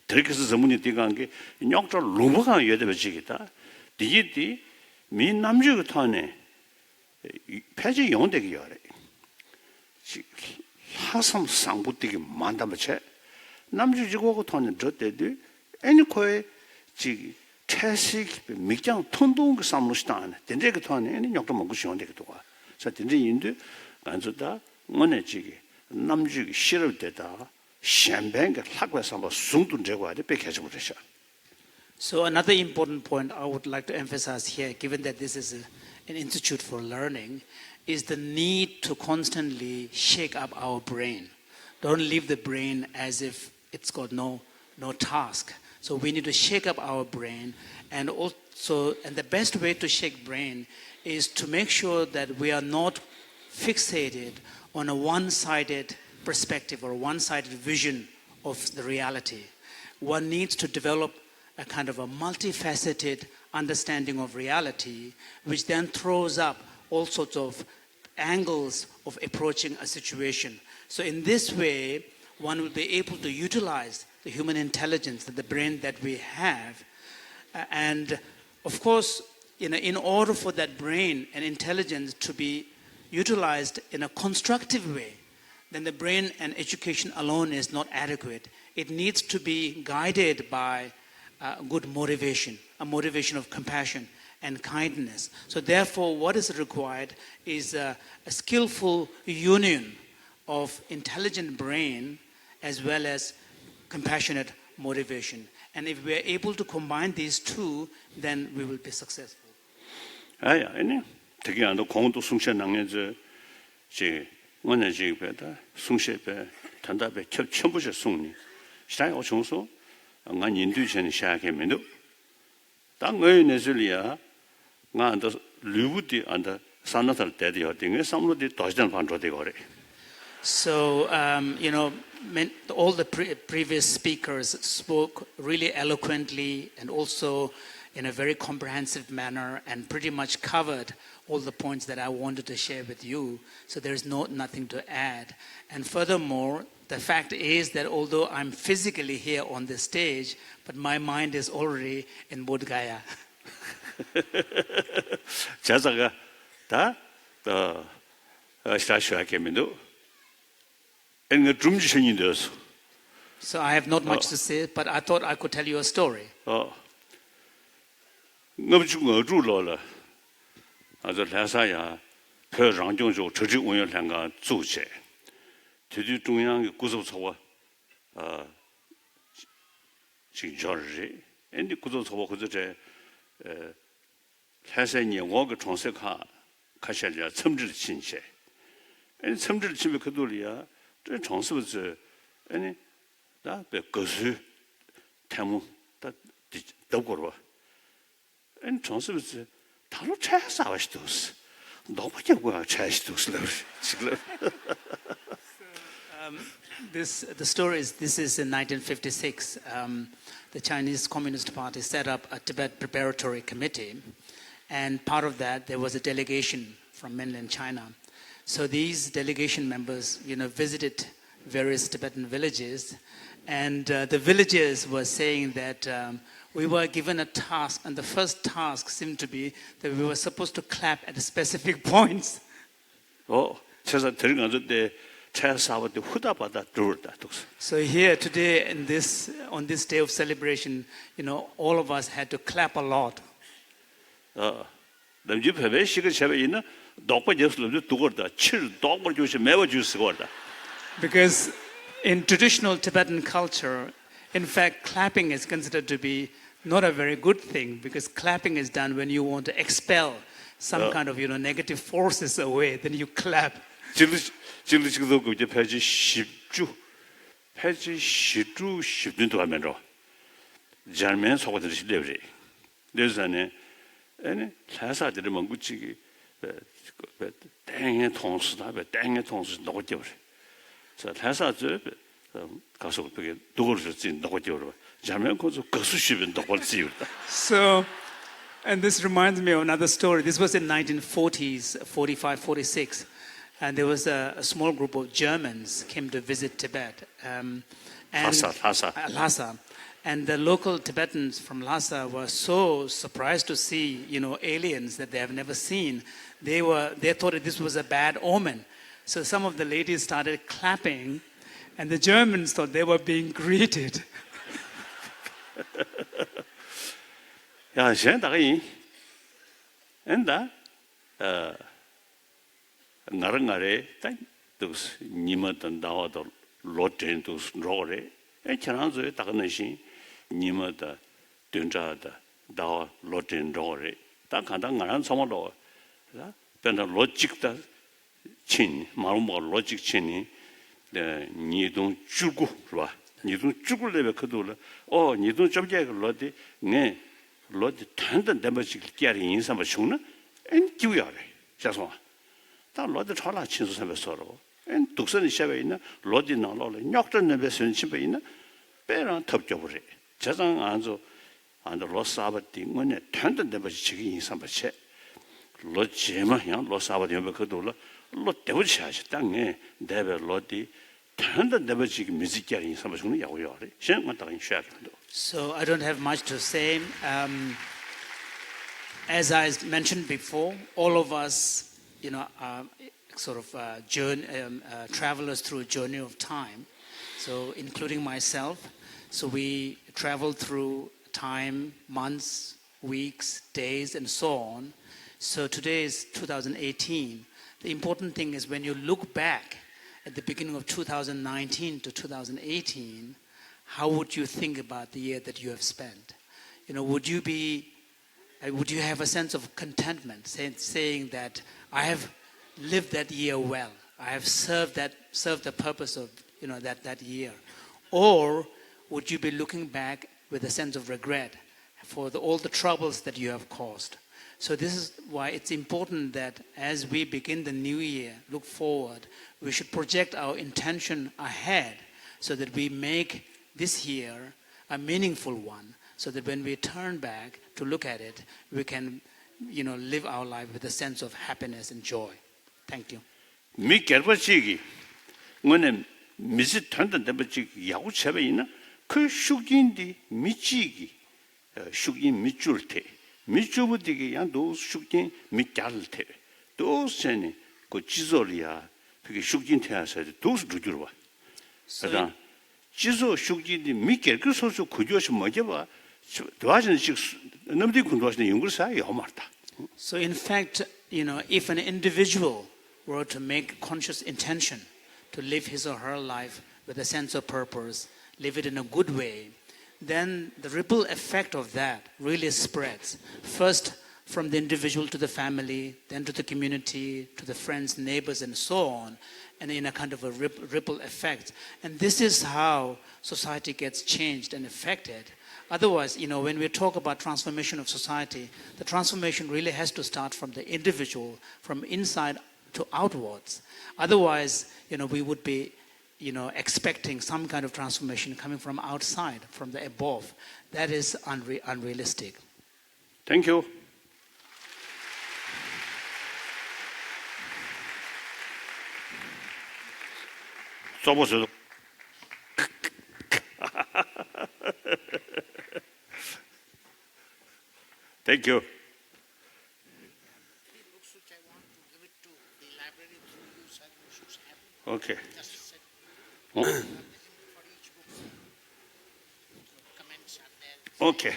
들께서 전문이 뛰간 게 역적 로버가 여대버지기다 디디 미 남주기 토네 폐지 용되기 요래 하삼 상부되게 만담체 남주지고 돈은 저때도 애니코에 지 태식 미장 통동 그 삼루스탄 된데 그 돈에 애니 역도 먹고 쉬운데 그도 와. 자 된데 인도 간주다 뭐네 지기 남주기 싫을 때다 샴뱅 학과에서 뭐 숭둔 제거하되 백해져 버리셔. So another important point I would like to emphasize here, given that this is an institute for learning, is the need to constantly shake up our brain. Don't leave the brain as if it's got no task. So we need to shake up our brain, and the best way to shake brain is to make sure that we are not fixated on a one-sided perspective or a one-sided vision of the reality. One needs to develop a kind of a multifaceted understanding of reality, which then throws up all sorts of angles of approaching a situation. So in this way, one will be able to utilize the human intelligence, the brain that we have. And of course, in order for that brain and intelligence to be utilized in a constructive way, then the brain and education alone is not adequate. It needs to be guided by good motivation, a motivation of compassion and kindness. So therefore, what is required is a skillful union of intelligent brain as well as compassionate motivation. And if we are able to combine these two, then we will be successful. 아니 되게 안도 공도 숭셰 낭년저 지 원래 지배다 숭셰배 단답에 첨부셔 숭니 시다이 오청소 안 인도전 시작하면도 당의 내줄이야 나한테 류부디 안다 산나들 때디어 등에 삼로디 도시전 반조되고 그래. So all the previous speakers spoke really eloquently and also in a very comprehensive manner and pretty much covered all the points that I wanted to share with you. So there's nothing to add. And furthermore, the fact is that although I'm physically here on the stage, but my mind is already in Bodh Gaya. 자자가 다 시작하면도 엔 좀지션이 되어서. So I have not much to say, but I thought I could tell you a story. 어주로라. 아주 회사야 표랑정조 저지 운영량가 주체. 제주 중앙의 구조소와 진저지. 엔디 구조소와 그저제 회사에 워그 정색하 가셔야 첨질 신체. 엔 첨질 집에 그돌이야. 저 정수부터 아니 나 거수 태무 다 더거워. 엔 정수부터 다로 차사와시도스. 너무게 뭐야 차시도스. 지금 The story is, this is in 1956. The Chinese Communist Party set up a Tibet Preparatory Committee, and part of that there was a delegation from mainland China. So these delegation members, visited various Tibetan villages, and the villagers were saying that we were given a task, and the first task seemed to be that we were supposed to clap at specific points. 제가 들어가서 때 차사와 때 후다바다 들었다. So here today, on this day of celebration, all of us had to clap a lot. 남지 배배 시가 제가 있는 독바제스로 두거다. 칠 독을 주시 매워 주시거다. Because in traditional Tibetan culture, in fact, clapping is considered to be not a very good thing, because clapping is done when you want to expel some kind of negative forces away. Then you clap. 지금도 그 이제 폐지 10주 10년도 하면서 잘면 속아들 시대브리. 그래서네 아니 사사들이 뭔구치기 땡의 통수다 땡의 통수 녹아져 버려. 자 사사들 가서 그게 녹아졌지 녹아져 버려. 잘면 거기서 거수시면 녹아지요. So, and this reminds me of another story. This was in 1940s, 45, 46. And there was a small group of Germans came to visit Tibet. Lhasa. And the local Tibetans from Lhasa were so surprised to see, aliens that they have never seen. They thought that this was a bad omen. So some of the ladies started clapping, and the Germans thought they were being greeted. 야,现在엔다 나랑가래 또 니마던 나와도 로텐도 로레 에처나서 다가는시 니마다 된자다 다와 로텐 로레 딱 간단 가난 소모로 변다 로직다 친 마음과 로직 친이 니동 죽고 봐 니동 죽을 레베 그도라 니동 접게 로디 네 로디 탄던 데버지 끼야리 인사마 죽나 엔 기우야래 자소 다 로디 차라 친수 선배 서로 엔 독선이 샤베 있나 로디 나로래 녀크던 데베 선치베 있나 빼랑 덮겨버려 저장 안조 안도 로사바티 뭐네 탄던 데버지 지기 인사마 체 로제마 양 로사바티 뭐 그도라 로 데버지 하시 땅에 데베 로디 탄던 데버지 뮤직이야 인사마 죽는 야고요래 셴만 따인 샤도. So I don't have much to say. As I mentioned before, all of us, are sort of travelers through a journey of time. So including myself, so we travel through time, months, weeks, days, and so on. So today is 2018. The important thing is when you look back at the beginning of 2019 to 2018, how would you think about the year that you have spent? Would you have a sense of contentment, saying that I have lived that year well, I have served the purpose of that year, or would you be looking back with a sense of regret for all the troubles that you have caused? So this is why it's important that as we begin the new year, look forward, we should project our intention ahead so that we make this year a meaningful one, so that when we turn back to look at it, we can, live our life with a sense of happiness and joy. Thank you. 미 결과식이 뭐는 미지 탄던 데버지 야구 채베 있나 그 숙인디 미지기 숙인 미줄 때 미주부디게 양도 숙인 미짤 때 도세네 그 지소리아 그게 숙인 태아서 도스 루주로 봐. 그다음 지소 숙인디 미결 그 소소 구조시 뭐게 봐. 도와주는 식 넘디 군도하시는 연구를 사요 말다. So in fact, if an individual were to make conscious intention to live his or her life with a sense of purpose, live it in a good way, then the ripple effect of that really spreads. First, from the individual to the family, then to the community, to the friends, neighbors, and so on, and in a kind of a ripple effect. And this is how society gets changed and affected. Otherwise, when we talk about transformation of society, the transformation really has to start from the individual, from inside to outwards. Otherwise, we would be, expecting some kind of transformation coming from outside, from the above. That is unrealistic. Thank you. 써보세요. Thank you. Okay. Okay.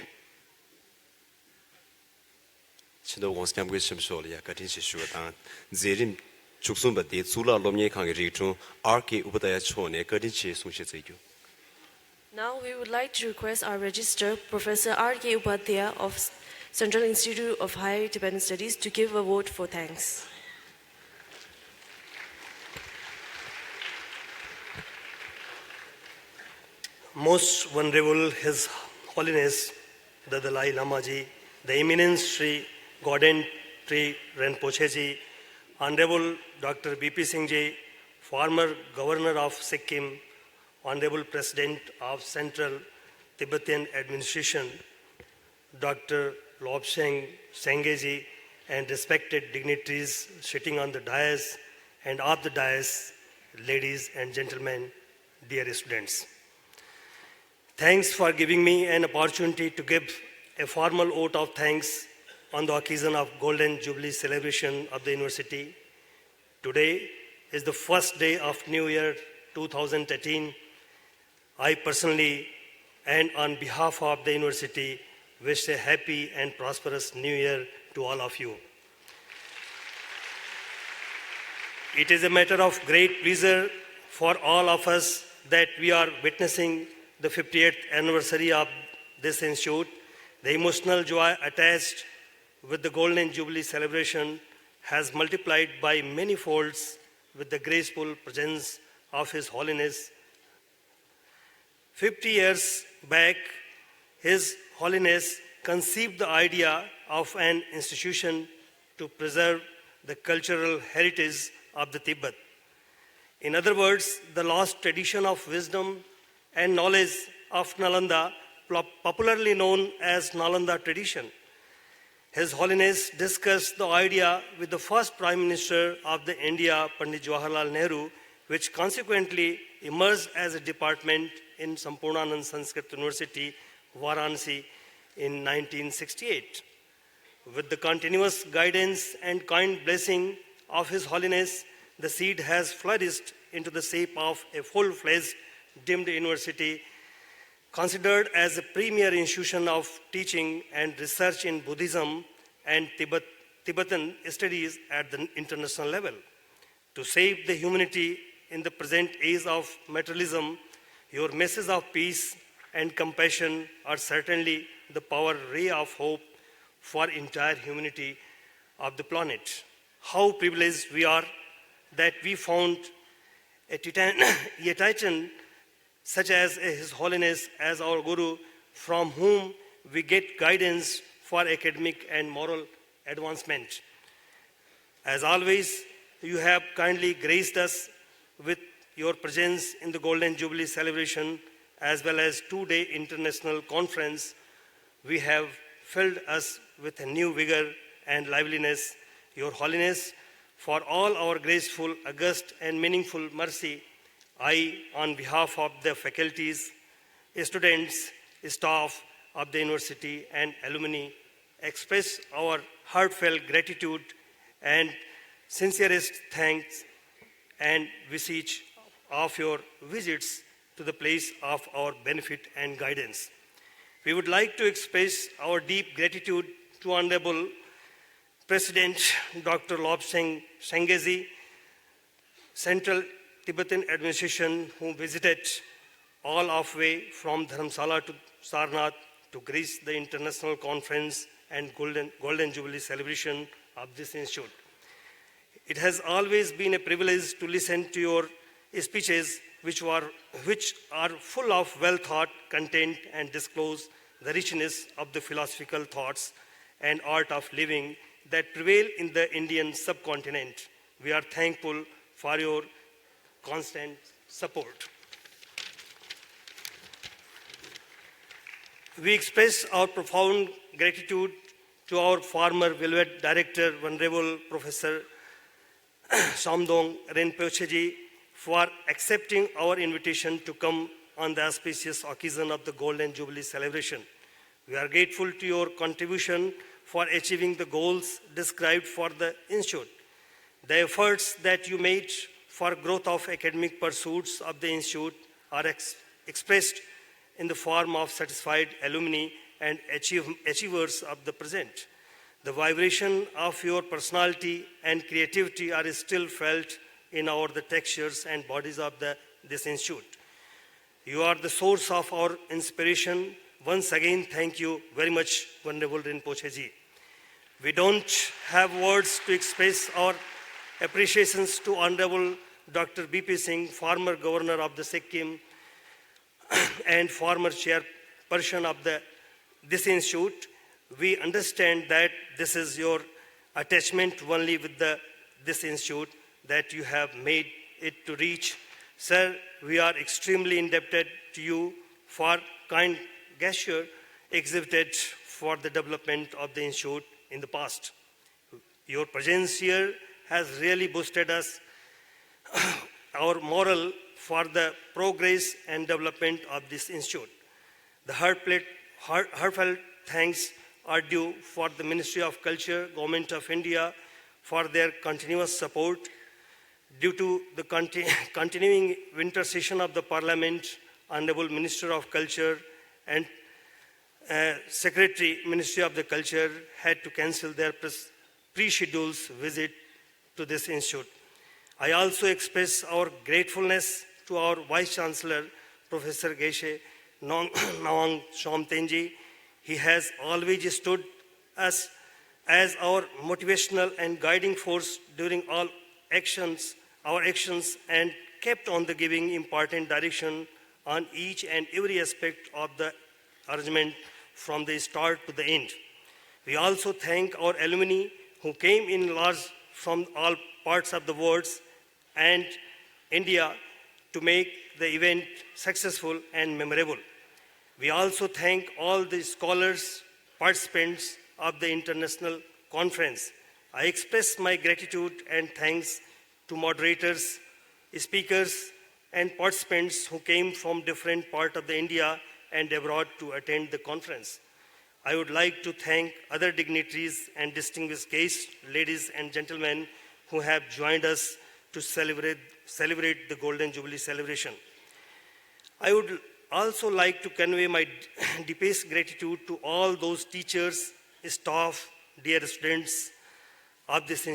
Chindo wants to go some sort of Katinshi Shuatan, Zerim Chuksumba de Zula Lomye Kangitu, Arki Ubadaya Chone, Katinshi Sushizu. Now we would like to request our registrar, Professor R.K. Upadhyaya of Central Institute of Higher Tibetan Studies, to give a vote for thanks. Most Venerable His Holiness the Dalai Lama Ji, the Eminent Sri Gordon Tri Rinpoche Ji, Honorable Dr. B.P. Singh Ji, former Governor of Sikkim, Honorable President of Central Tibetan Administration, Dr. Lobsang Sangye Ji, and respected dignitaries sitting on the dais and off the dais, ladies and gentlemen, dear students. Thanks for giving me an opportunity to give a formal vote of thanks on the occasion of Golden Jubilee celebration of the university. Today is the first day of New Year 2018. I personally and on behalf of the university wish a happy and prosperous New Year to all of you. It is a matter of great pleasure for all of us that we are witnessing the 50th anniversary of this institute. The emotional joy attached with the Golden Jubilee celebration has multiplied by many folds with the graceful presence of His Holiness. 50 years back, His Holiness conceived the idea of an institution to preserve the cultural heritage of the Tibet. In other words, the lost tradition of wisdom and knowledge of Nalanda, popularly known as Nalanda tradition. His Holiness discussed the idea with the first Prime Minister of the India, Pandit Jawaharlal Nehru, which consequently emerged as a department in Sampurnanand Sanskrit University, Varanasi in 1968. With the continuous guidance and kind blessing of His Holiness, the seed has flourished into the shape of a full-fledged deemed university, considered as a premier institution of teaching and research in Buddhism and Tibetan studies at the international level. To save the humanity in the present age of materialism, your message of peace and compassion are certainly the power ray of hope for entire humanity of the planet. How privileged we are that we found a Tibetan such as His Holiness as our Guru, from whom we get guidance for academic and moral advancement. As always, you have kindly graced us with your presence in the Golden Jubilee celebration as well as two-day international conference. We have filled us with a new vigor and liveliness. Your Holiness, for all our graceful, august, and meaningful mercy, I, on behalf of the faculties, students, staff of the university, and alumni, express our heartfelt gratitude and sincerest thanks and visage of your visits to the place of our benefit and guidance. We would like to express our deep gratitude to Honorable President Dr. Lobsang Sangye Ji, Central Tibetan Administration, who visited all of way from Dharamsala to Sarnath to grace the international conference and Golden Jubilee celebration of this institute. It has always been a privilege to listen to your speeches, which are full of well-thought content and disclose the richness of the philosophical thoughts and art of living that prevail in the Indian subcontinent. We are thankful for your constant support. We express our profound gratitude to our former beloved director, Venerable Professor Samdong Rinpoche Ji, for accepting our invitation to come on the auspicious occasion of the Golden Jubilee celebration. We are grateful to your contribution for achieving the goals described for the Institute. The efforts that you made for growth of academic pursuits of the Institute are expressed in the form of satisfied alumni and achievers of the present. The vibration of your personality and creativity are still felt in the textures and bodies of this Institute. You are the source of our inspiration. Once again, thank you very much, Venerable Rinpoche Ji. We don't have words to express our appreciations to Honorable Dr. B.P. Singh, former Governor of the Sikkim and former chairperson of this Institute. We understand that this is your attachment only with this Institute that you have made it to reach. Sir, we are extremely indebted to you for kind gesture exhibited for the development of the Institute in the past. Your presence here has really boosted us, our morale for the progress and development of this Institute. The heartfelt thanks are due for the Ministry of Culture, Government of India, for their continuous support. Due to the continuing winter session of the Parliament, Honorable Minister of Culture and Secretary, Ministry of the Culture had to cancel their pre-scheduled visit to this Institute. I also express our gratefulness to our Vice Chancellor, Professor Geshe Nawang Somtenji. He has always stood us as our motivational and guiding force during all our actions, and kept on the giving important direction on each and every aspect of the arrangement from the start to the end. We also thank our alumni who came in large from all parts of the world and India to make the event successful and memorable. We also thank all the scholars, participants of the international conference. I express my gratitude and thanks to moderators, speakers, and participants who came from different parts of the India and abroad to attend the conference. I would like to thank other dignitaries and distinguished guests, ladies and gentlemen, who have joined us to celebrate the Golden Jubilee celebration. I would also like to convey my deepest gratitude to all those teachers, staff, dear students of this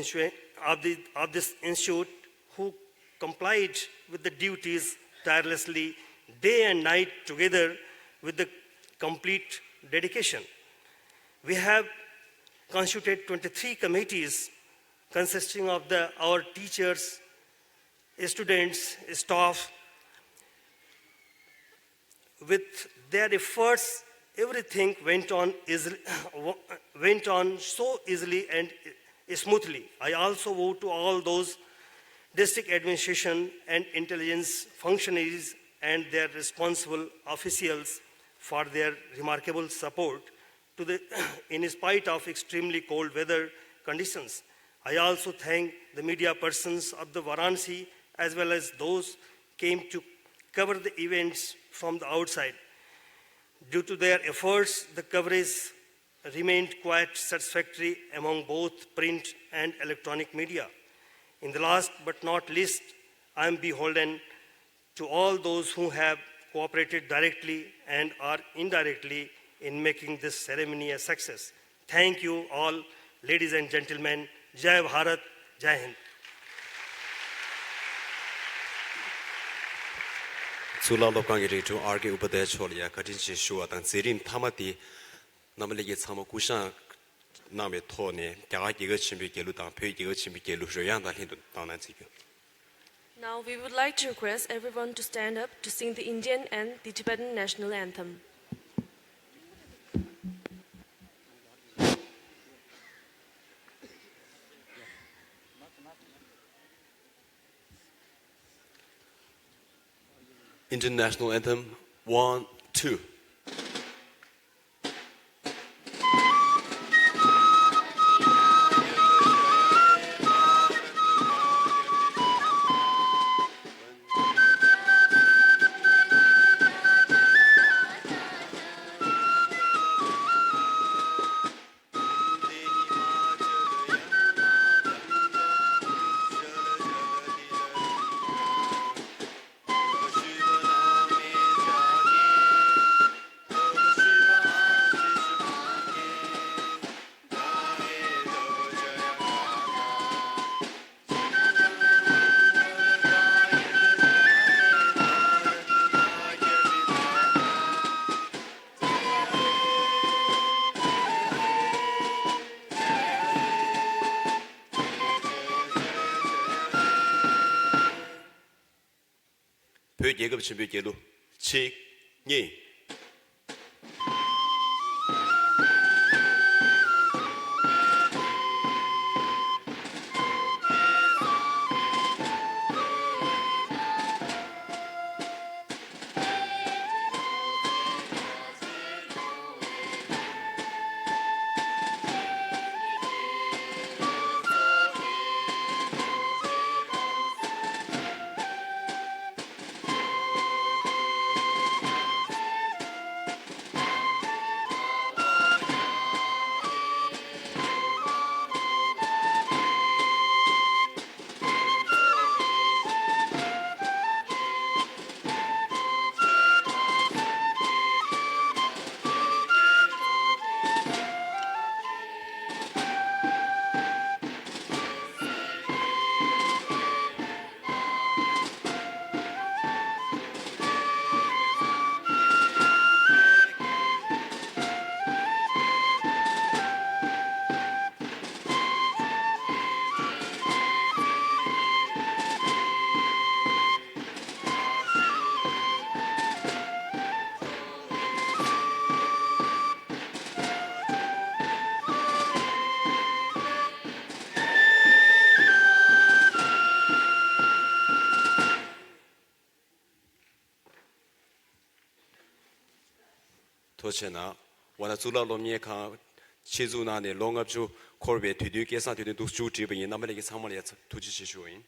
institute who complied with the duties tirelessly, day and night together with the complete dedication. We have constituted 23 committees consisting of our teachers, students, staff. With their efforts, everything went on so easily and smoothly. I also owe to all those district administration and intelligence functionaries and their responsible officials for their remarkable support in spite of extremely cold weather conditions. I also thank the media persons of the Varanasi as well as those came to cover the events from the outside. Due to their efforts, the coverage remained quite satisfactory among both print and electronic media. In the last but not least, I am beholden to all those who have cooperated directly and or indirectly in making this ceremony a success. Thank you all, ladies and gentlemen. Jai Bharat, Jai Hind. Sula lokangiri to argue upade cholia katinchi shua dan zirin tamati namaligi tsama kushan name tone daga yiga chimbi gelu dan pyo yiga chimbi gelu shoyan dan hindu danan zigu. Now we would like to request everyone to stand up to sing the Indian and the Tibetan national anthem. Indian national anthem, 1, 2. 표 계급 준비 계로 치 니. 도체나 원아 줄라 롬예카 치주나네 롱업주 코르베 뒤뒤 계산 뒤뒤 독주 지배인 남에게 상말에 두지시쇼인